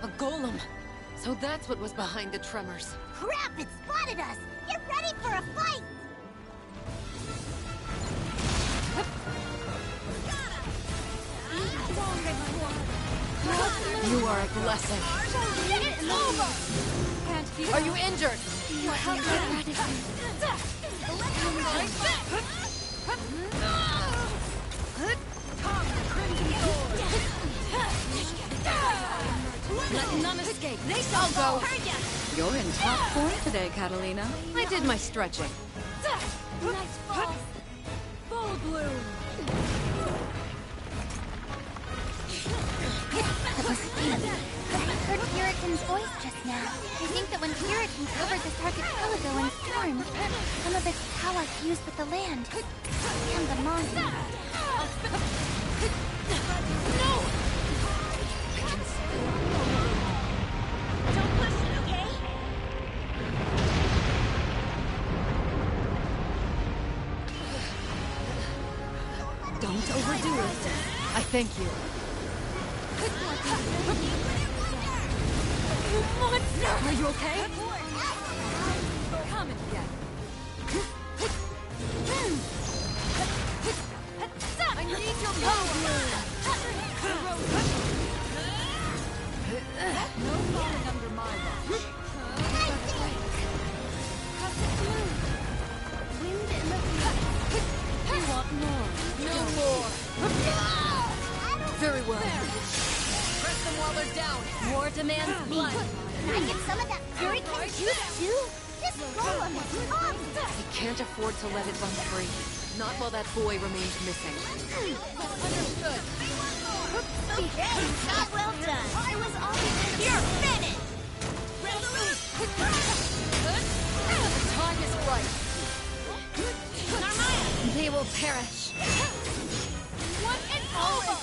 Speaker 12: A golem. So that's what was behind the tremors.
Speaker 5: Crap, it spotted us! Get ready for a fight!
Speaker 12: You are a blessing.
Speaker 5: It's over!
Speaker 11: Can't keep
Speaker 12: Are you injured?
Speaker 10: You have my gratitude.
Speaker 12: Let none escape. I'll go.
Speaker 11: You're in top form today, Catalina.
Speaker 12: I did my stretching.
Speaker 10: Nice fall.
Speaker 11: Full bloom!
Speaker 5: That was him. I heard Puritan's voice just now. I think that when Puritan covered this archipelago in storms, some of its power fused with the land. And the monster.
Speaker 11: No!
Speaker 5: Don't push it, okay?
Speaker 11: Don't overdo it.
Speaker 12: I thank you.
Speaker 11: You monster! Are you okay? Come and get it. I need your power! No falling under my watch.
Speaker 10: Wind in the fields.
Speaker 11: You want more? No more!
Speaker 12: Very well. Press them while they're down.
Speaker 10: War demands blood.
Speaker 5: Can I get some of that Puritan juice too? This golem is awesome!
Speaker 12: We can't afford to let it run free. Not while that boy remains missing.
Speaker 11: Understood.
Speaker 5: Okay, job well done. I was always You're finished!
Speaker 11: The time is right.
Speaker 10: They will perish.
Speaker 11: One and over!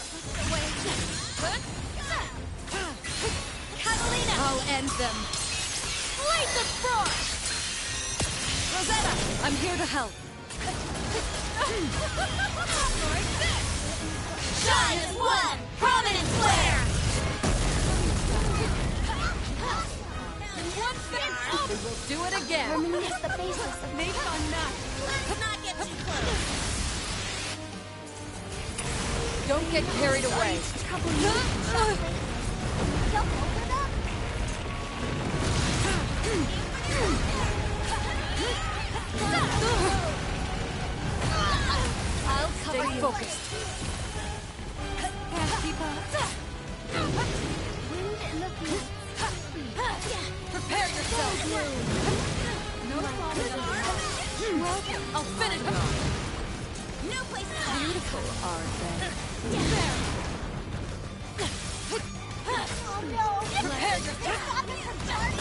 Speaker 5: Catalina!
Speaker 11: I'll end them.
Speaker 5: Blaze of frost!
Speaker 11: Rosetta, I'm here to help.
Speaker 5: Shine as one! Prominence flare!
Speaker 11: One thing, I'll
Speaker 12: and we'll do it again.
Speaker 10: Reminisce the faces of
Speaker 11: Make on that.
Speaker 13: Let's not get too close.
Speaker 12: Don't get carried away.
Speaker 5: Couple minutes. Jump over them.
Speaker 12: I'll cover
Speaker 10: Stay
Speaker 12: you.
Speaker 10: focused. Can't keep up. Wind in the fields.
Speaker 12: Prepare yourself.
Speaker 10: No falling apart. Welcome.
Speaker 12: I'll finish him.
Speaker 13: No place to hide.
Speaker 12: Beautiful are they?
Speaker 5: Oh no!
Speaker 12: Prepare yourself.
Speaker 5: Stop it from starting!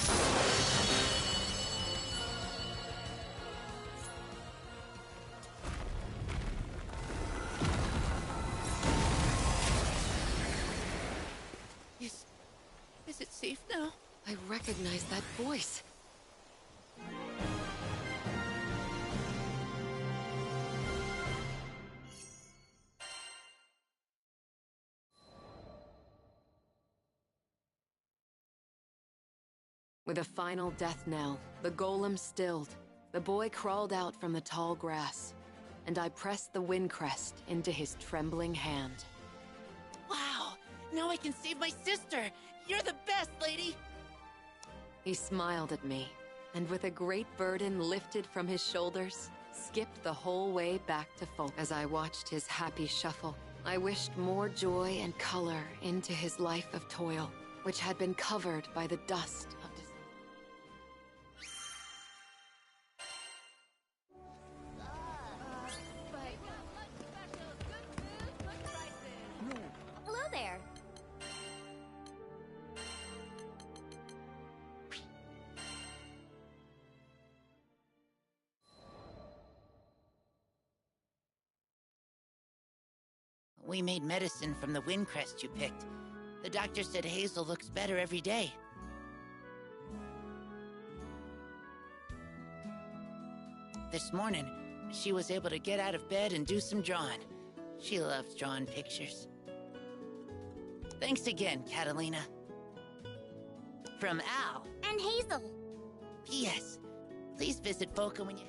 Speaker 13: Is it safe now?
Speaker 12: I recognize that voice. With a final death knell, the golem stilled. The boy crawled out from the tall grass, and I pressed the wind crest into his trembling hand.
Speaker 13: Wow! Now I can save my sister! You're the best, lady!
Speaker 12: He smiled at me, and with a great burden lifted from his shoulders, skipped the whole way back to folk. As I watched his happy shuffle, I wished more joy and color into his life of toil, which had been covered by the dust of
Speaker 5: Hello there.
Speaker 13: We made medicine from the wind crest you picked. The doctor said Hazel looks better every day. This morning, she was able to get out of bed and do some drawing. She loves drawing pictures. Thanks again, Catalina. From Al.
Speaker 5: And Hazel.
Speaker 13: P.S. Please visit Boca when you...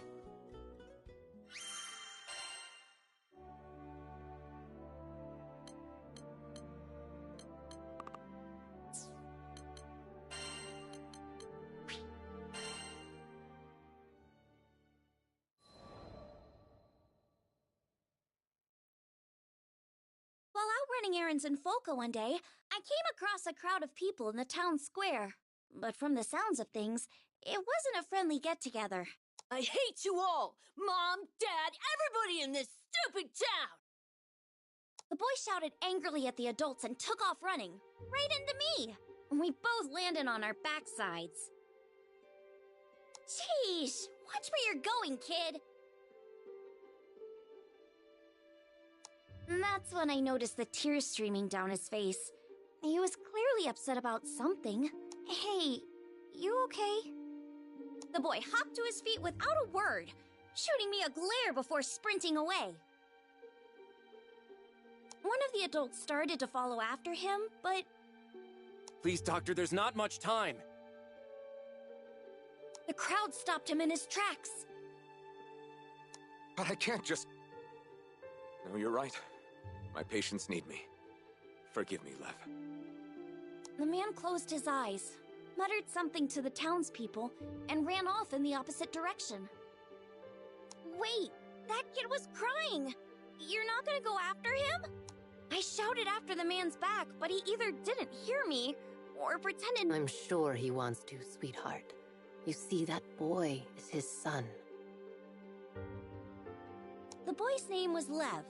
Speaker 5: While out running errands in Folca one day, I came across a crowd of people in the town square. But from the sounds of things, it wasn't a friendly get-together.
Speaker 11: I hate you all! Mom, Dad, everybody in this stupid town!
Speaker 5: The boy shouted angrily at the adults and took off running, right into me. We both landed on our backsides. Sheesh, watch where you're going, kid. And that's when I noticed the tears streaming down his face. He was clearly upset about something. Hey, you okay? The boy hopped to his feet without a word, shooting me a glare before sprinting away. One of the adults started to follow after him, but...
Speaker 9: Please, Doctor, there's not much time.
Speaker 5: the crowd stopped him in his tracks.
Speaker 9: But I can't just... No, you're right. My patients need me. Forgive me, Lev.
Speaker 5: The man closed his eyes, muttered something to the townspeople, and ran off in the opposite direction. Wait, that kid was crying! You're not gonna go after him? I shouted after the man's back, but he either didn't hear me, or pretended—
Speaker 15: I'm sure he wants to, sweetheart. You see, that boy is his son.
Speaker 5: The boy's name was Lev.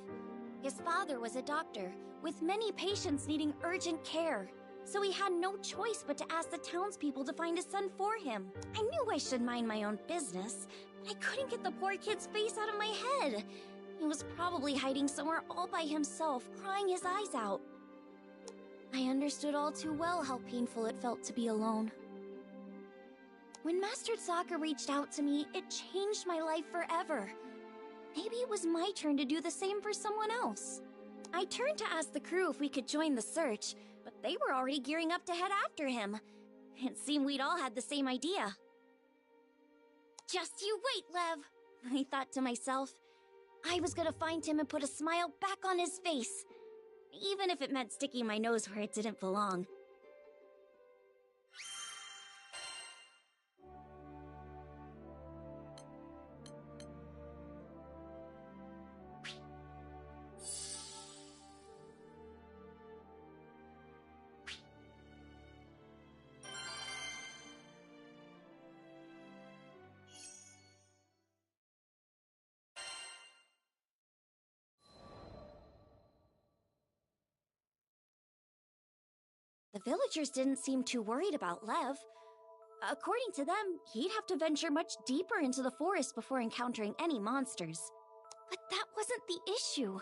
Speaker 5: His father was a doctor, with many patients needing urgent care. So he had no choice but to ask the townspeople to find a son for him. I knew I should mind my own business, but I couldn't get the poor kid's face out of my head. He was probably hiding somewhere all by himself, crying his eyes out. I understood all too well how painful it felt to be alone. When Master Sokka reached out to me, it changed my life forever. Maybe it was my turn to do the same for someone else. I turned to ask the crew if we could join the search, but they were already gearing up to head after him. It seemed we'd all had the same idea. Just you wait, Lev. I thought to myself, I was gonna find him and put a smile back on his face. Even if it meant sticking my nose where it didn't belong. The villagers didn't seem too worried about Lev. According to them, he'd have to venture much deeper into the forest before encountering any monsters. But that wasn't the issue.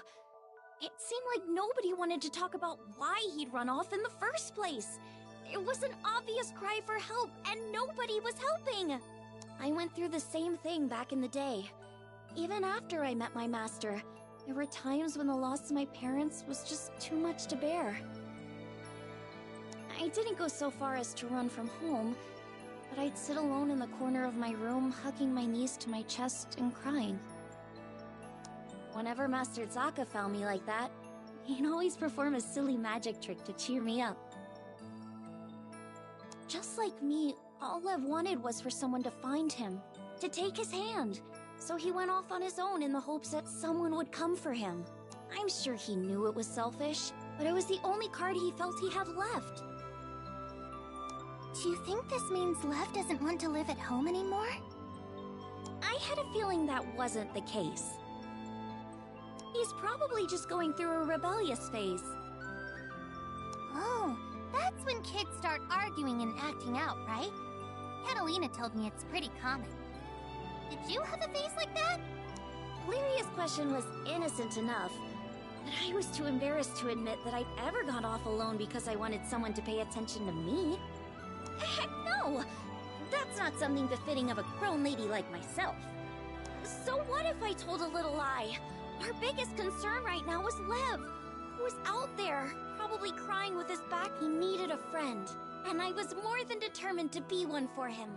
Speaker 5: It seemed like nobody wanted to talk about why he'd run off in the first place. It was an obvious cry for help, and nobody was helping. I went through the same thing back in the day. Even after I met my master, there were times when the loss of my parents was just too much to bear. I didn't go so far as to run from home, but I'd sit alone in the corner of my room, hugging my knees to my chest and crying. Whenever Master Zaka found me like that, he'd always perform a silly magic trick to cheer me up. Just like me, all Lev wanted was for someone to find him, to take his hand, so he went off on his own in the hopes that someone would come for him. I'm sure he knew it was selfish, but it was the only card he felt he had left. Do you think this means Lev doesn't want to live at home anymore? I had a feeling that wasn't the case. He's probably just going through a rebellious phase.
Speaker 16: Oh, that's when kids start arguing and acting out, right? Catalina told me it's pretty common. Did you have a phase like that?
Speaker 5: Lyria's question was innocent enough, but I was too embarrassed to admit that I'd ever gone off alone because I wanted someone to pay attention to me. Heck no! That's not something befitting of a grown lady like myself. So what if I told a little lie? Our biggest concern right now was Lev, who was out there, probably crying with his back. He needed a friend, and I was more than determined to be one for him.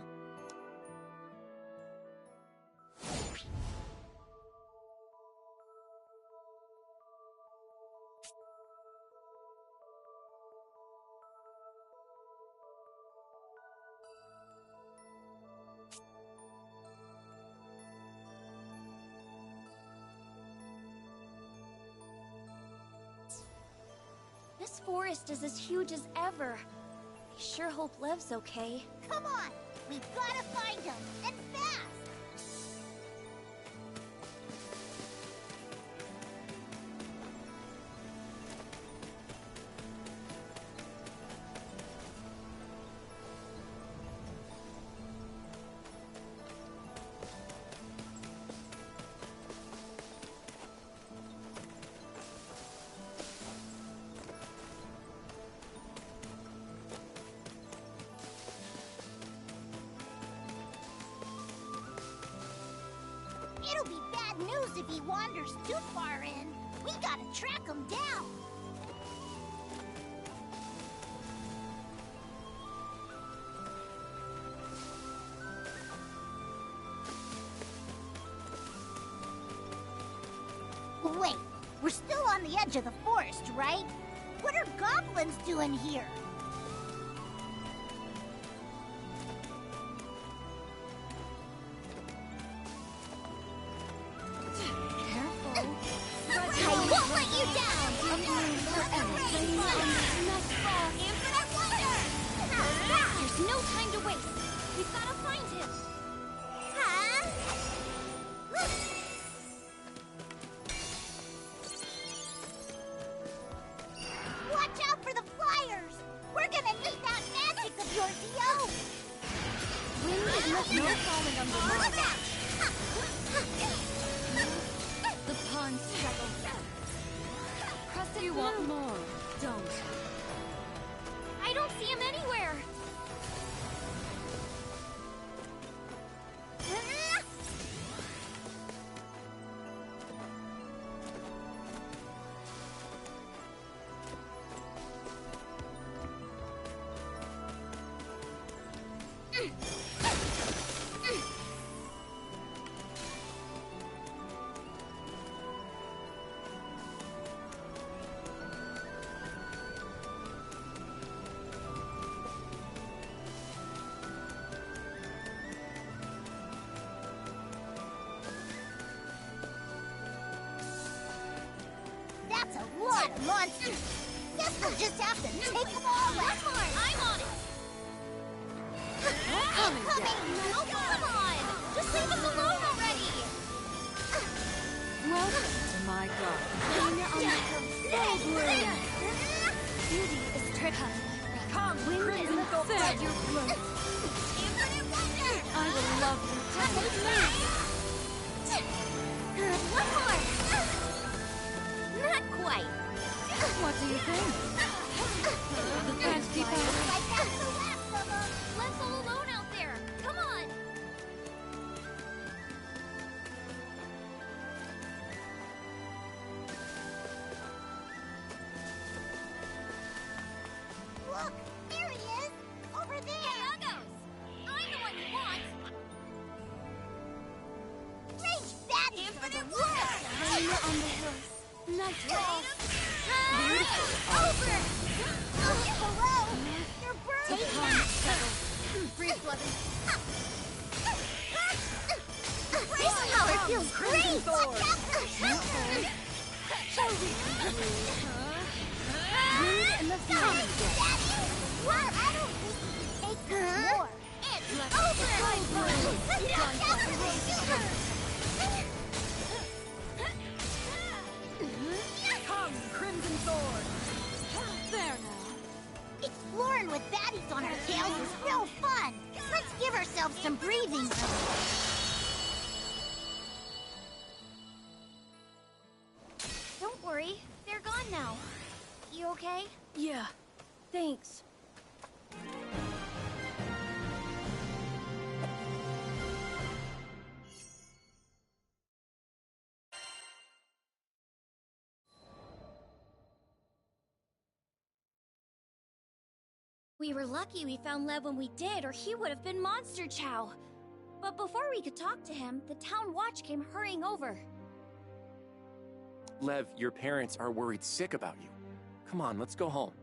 Speaker 5: This forest is as huge as ever. I sure hope Lev's okay.
Speaker 16: Come on! We've gotta find him! And fast! It'll be bad news if he wanders too far in. We gotta track him down. Wait, we're still on the edge of the forest, right? What are goblins doing here?
Speaker 5: that monster! Guess we'll just have to take them all out. I'm on it! Coming! Oh, come on! Just leave us alone already!
Speaker 4: Welcome to my garden. Beauty is tricky. Come, wind is the third your blood. I will love you. Come with me.
Speaker 5: One more! Not quite.
Speaker 4: What do you think? You can't keep on.
Speaker 5: Like that's the last of them! Let's all alone out there! Come on! Look! There he is! Over there! Hey, Uggos! I'm the one you want! Rage that! Infinite War!
Speaker 4: Higher on the hills. Night falls.
Speaker 5: Over! Look below! You're burning!
Speaker 4: Take
Speaker 5: that!
Speaker 4: Freeze weapon.
Speaker 5: This power feels great! Watch out for the trigger!
Speaker 4: Wind in the
Speaker 5: Daddy! What? I don't think we can take this war. It's over!
Speaker 4: Come, Crimson Sword. There now.
Speaker 5: Exploring with baddies on our tails is real fun. Let's give ourselves some breathing room. Don't worry, they're gone now. You okay?
Speaker 4: Yeah. Thanks.
Speaker 16: We were lucky we found Lev when we did, or he would have been Monster Chow. But before we could talk to him, the town watch came hurrying over.
Speaker 2: Lev, your parents are worried sick about you. Come on, let's go home.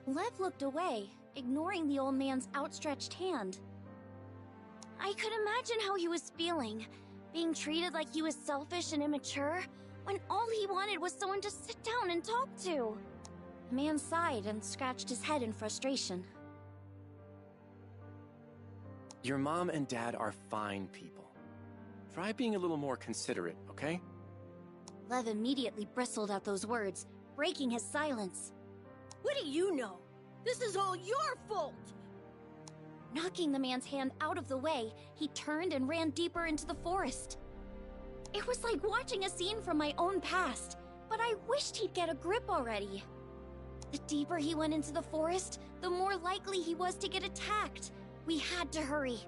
Speaker 16: Lev looked away, ignoring the old man's outstretched hand. I could imagine how he was feeling, being treated like he was selfish and immature, when all he wanted was someone to sit down and talk to. The man sighed and scratched his head in frustration.
Speaker 2: Your mom and dad are fine people. Try being a little more considerate, okay?
Speaker 16: Lev immediately bristled at those words, breaking his silence.
Speaker 10: What do you know? This is all your fault!
Speaker 16: Knocking the man's hand out of the way, he turned and ran deeper into the forest. It was like watching a scene from my own past, but I wished he'd get a grip already. The deeper he went into the forest, the more likely he was to get attacked. We had to hurry.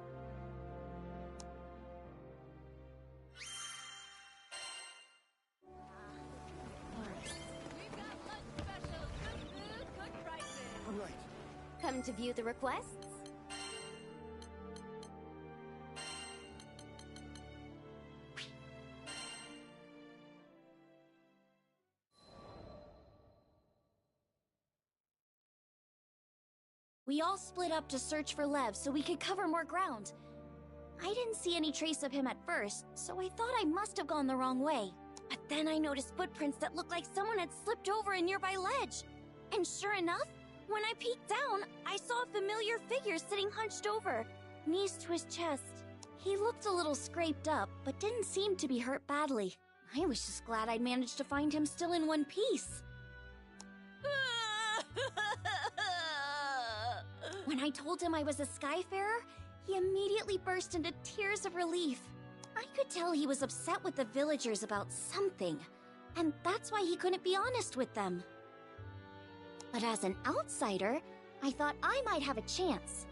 Speaker 15: Come to view the requests?
Speaker 16: We all split up to search for Lev so we could cover more ground. I didn't see any trace of him at first, so I thought I must have gone the wrong way. But then I noticed footprints that looked like someone had slipped over a nearby ledge. And sure enough, when I peeked down, I saw a familiar figure sitting hunched over, knees to his chest. He looked a little scraped up, but didn't seem to be hurt badly. I was just glad I'd managed to find him still in one piece. When I told him I was a Skyfarer, he immediately burst into tears of relief. I could tell he was upset with the villagers about something, and that's why he couldn't be honest with them. But as an outsider, I thought I might have a chance.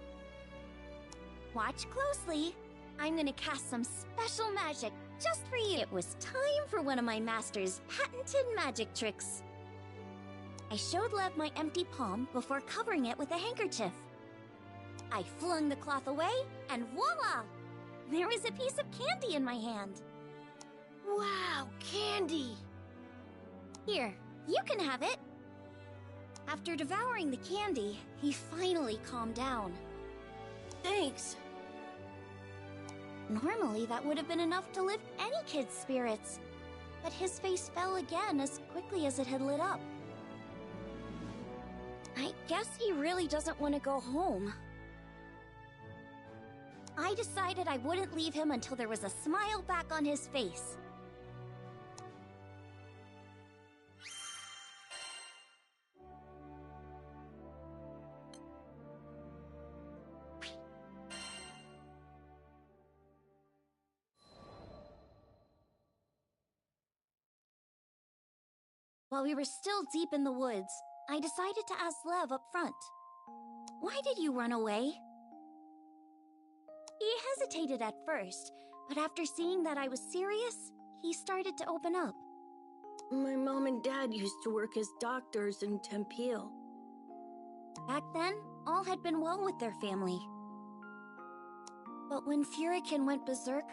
Speaker 16: Watch closely. I'm gonna cast some special magic just for you. It was time for one of my master's patented magic tricks. I showed Lev my empty palm before covering it with a handkerchief. I flung the cloth away, and voila! There was a piece of candy in my hand.
Speaker 10: Wow, candy!
Speaker 16: Here, you can have it. After devouring the candy, he finally calmed down.
Speaker 10: Thanks.
Speaker 16: Normally, that would have been enough to lift any kid's spirits. But his face fell again as quickly as it had lit up. I guess he really doesn't want to go home. I decided I wouldn't leave him until there was a smile back on his face. While we were still deep in the woods, I decided to ask Lev up front. Why did you run away? He hesitated at first, but after seeing that I was serious, he started to open up.
Speaker 10: My mom and dad used to work as doctors in Tempeal.
Speaker 16: Back then, all had been well with their family. But when Furikin went berserk,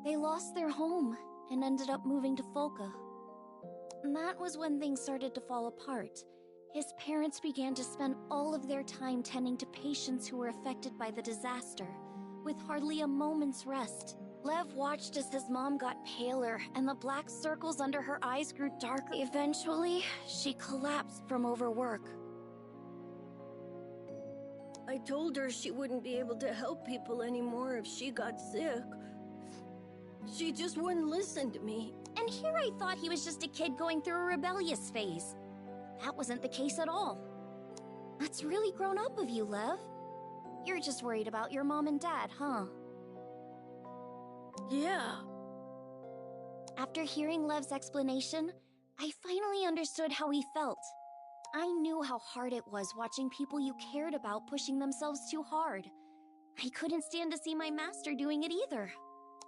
Speaker 16: they lost their home and ended up moving to Folka. That was when things started to fall apart. His parents began to spend all of their time tending to patients who were affected by the disaster, with hardly a moment's rest. Lev watched as his mom got paler and the black circles under her eyes grew darker. Eventually, she collapsed from overwork.
Speaker 10: I told her she wouldn't be able to help people anymore if she got sick. She just wouldn't listen to me.
Speaker 16: And here I thought he was just a kid going through a rebellious phase. That wasn't the case at all. That's really grown up of you, Lev. You're just worried about your mom and dad, huh?
Speaker 10: Yeah.
Speaker 16: After hearing Lev's explanation, I finally understood how he felt. I knew how hard it was watching people you cared about pushing themselves too hard. I couldn't stand to see my master doing it either.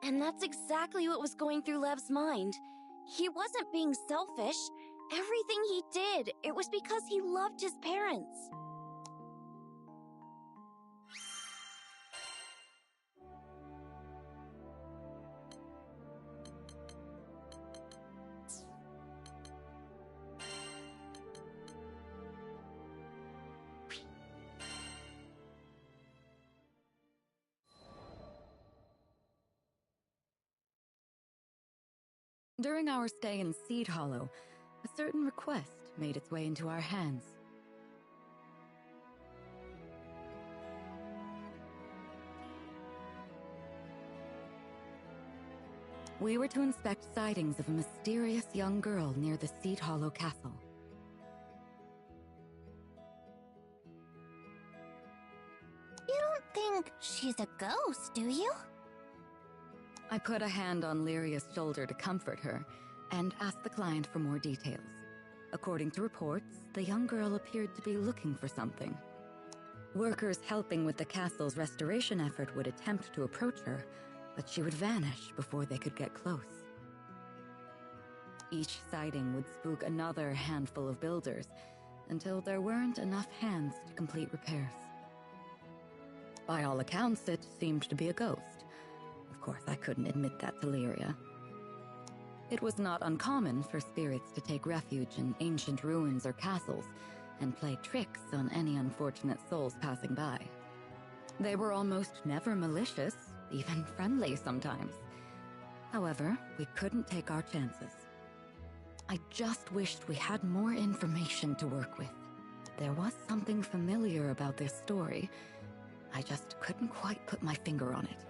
Speaker 16: And that's exactly what was going through Lev's mind. He wasn't being selfish. Everything he did, it was because he loved his parents.
Speaker 17: During our stay in Seed Hollow, a certain request made its way into our hands. We were to inspect sightings of a mysterious young girl near the Seed Hollow Castle.
Speaker 16: You don't think she's a ghost, do you?
Speaker 17: I put a hand on Lyria's shoulder to comfort her, and asked the client for more details. According to reports, the young girl appeared to be looking for something. Workers helping with the castle's restoration effort would attempt to approach her, but she would vanish before they could get close. Each sighting would spook another handful of builders, until there weren't enough hands to complete repairs. By all accounts, it seemed to be a ghost. Of course, I couldn't admit that to Lyria. It was not uncommon for spirits to take refuge in ancient ruins or castles and play tricks on any unfortunate souls passing by. They were almost never malicious, even friendly sometimes. However, we couldn't take our chances. I just wished we had more information to work with. There was something familiar about this story. I just couldn't quite put my finger on it.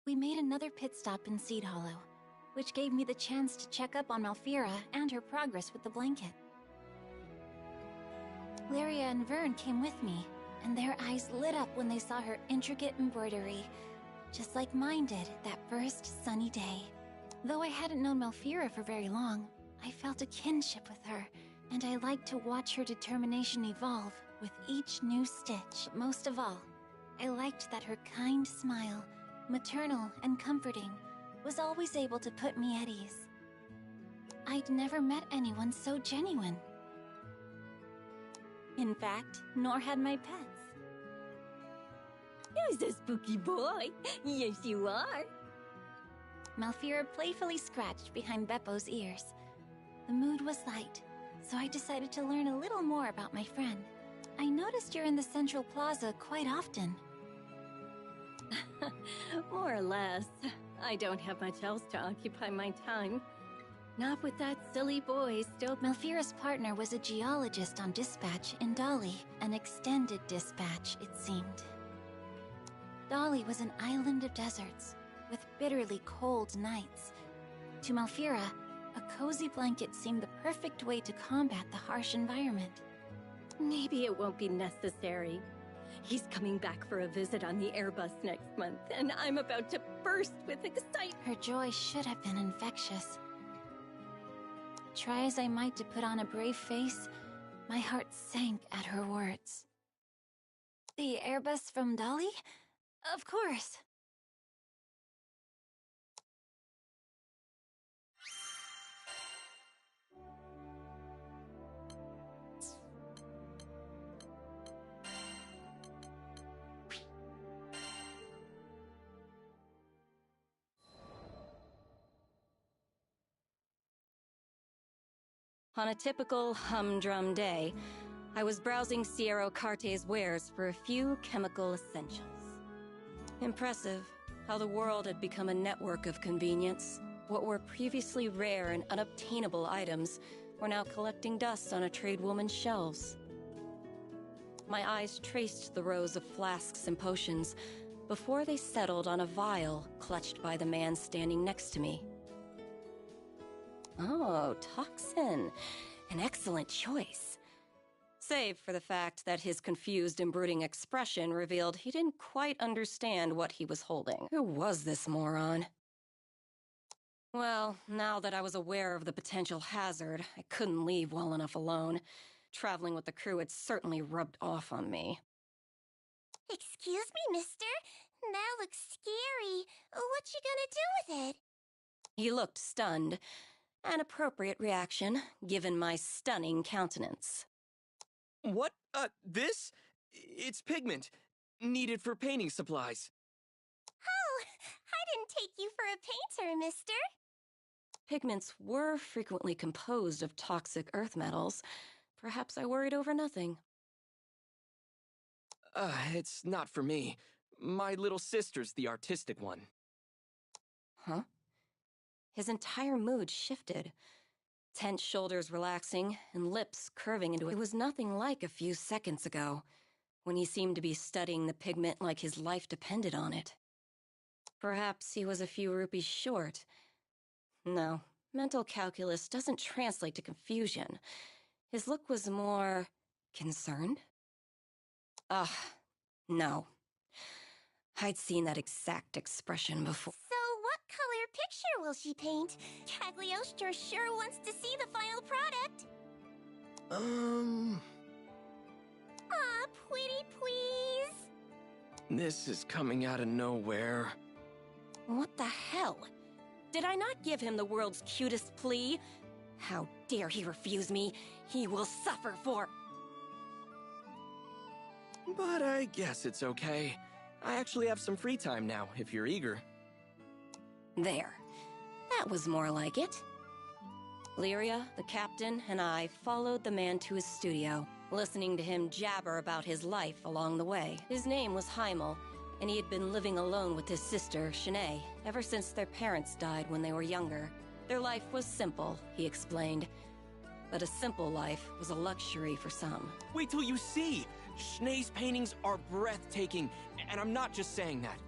Speaker 16: We made another pit stop in Seed Hollow, which gave me the chance to check up on Malfira and her progress with the blanket. Lyria and Vern came with me, and their eyes lit up when they saw her intricate embroidery, just like mine did that first sunny day. Though I hadn't known Malfira for very long, I felt a kinship with her, and I liked to watch her determination evolve with each new stitch. But most of all, I liked that her kind smile, maternal and comforting, was always able to put me at ease. I'd never met anyone so genuine. In fact, nor had my pets.
Speaker 10: Who's a spooky boy? Yes, you are.
Speaker 16: Malfira playfully scratched behind Beppo's ears. The mood was light, so I decided to learn a little more about my friend. I noticed you're in the Central Plaza quite often.
Speaker 10: More or less. I don't have much else to occupy my time. Not with that silly boy still.
Speaker 16: Malfira's partner was a geologist on dispatch in Dali, an extended dispatch, it seemed. Dali was an island of deserts, with bitterly cold nights. To Malfira, a cozy blanket seemed the perfect way to combat the harsh environment.
Speaker 10: Maybe it won't be necessary. He's coming back for a visit on the Airbus next month, and I'm about to burst with excitement.
Speaker 16: Her joy should have been infectious. Try as I might to put on a brave face, my heart sank at her words. The Airbus from Dali? Of course.
Speaker 17: On a typical humdrum day, I was browsing Sierra Carte's wares for a few chemical essentials. Impressive how the world had become a network of convenience. What were previously rare and unobtainable items were now collecting dust on a tradewoman's shelves. My eyes traced the rows of flasks and potions before they settled on a vial clutched by the man standing next to me. Oh, toxin. An excellent choice. Save for the fact that his confused and brooding expression revealed he didn't quite understand what he was holding. Who was this moron? Well, now that I was aware of the potential hazard, I couldn't leave well enough alone. Traveling with the crew had certainly rubbed off on me.
Speaker 5: Excuse me, mister? That looks scary. What you gonna do with it?
Speaker 17: He looked stunned. An appropriate reaction, given my stunning countenance.
Speaker 6: What? This? It's pigment. Needed for painting supplies.
Speaker 5: Oh, I didn't take you for a painter, mister.
Speaker 17: Pigments were frequently composed of toxic earth metals. Perhaps I worried over nothing.
Speaker 6: It's not for me. My little sister's the artistic one.
Speaker 17: Huh? His entire mood shifted. Tense shoulders relaxing and lips curving into it. It was nothing like a few seconds ago, when he seemed to be studying the pigment like his life depended on it. Perhaps he was a few rupees short. No, mental calculus doesn't translate to confusion. His look was more concerned. No. I'd seen that exact expression before.
Speaker 5: So what color picture will she paint? Cagliostro sure wants to see the final product. Aw, pretty please.
Speaker 6: This is coming out of nowhere.
Speaker 17: What the hell? Did I not give him the world's cutest plea? How dare he refuse me? He will suffer for...
Speaker 6: But I guess it's okay. I actually have some free time now, if you're eager.
Speaker 17: There. That was more like it. Lyria, the captain, and I followed the man to his studio, listening to him jabber about his life along the way. His name was Heimel, and he had been living alone with his sister, Shanae, ever since their parents died when they were younger. Their life was simple, he explained. But a simple life was a luxury for some.
Speaker 6: Wait till you see! Shanae's paintings are breathtaking, and I'm not just saying that.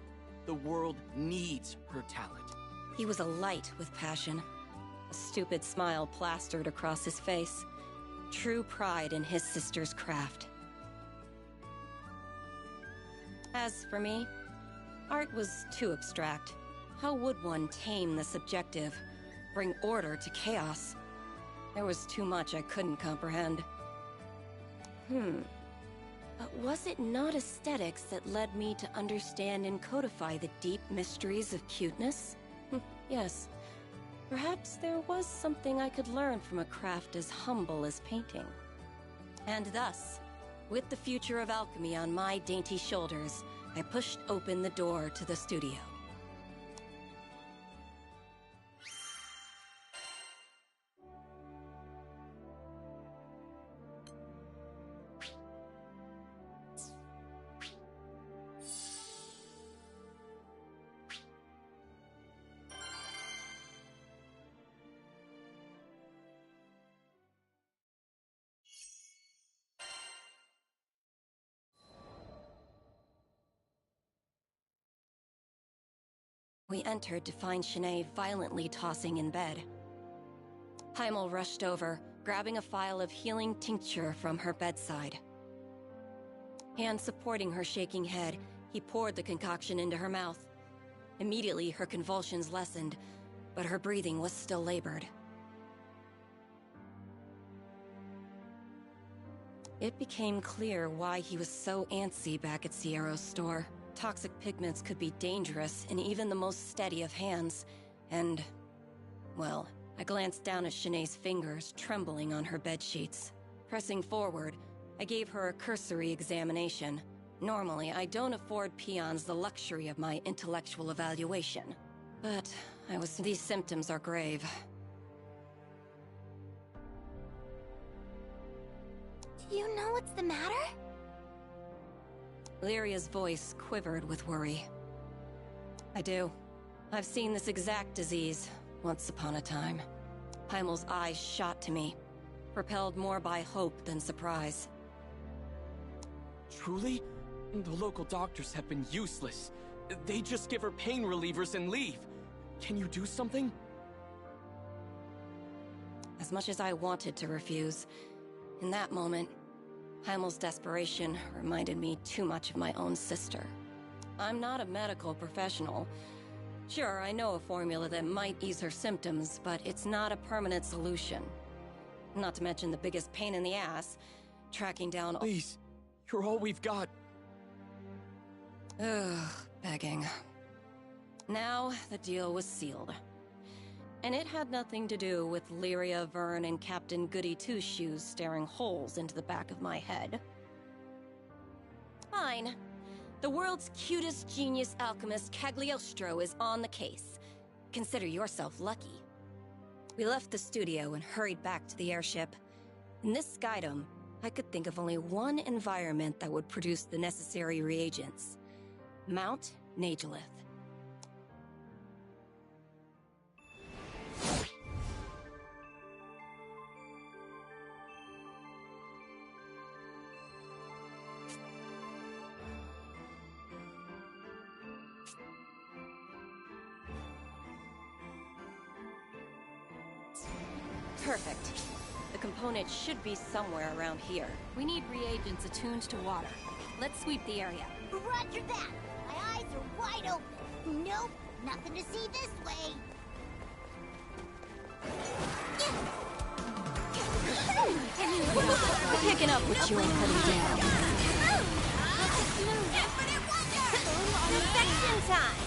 Speaker 6: The world needs her talent.
Speaker 17: He was alight with passion. A stupid smile plastered across his face. True pride in his sister's craft. As for me, art was too abstract. How would one tame the subjective, bring order to chaos? There was too much I couldn't comprehend. But was it not aesthetics that led me to understand and codify the deep mysteries of cuteness? Yes. Perhaps there was something I could learn from a craft as humble as painting. And thus, with the future of alchemy on my dainty shoulders, I pushed open the door to the studio.
Speaker 18: We entered to find Shanae violently tossing in bed. Heimel rushed over, grabbing a phial of healing tincture from her bedside. Hand supporting her shaking head, he poured the concoction into her mouth. Immediately, her convulsions lessened, but her breathing was still labored. It became clear why he was so antsy back at Sierra's store. Toxic pigments could be dangerous in even the most steady of hands, and, well, I glanced down at Shanae's fingers trembling on her bedsheets. Pressing forward, I gave her a cursory examination. Normally, I don't afford peons the luxury of my intellectual evaluation. But these symptoms are grave.
Speaker 16: Do you know what's the matter?
Speaker 18: Lyria's voice quivered with worry. I do. I've seen this exact disease once upon a time. Heimel's eyes shot to me, propelled more by hope than surprise.
Speaker 9: Truly? The local doctors have been useless. They just give her pain relievers and leave. Can you do something?
Speaker 18: As much as I wanted to refuse, in that moment, Heimel's desperation reminded me too much of my own sister. I'm not a medical professional. Sure, I know a formula that might ease her symptoms, but it's not a permanent solution. Not to mention the biggest pain in the ass, tracking down—
Speaker 9: Please, you're all we've got.
Speaker 18: Ugh, begging. Now, the deal was sealed. And it had nothing to do with Lyria, Vern, and Captain Goody Two-Shoes staring holes into the back of my head. Fine. The world's cutest genius alchemist Cagliostro is on the case. Consider yourself lucky. We left the studio and hurried back to the airship. In this Skydom, I could think of only one environment that would produce the necessary reagents. Mount Nagelith. Perfect. The component should be somewhere around here.
Speaker 16: We need reagents attuned to water. Let's sweep the area.
Speaker 5: Roger that! My eyes are wide open. Nope, nothing to see this way.
Speaker 18: Picking up what you're putting down.
Speaker 5: Infinite wonder! Perfection time!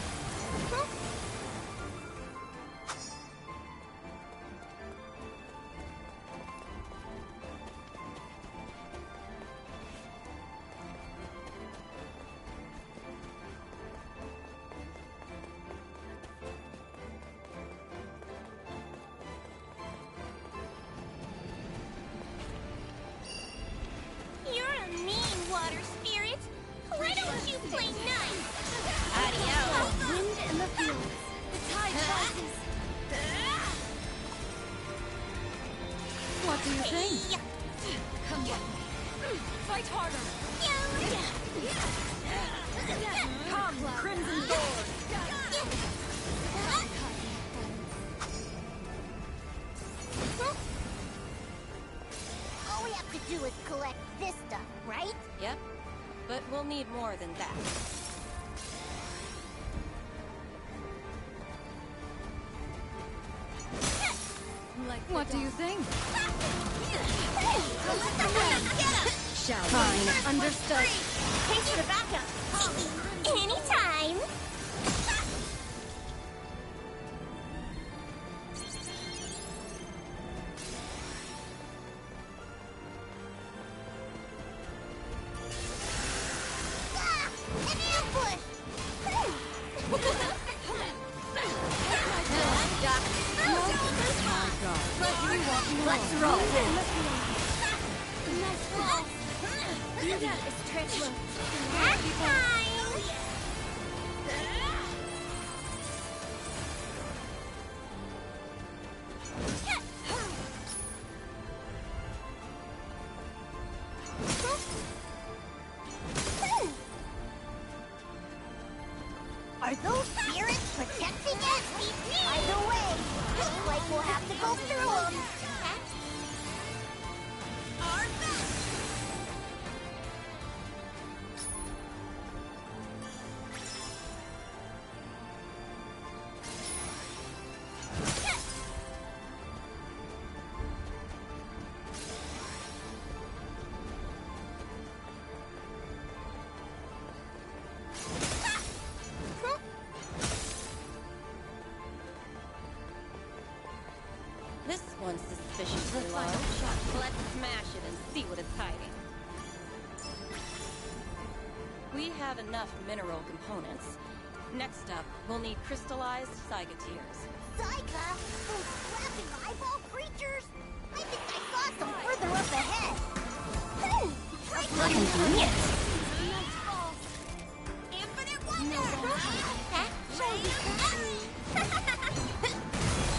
Speaker 10: What do you think? Come get me. Fight harder. Come, Crimson Thorn.
Speaker 5: All we have to do is collect this stuff, right?
Speaker 18: Yep, but we'll need more than that.
Speaker 10: What do you think?
Speaker 16: Fine, understood.
Speaker 5: Thanks for the backup. Anytime. An ambush!
Speaker 10: Let's roll. Nice roll.
Speaker 16: Beauty is treacherous.
Speaker 5: Last time! Are those spirits? Protecting it? Either way, looks like we'll have to go through them. Our best!
Speaker 18: This one's suspiciously large. Let's smash it and see what it's hiding. We have enough mineral components. Next up, we'll need crystallized Saiga tears.
Speaker 5: Saiga? Those flapping eyeball creatures? I think I saw some further up ahead.
Speaker 16: Convenient.
Speaker 5: Infinite wonder!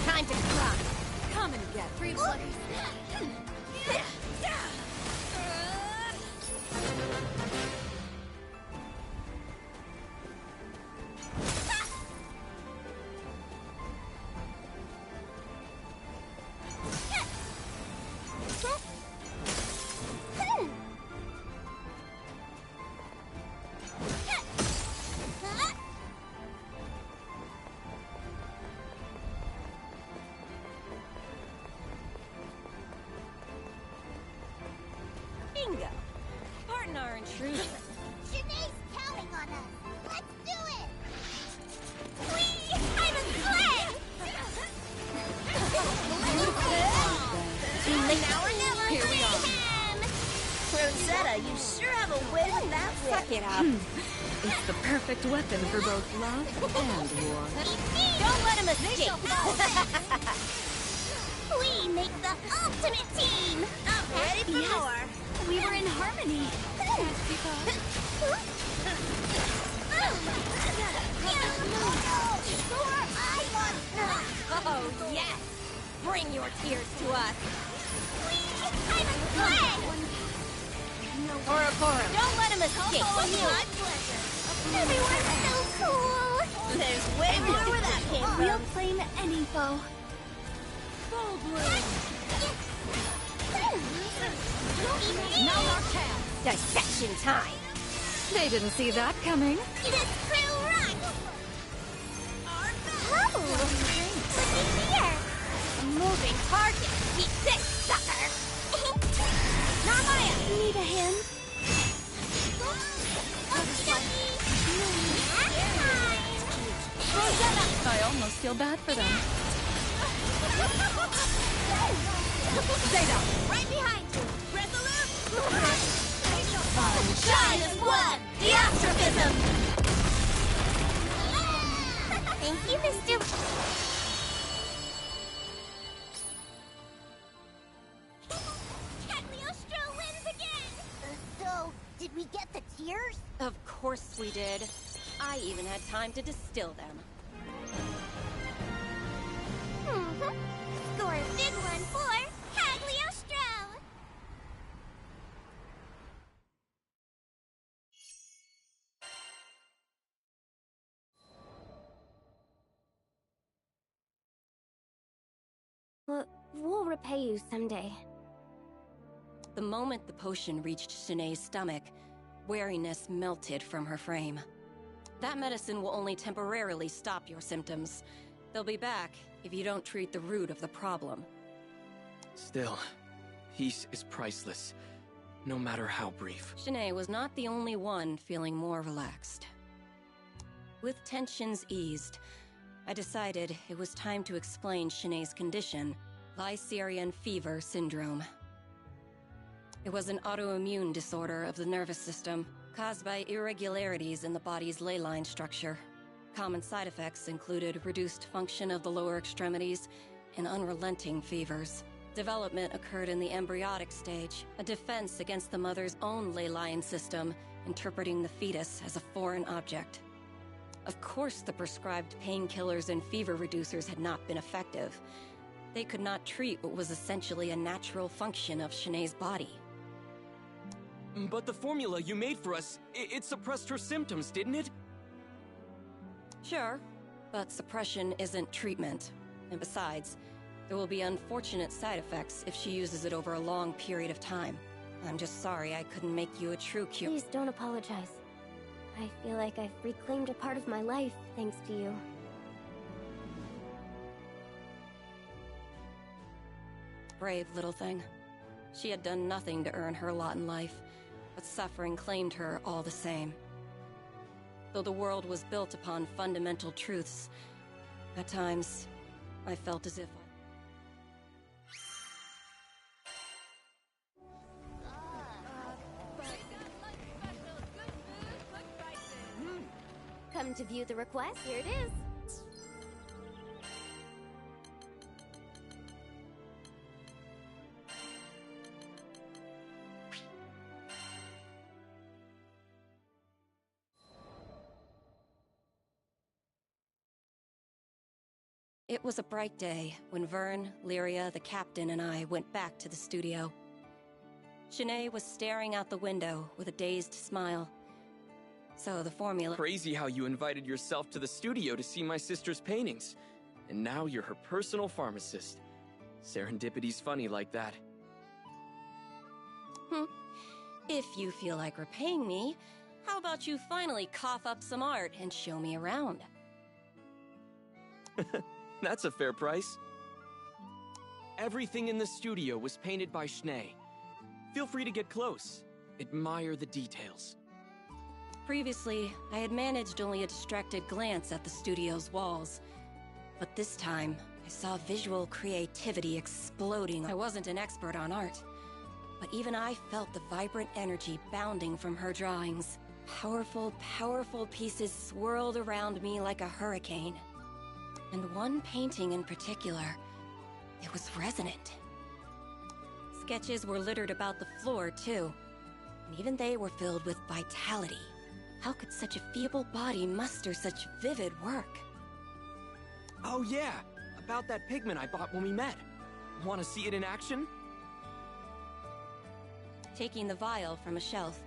Speaker 16: Time to clock. Come and get 3 bloodies.
Speaker 18: Bingo! Pardon our intrusion.
Speaker 5: Janae's counting on us. Let's do it!
Speaker 16: Whee! I'm a sled!
Speaker 5: Now or never.
Speaker 18: Here we are.
Speaker 16: Rosetta, you sure have a way with that whip.
Speaker 18: Suck it up.
Speaker 17: It's the perfect weapon for both love and war.
Speaker 16: Don't let him escape. We make the ultimate team. I'm ready for more. We were in harmony.
Speaker 18: Oh, yes! Bring your tears to us.
Speaker 16: I'm a sled.
Speaker 18: Ouroboros.
Speaker 16: Don't let him escape. My pleasure. Everyone's so cool. There's way more where that came from. We'll claim any foe.
Speaker 18: Now our chance. Dissection time.
Speaker 17: They didn't see that coming.
Speaker 5: This crew rocks!
Speaker 16: Oh, looky here. A moving target. Eat this, sucker. Narmaya, need a hand?
Speaker 17: I almost feel bad for them.
Speaker 16: Zeta, right behind you. Resolute. Shine as one. The astrophism.
Speaker 5: Thank you, Mr. Cagliostro wins again! So, did we get the tears?
Speaker 18: Of course we did. I even had time to distill them.
Speaker 5: Score a big one for Cagliostro!
Speaker 16: We'll repay you someday.
Speaker 18: The moment the potion reached Shanae's stomach, wariness melted from her frame. That medicine will only temporarily stop your symptoms. They'll be back if you don't treat the root of the problem.
Speaker 9: Still, peace is priceless, no matter how brief.
Speaker 18: Shanae was not the only one feeling more relaxed. With tensions eased, I decided it was time to explain Shanae's condition, Lycerian fever syndrome. It was an autoimmune disorder of the nervous system, caused by irregularities in the body's ley line structure. Common side effects included reduced function of the lower extremities and unrelenting fevers. Development occurred in the embryonic stage, a defense against the mother's own ley line system, interpreting the fetus as a foreign object. Of course, the prescribed painkillers and fever reducers had not been effective. They could not treat what was essentially a natural function of Shanae's body.
Speaker 9: But the formula you made for us, it suppressed her symptoms, didn't it?
Speaker 18: Sure, But suppression isn't treatment. And besides, there will be unfortunate side effects if she uses it over a long period of time. I'm just sorry I couldn't make you a true cure.
Speaker 4: Please don't apologize. I feel like I've reclaimed a part of my life thanks to you.
Speaker 18: Brave little thing. She had done nothing to earn her lot in life, but suffering claimed her all the same. Though the world was built upon fundamental truths, at times, I felt as if
Speaker 4: Come to view the request, here it is.
Speaker 18: It was a bright day when Vern, Lyria, the captain, and I went back to the studio. Shanae was staring out the window with a dazed smile. So the formula—
Speaker 9: Crazy how you invited yourself to the studio to see my sister's paintings. And now you're her personal pharmacist. Serendipity's funny like that.
Speaker 18: If you feel like repaying me, how about you finally cough up some art and show me around?
Speaker 9: That's a fair price. Everything in the studio was painted by Shanae. Feel free to get close. Admire the details.
Speaker 18: Previously, I had managed only a distracted glance at the studio's walls. But this time, I saw visual creativity exploding. I wasn't an expert on art, but even I felt the vibrant energy bounding from her drawings. Powerful, powerful pieces swirled around me like a hurricane. And one painting in particular, it was resonant. Sketches were littered about the floor, too. And even they were filled with vitality. How could such a feeble body muster such vivid work?
Speaker 9: Oh yeah, about that pigment I bought when we met. Want to see it in action?
Speaker 18: Taking the vial from a shelf,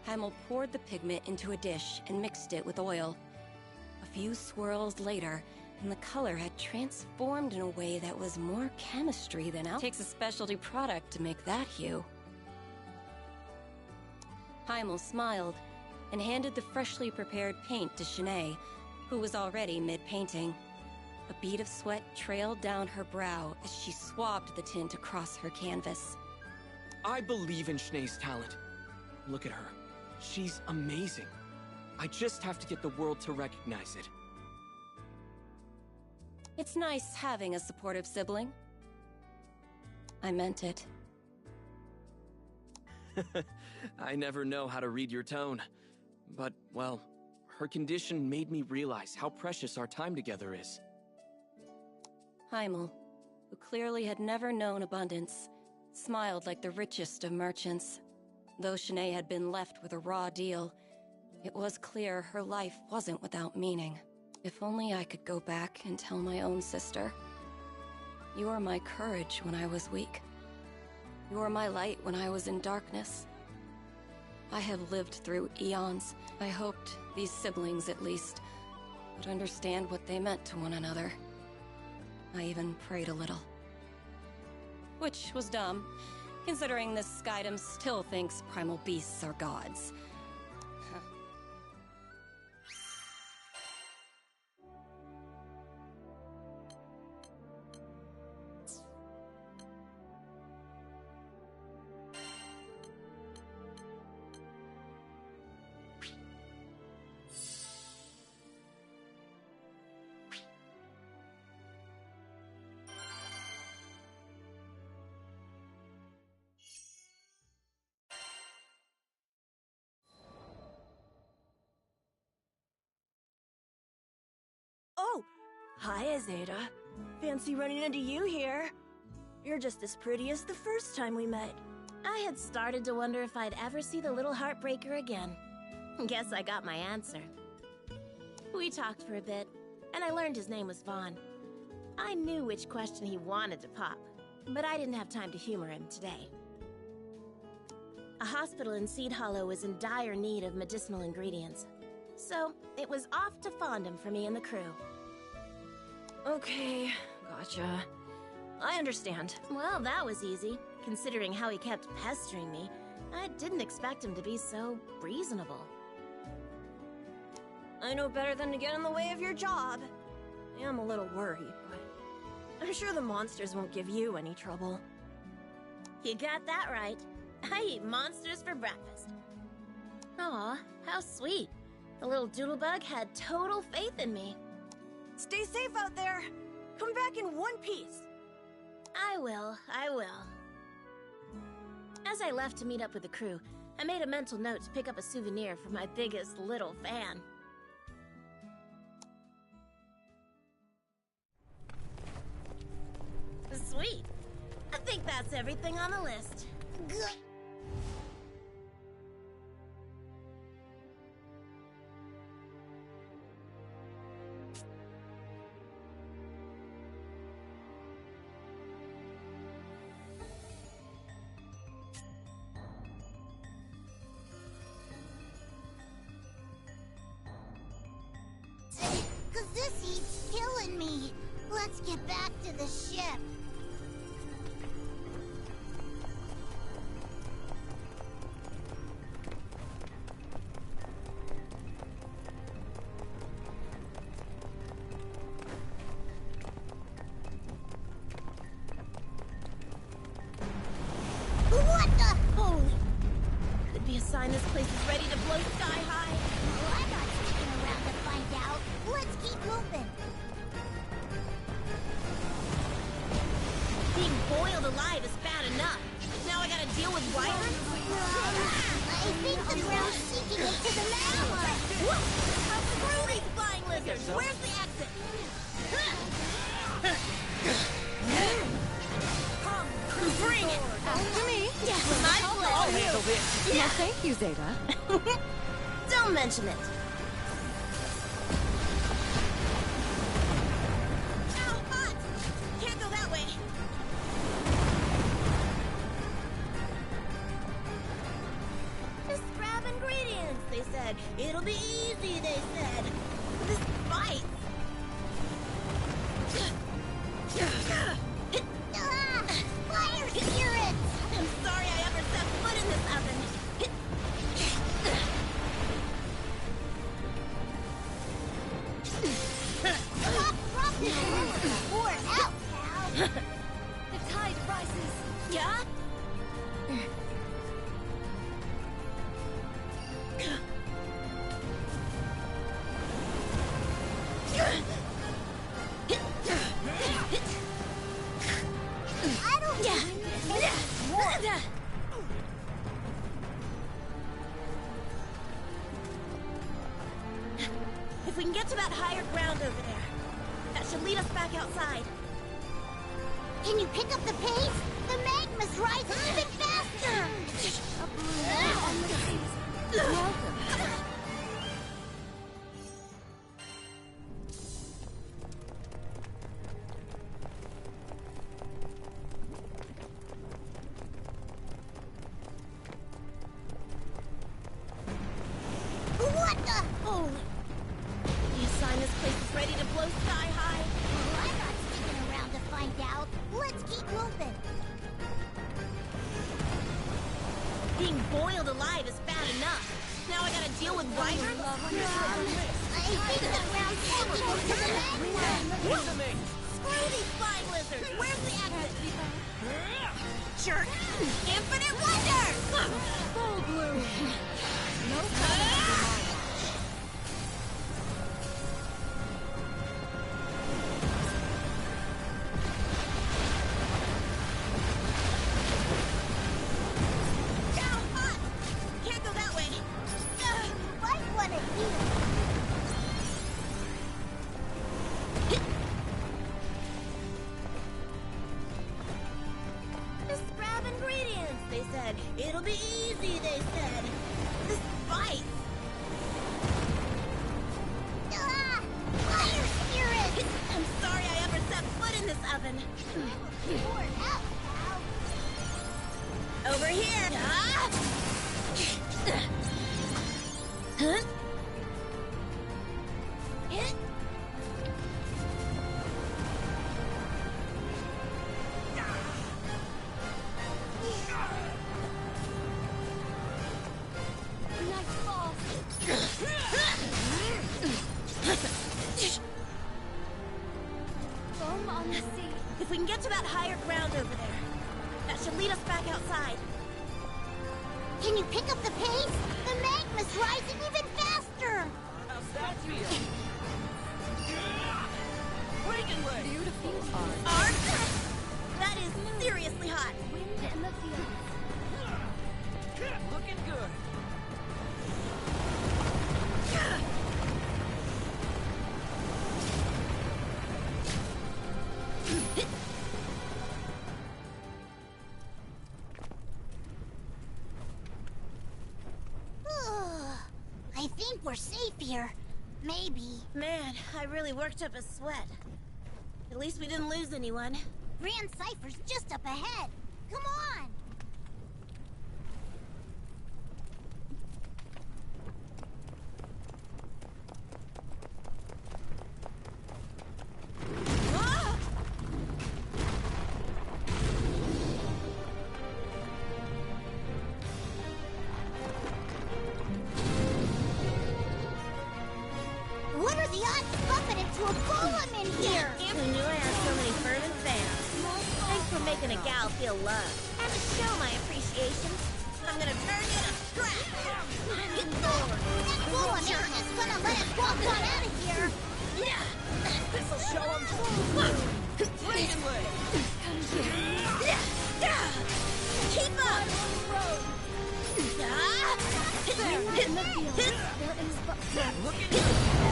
Speaker 18: Heimel poured the pigment into a dish and mixed it with oil. A few swirls later, and the color had transformed in a way that was more chemistry than alchemy. Takes a specialty product to make that hue. Heimel smiled and handed the freshly prepared paint to Shanae, who was already mid-painting. A bead of sweat trailed down her brow as she swabbed the tint across her canvas.
Speaker 9: I believe in Shanae's talent. Look at her. She's amazing. I just have to get the world to recognize it.
Speaker 18: It's nice having a supportive sibling. I meant it.
Speaker 9: I never know how to read your tone. But, well, her condition made me realize how precious our time together is.
Speaker 18: Heimel, who clearly had never known abundance, smiled like the richest of merchants. Though Shanae had been left with a raw deal, it was clear her life wasn't without meaning. If only I could go back and tell my own sister. You were my courage when I was weak. You were my light when I was in darkness. I have lived through eons. I hoped these siblings, at least, would understand what they meant to one another. I even prayed a little. Which was dumb, considering this Skydom still thinks primal beasts are gods.
Speaker 19: Oh! Hi, Azeda. Fancy running into you here. You're just as pretty as the first time we met.
Speaker 16: I had started to wonder if I'd ever see the little heartbreaker again. Guess I got my answer. We talked for a bit, and I learned his name was Vaughn. I knew which question he wanted to pop, but I didn't have time to humor him today. A hospital in Seed Hollow was in dire need of medicinal ingredients, so it was off to Fondom for me and the crew.
Speaker 19: Okay, gotcha. I understand.
Speaker 16: Well, that was easy, considering how he kept pestering me. I didn't expect him to be so reasonable.
Speaker 19: I know better than to get in the way of your job. I am a little worried, but I'm sure the monsters won't give you any trouble.
Speaker 16: You got that right. I eat monsters for breakfast. Aw, how sweet. The little doodlebug had total faith in me.
Speaker 19: Stay safe out there. Come back in one piece.
Speaker 16: I will. As I left to meet up with the crew, I made a mental note to pick up a souvenir for my biggest little fan. Sweet. I think that's everything on the list. Good.
Speaker 5: Cause this heat's killing me. Let's get back to the ship. What the?
Speaker 16: Holy. Could be a sign this place is ready to blow sky high.
Speaker 5: Well, I'm not sticking around to find out. Let's keep moving.
Speaker 16: Being boiled alive is bad enough. Now I gotta deal with wyverns?
Speaker 5: I think the ground's sinking into the lava.
Speaker 16: What? Screw these flying lizards! Where's the exit?
Speaker 19: Come, bring it!
Speaker 16: After me. My
Speaker 19: I'll
Speaker 16: pleasure.
Speaker 19: handle this.
Speaker 17: No, thank you, Zeta.
Speaker 16: Don't mention it. Ow, hot! Can't go that way. Just grab ingredients, they said. It'll be easy, they said. This fight.
Speaker 5: Fire spirits!
Speaker 16: I'm sorry I ever set foot in this oven.
Speaker 5: Stop dropping the pour it out, pal!
Speaker 10: The tide rises.
Speaker 16: Yeah?
Speaker 5: I don't need more.
Speaker 16: If we can get to that higher ground over there, that should lead us back outside.
Speaker 5: Can you pick up the pace? The magma's rising even faster!
Speaker 10: Welcome.
Speaker 5: What the?
Speaker 16: Holy. You sign this place is ready to blow sky high.
Speaker 5: Well, I'm not sticking around to find out. Let's keep moving.
Speaker 16: Being boiled alive is bad enough. Now I gotta deal with wyverns?
Speaker 5: I think the ground's sinking into the magma.
Speaker 16: Screw these flying lizards! Where's the exit? Jerk! Infinite wonder!
Speaker 10: Full bloom.
Speaker 16: Ow, hot! Can't go that way.
Speaker 5: Might want to heal.
Speaker 16: Just grab ingredients, they said. It'll be easy, they said. This fight.
Speaker 5: Fire spirits!
Speaker 16: I'm sorry I ever set foot in this oven.
Speaker 5: Pour it out, pal.
Speaker 16: Over here. Ah! Huh?
Speaker 5: pick up the pace, the magma's rising even faster!
Speaker 19: How's that feel? Beautiful art. That is seriously hot.
Speaker 4: Wind in the fields.
Speaker 19: Looking good.
Speaker 5: I think we're safe here. Maybe.
Speaker 19: Man, I really worked up a sweat. At least we didn't lose anyone.
Speaker 5: Grand Cypher's just up ahead. Come on! What are the odds of bumping into a golem in here?
Speaker 19: Who knew I had so many fervent fans? Thanks for making a gal feel loved. And to show my appreciation, I'm gonna turn you to scrap.
Speaker 5: That golem isn't just gonna let us walk on out of here.
Speaker 19: Yeah, this'll show them. Dragon Way. Keep up.
Speaker 4: In the field, there is but one.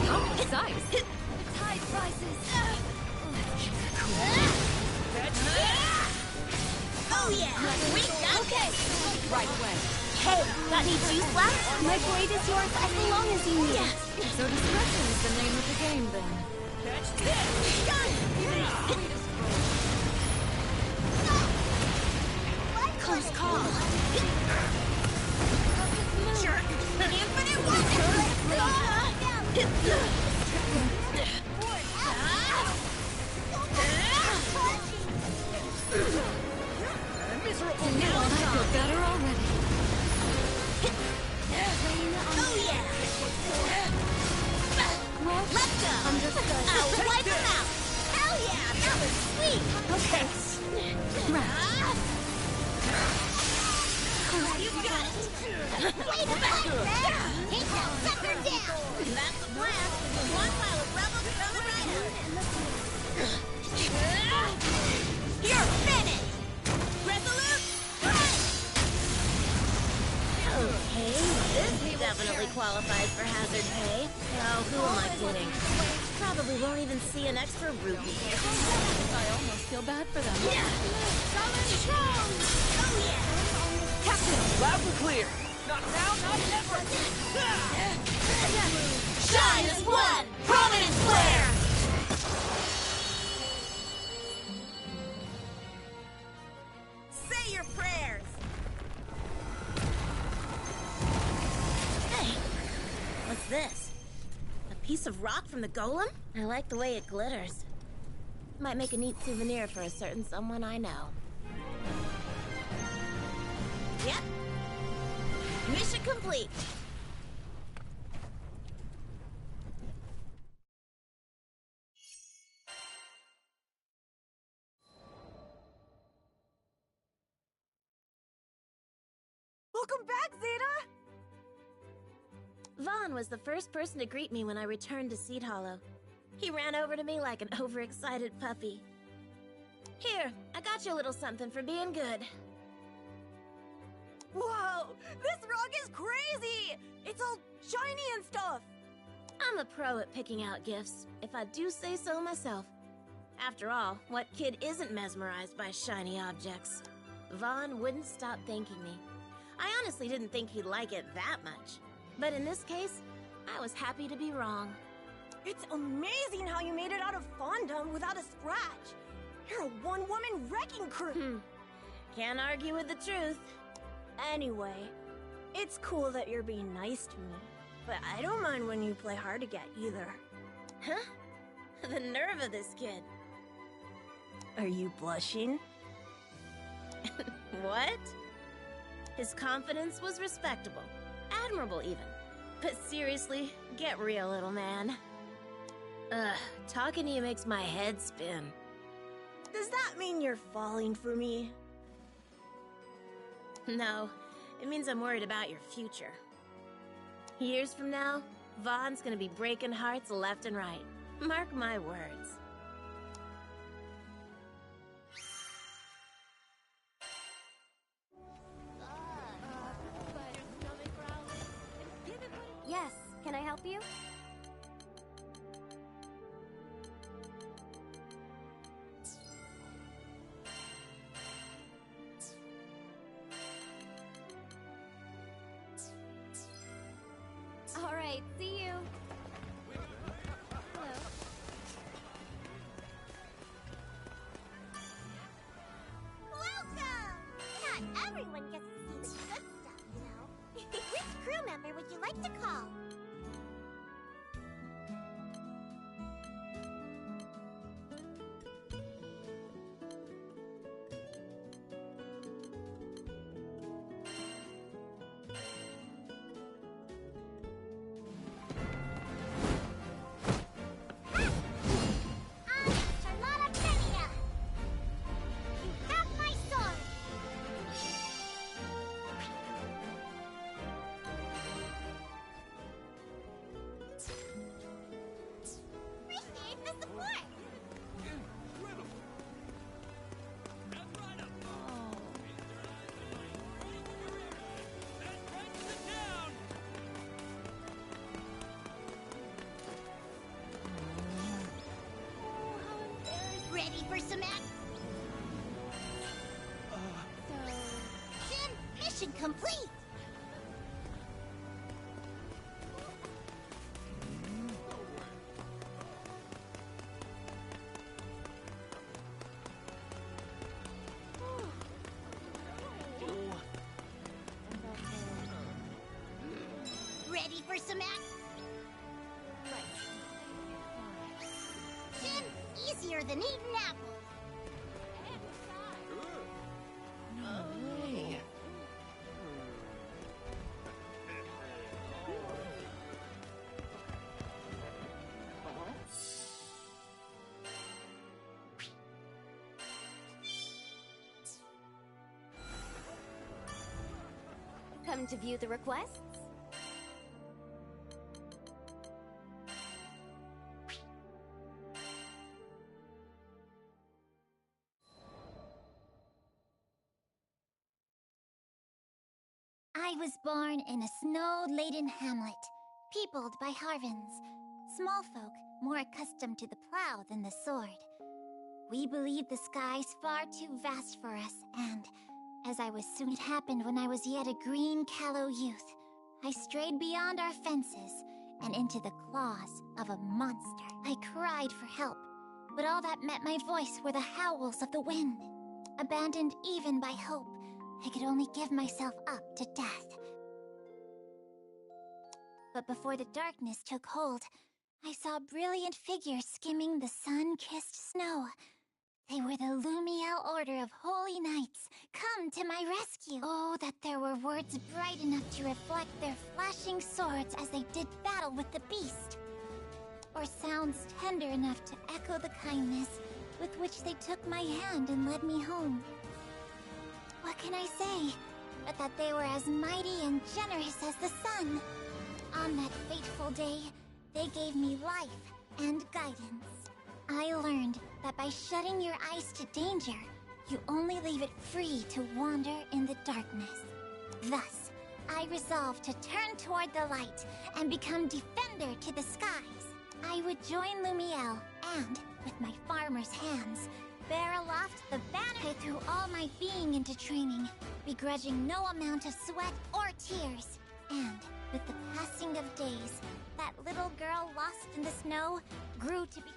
Speaker 12: How precise!
Speaker 4: The tide rises.
Speaker 19: Oh yeah! We got
Speaker 4: Okay.
Speaker 12: Right way.
Speaker 4: Hey, got any juice left? My blade is yours as long as you need it.
Speaker 17: So discretion is the name of the game, then.
Speaker 19: Catch this! Gun! Close call. Jerk! An infinite
Speaker 17: Miserable now. I feel better already.
Speaker 19: Oh yeah! Let's go!
Speaker 4: Understood.
Speaker 19: I'll wipe them out! Hell yeah! That was sweet!
Speaker 4: Okay.
Speaker 19: You got it!
Speaker 5: Way to fight, Red! Take that sucker down!
Speaker 19: That's the plan! One pile of rebels coming right up! You're finished! Resolute, fight! Okay, this definitely qualifies for hazard pay. Oh, who am I kidding? Probably won't even see an extra rupee.
Speaker 17: I almost feel bad for them.
Speaker 19: Summon strong! Oh yeah!
Speaker 2: Captain, loud and clear. Not now, not never.
Speaker 19: Shine as one! Prominence flare! Say your prayers! Hey, what's this? A piece of rock from the golem? I like the way it glitters. Might make a neat souvenir for a certain someone I know. Yep. Mission complete.
Speaker 20: Welcome back, Zeta!
Speaker 19: Vaughn was the first person to greet me when I returned to Seed Hollow. He ran over to me like an overexcited puppy. Here, I got you a little something for being good.
Speaker 20: Whoa! This rock is crazy! It's all shiny and stuff!
Speaker 19: I'm a pro at picking out gifts, if I do say so myself. After all, what kid isn't mesmerized by shiny objects? Vaughn wouldn't stop thanking me. I honestly didn't think he'd like it that much. But in this case, I was happy to be wrong.
Speaker 20: It's amazing how you made it out of Fondom without a scratch! You're a one-woman wrecking crew!
Speaker 19: Can't argue with the truth.
Speaker 20: Anyway, it's cool that you're being nice to me, but I don't mind when you play hard to get either.
Speaker 19: Huh? The nerve of this kid.
Speaker 20: Are you blushing?
Speaker 19: What? His confidence was respectable. Admirable, even. But seriously, get real, little man. Talking to you makes my head spin.
Speaker 20: Does that mean you're falling for me?
Speaker 19: No,
Speaker 20: It means I'm worried about your future. Years from now, Vaughn's gonna be breaking hearts left and right. Mark my words.
Speaker 4: Yes, can I help you? All right, see you. Hello.
Speaker 5: Welcome! Not everyone gets to see the good stuff, you know. Which crew member would you like to call? Ready for some action? Jim, mission complete! Ready for some action? Jim, easier than eating apples.
Speaker 4: Come to view the requests?
Speaker 5: I was born in a snow-laden hamlet, peopled by Harvins, small folk more accustomed to the plow than the sword. We believed the skies far too vast for us, and, as I was soon it happened when I was yet a green, callow youth, I strayed beyond our fences and into the claws of a monster. I cried for help, but all that met my voice were the howls of the wind. Abandoned even by hope, I could only give myself up to death. But before the darkness took hold, I saw brilliant figures skimming the sun-kissed snow. They were the Lumiel Order of Holy Knights, come to my rescue. Oh, that there were words bright enough to reflect their flashing swords as they did battle with the beast. Or sounds tender enough to echo the kindness with which they took my hand and led me home. What can I say, but that they were as mighty and generous as the sun? On that fateful day, they gave me life and guidance. I learned that by shutting your eyes to danger, you only leave it free to wander in the darkness. Thus, I resolved to turn toward the light and become defender to the skies. I would join Lumiel and, with my farmer's hands, bear aloft the banner. I threw all my being into training, begrudging no amount of sweat or tears. And, with the passing of days, that little girl lost in the snow grew to be...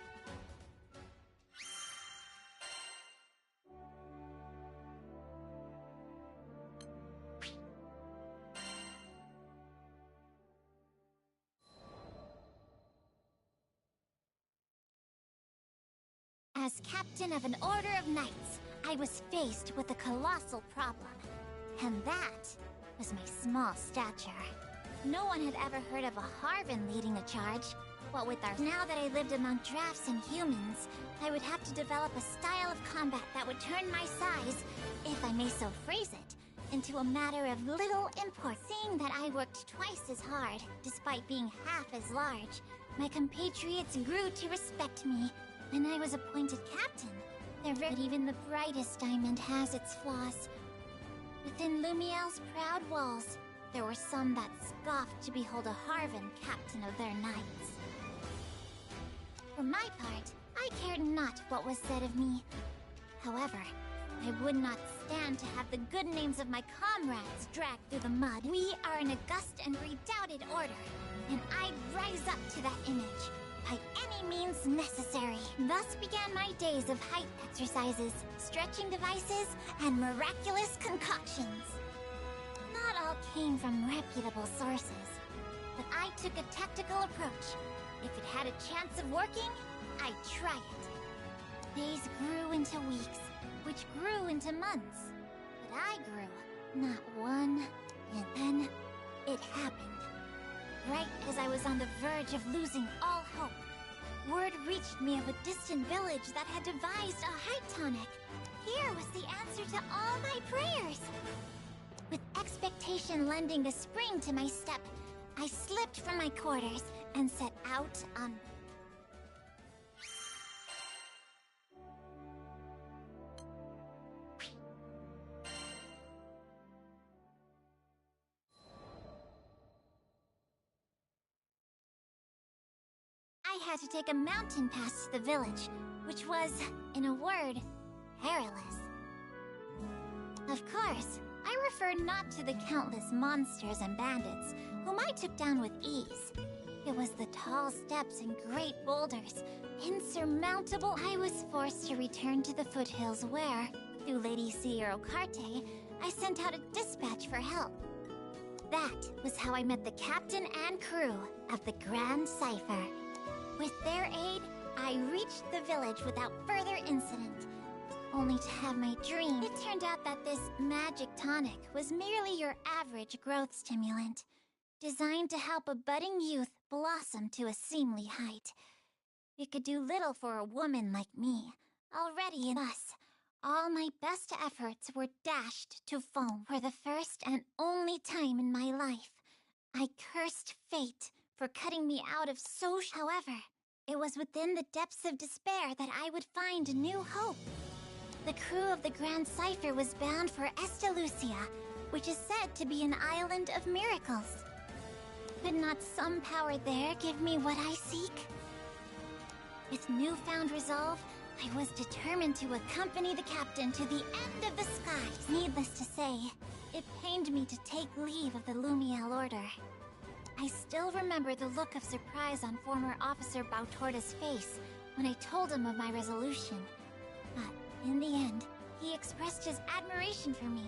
Speaker 5: As captain of an order of knights, I was faced with a colossal problem. And that was my small stature. No one had ever heard of a Harvin leading a charge. What with our... Now that I lived among drafts and humans, I would have to develop a style of combat that would turn my size, if I may so phrase it, into a matter of little import. Seeing that I worked twice as hard, despite being half as large, my compatriots grew to respect me. When I was appointed captain, but even the brightest diamond has its flaws. Within Lumiel's proud walls, there were some that scoffed to behold a Harvan captain of their knights. For my part, I cared not what was said of me. However, I would not stand to have the good names of my comrades dragged through the mud. We are an august and redoubted order, and I'd rise up to that image by any means necessary. Thus began my days of height exercises, stretching devices, and miraculous concoctions. Not all came from reputable sources, but I took a tactical approach. If it had a chance of working, I'd try it. Days grew into weeks, which grew into months. But I grew, not one, and then it happened. Right as I was on the verge of losing all hope, word reached me of a distant village that had devised a height tonic. Here was the answer to all my prayers. With expectation lending a spring to my step, I slipped from my quarters and set out on... I had to take a mountain pass to the village, which was, in a word, perilous. Of course, I refer not to the countless monsters and bandits, whom I took down with ease. It was the tall steps and great boulders, insurmountable. I was forced to return to the foothills where, through Lady Sierra Carte, I sent out a dispatch for help. That was how I met the captain and crew of the Grand Cipher. With their aid, I reached the village without further incident, only to have my dream. It turned out that this magic tonic was merely your average growth stimulant, designed to help a budding youth blossom to a seemly height. It could do little for a woman like me, already in us. All my best efforts were dashed to foam. For the first and only time in my life, I cursed fate for cutting me out of However, it was within the depths of despair that I would find new hope. The crew of the Grand Cipher was bound for Estalucia, which is said to be an island of miracles. Could not some power there give me what I seek? With newfound resolve, I was determined to accompany the captain to the end of the skies. Needless to say, it pained me to take leave of the Lumiel Order. I still remember the look of surprise on former Officer Bautorda's face when I told him of my resolution. But in the end, he expressed his admiration for me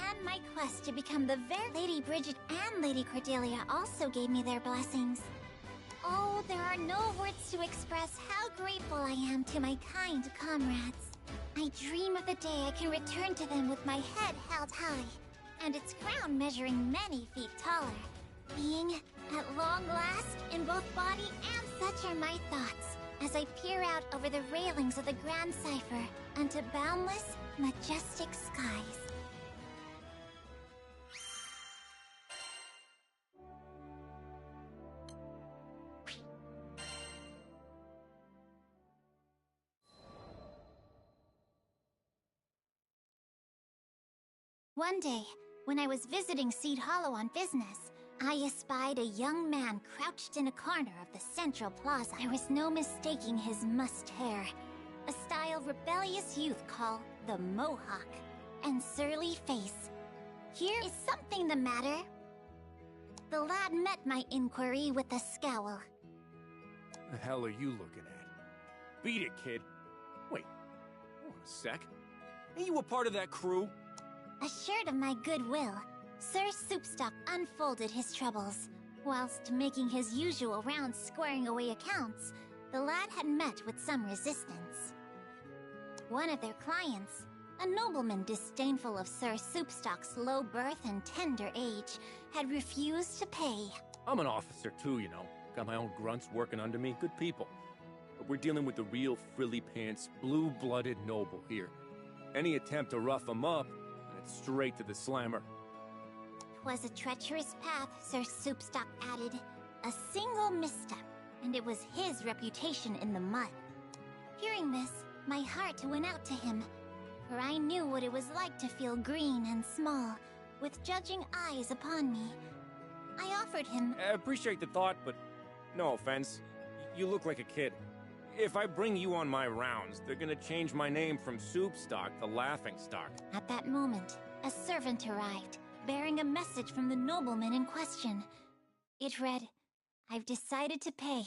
Speaker 5: and my quest to become the very... Lady Bridget and Lady Cordelia also gave me their blessings. Oh, there are no words to express how grateful I am to my kind comrades. I dream of the day I can return to them with my head held high, and its crown measuring many feet taller. Being, at long last, in both body and such are my thoughts, as I peer out over the railings of the Grand Cipher unto boundless, majestic skies. One day, when I was visiting Seed Hollow on business, I espied a young man crouched in a corner of the central plaza. There was no mistaking his mussed hair, a style rebellious youth call the Mohawk, and surly face. Here is something the matter. The lad met my inquiry with a scowl.
Speaker 9: The hell are you looking at? Beat it, kid. Wait, hold on a sec. Ain't you a part of that crew?
Speaker 5: Assured of my goodwill, Sir Soupstock unfolded his troubles. Whilst making his usual rounds squaring away accounts, the lad had met with some resistance. One of their clients, a nobleman disdainful of Sir Soupstock's low birth and tender age, had refused to pay.
Speaker 9: I'm an officer too, you know. Got my own grunts working under me, good people. But we're dealing with the real frilly-pants, blue-blooded noble here. Any attempt to rough them up,
Speaker 2: Head straight to the slammer.
Speaker 5: 'Twas a treacherous path, Sir Soupstock added. A single misstep, and it was his reputation in the mud. Hearing this, my heart went out to him, for I knew what it was like to feel green and small, with judging eyes upon me. I offered him...
Speaker 2: I appreciate the thought, but no offense. You look like a kid. If I bring you on my rounds, they're gonna change my name from Soupstock to Laughingstock.
Speaker 5: At that moment, a servant arrived, bearing a message from the nobleman in question. It read, "I've decided to pay.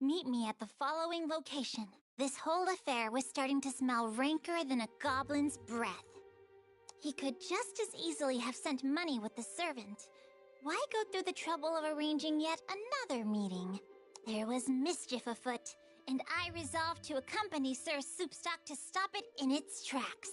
Speaker 5: Meet me at the following location." This whole affair was starting to smell ranker than a goblin's breath. He could just as easily have sent money with the servant. Why go through the trouble of arranging yet another meeting? There was mischief afoot, and I resolved to accompany Sir Soupstock to stop it in its tracks.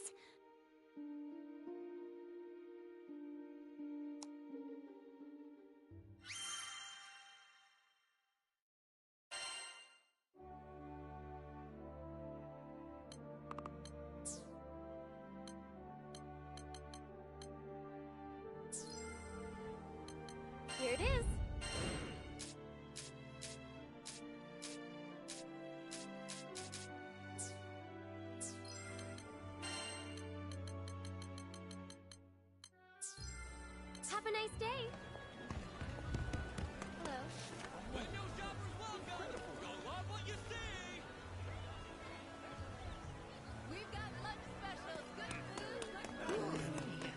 Speaker 4: Here it is. Have a nice day. Hello.
Speaker 8: Window shoppers welcome! Go love what you see!
Speaker 4: We've got lunch specials. Good food, good food.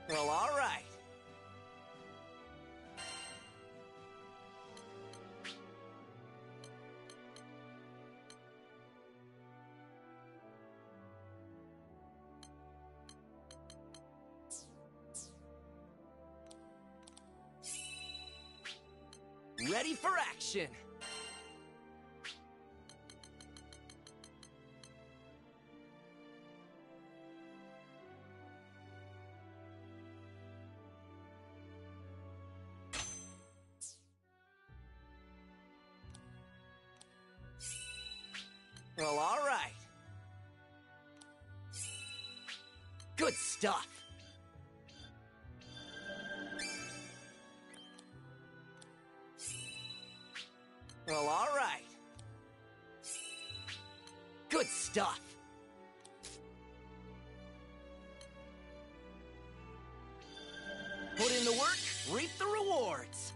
Speaker 2: Well, all right. Ready for action! Well, all right. Good stuff. Well, all right. Good stuff. Put in the work, reap the rewards.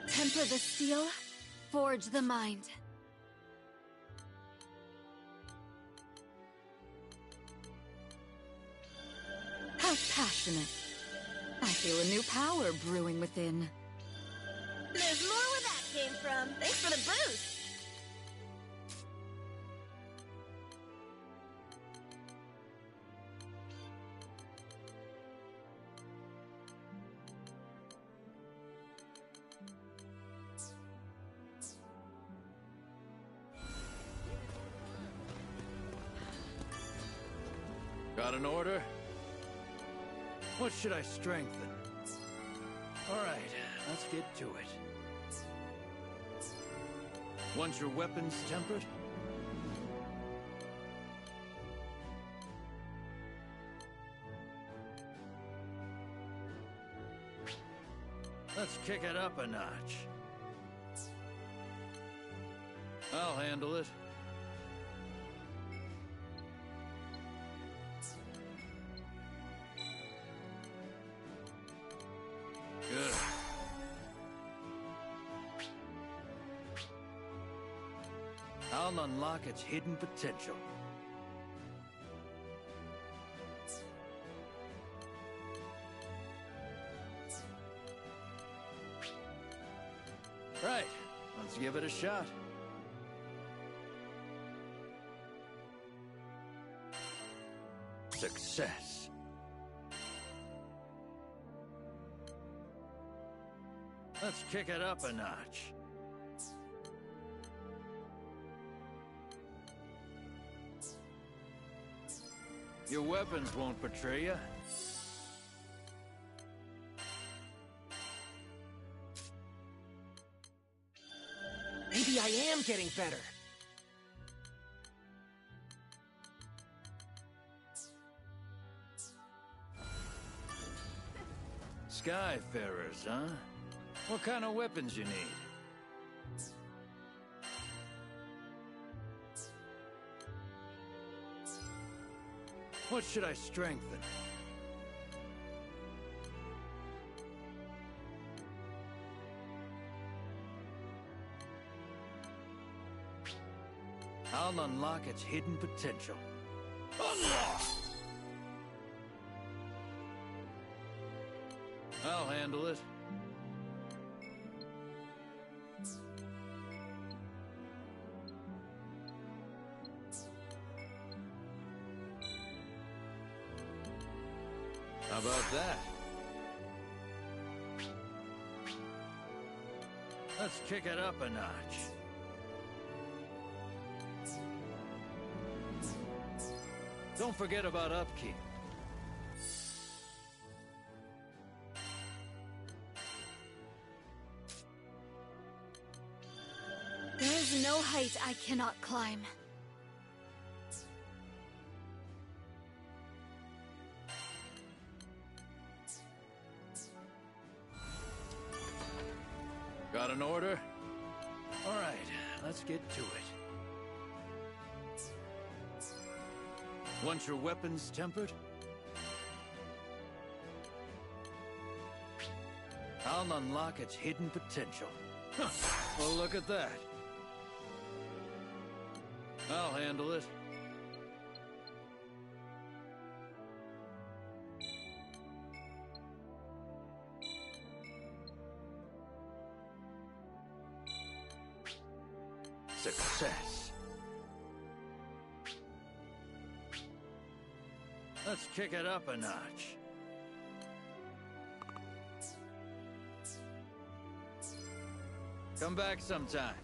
Speaker 4: Temper the steel, forge the mind.
Speaker 17: How passionate. I feel a new power brewing within.
Speaker 19: There's more where that came from. Thanks for the boost.
Speaker 21: Got an order? What should I strengthen? All right, let's get to it. Want your weapons tempered? Let's kick it up a notch. I'll handle it. Good. I'll unlock its hidden potential. Right, let's give it a shot. Success. Let's kick it up a notch. Your weapons won't betray you.
Speaker 2: Maybe I am getting better.
Speaker 21: Skyfarers, huh? What kind of weapons you need? What should I strengthen? I'll unlock its hidden potential. Unlock! I'll handle it. How about that? Let's kick it up a notch. Don't forget about upkeep.
Speaker 10: There is no height I cannot climb.
Speaker 21: Got an order? All right, let's get to it. Want your weapons tempered? I'll unlock its hidden potential. Huh. Well, look at that. I'll handle it. Success. Let's kick it up a notch. Come back sometime.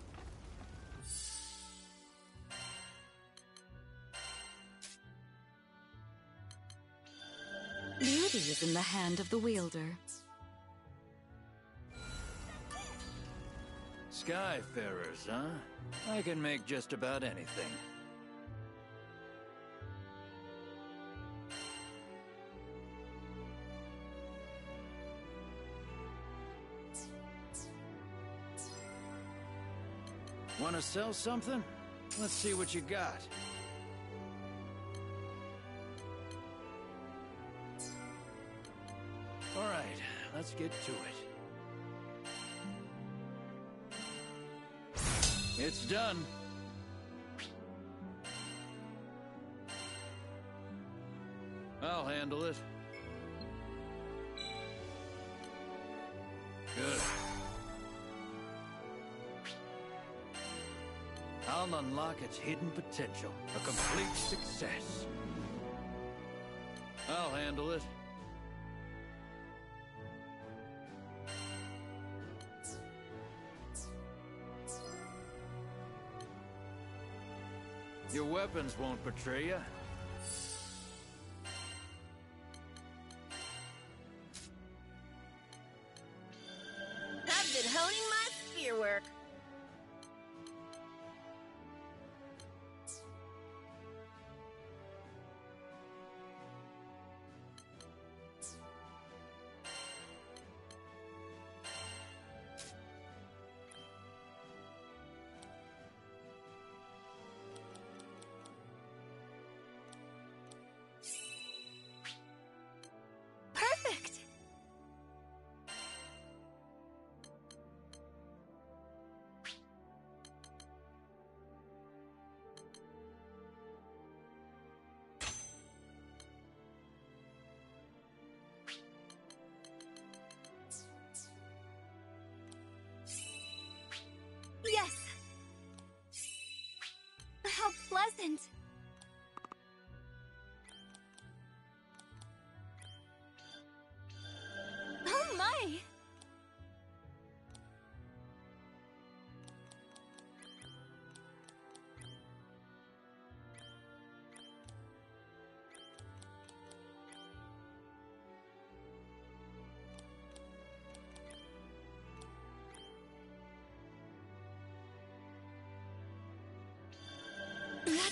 Speaker 17: Beauty is in the hand of the wielder.
Speaker 21: Skyfarers, huh? I can make just about anything. Want to sell something? Let's see what you got. All right, let's get to it. It's done. I'll handle it. Good. I'll unlock its hidden potential. A complete success. I'll handle it. Your weapons won't betray you.
Speaker 19: I've been honing my spear work.
Speaker 10: Perfect! Yes! How pleasant! Oh my!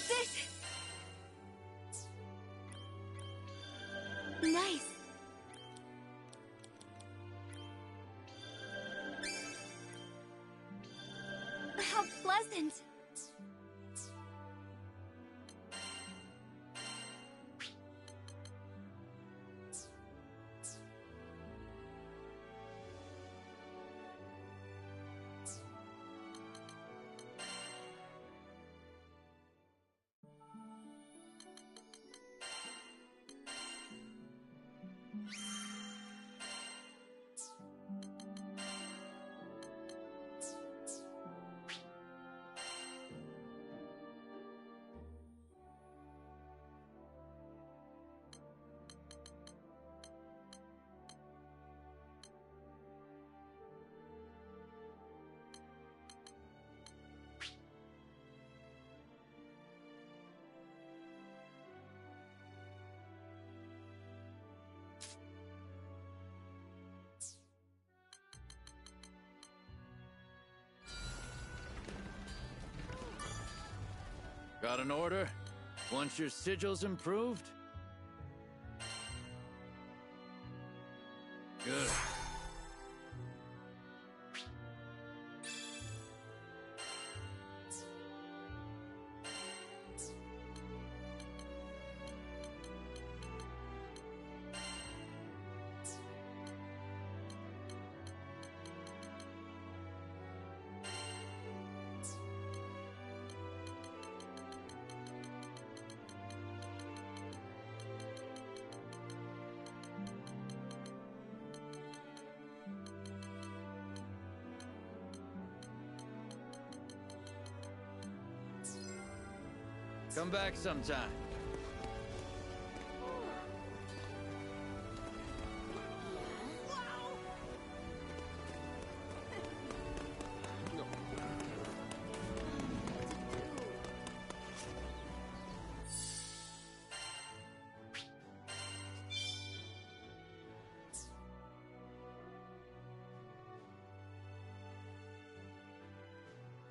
Speaker 4: This... Nice. How pleasant.
Speaker 21: Got an order? Once your sigil's improved? Good. Come back sometime.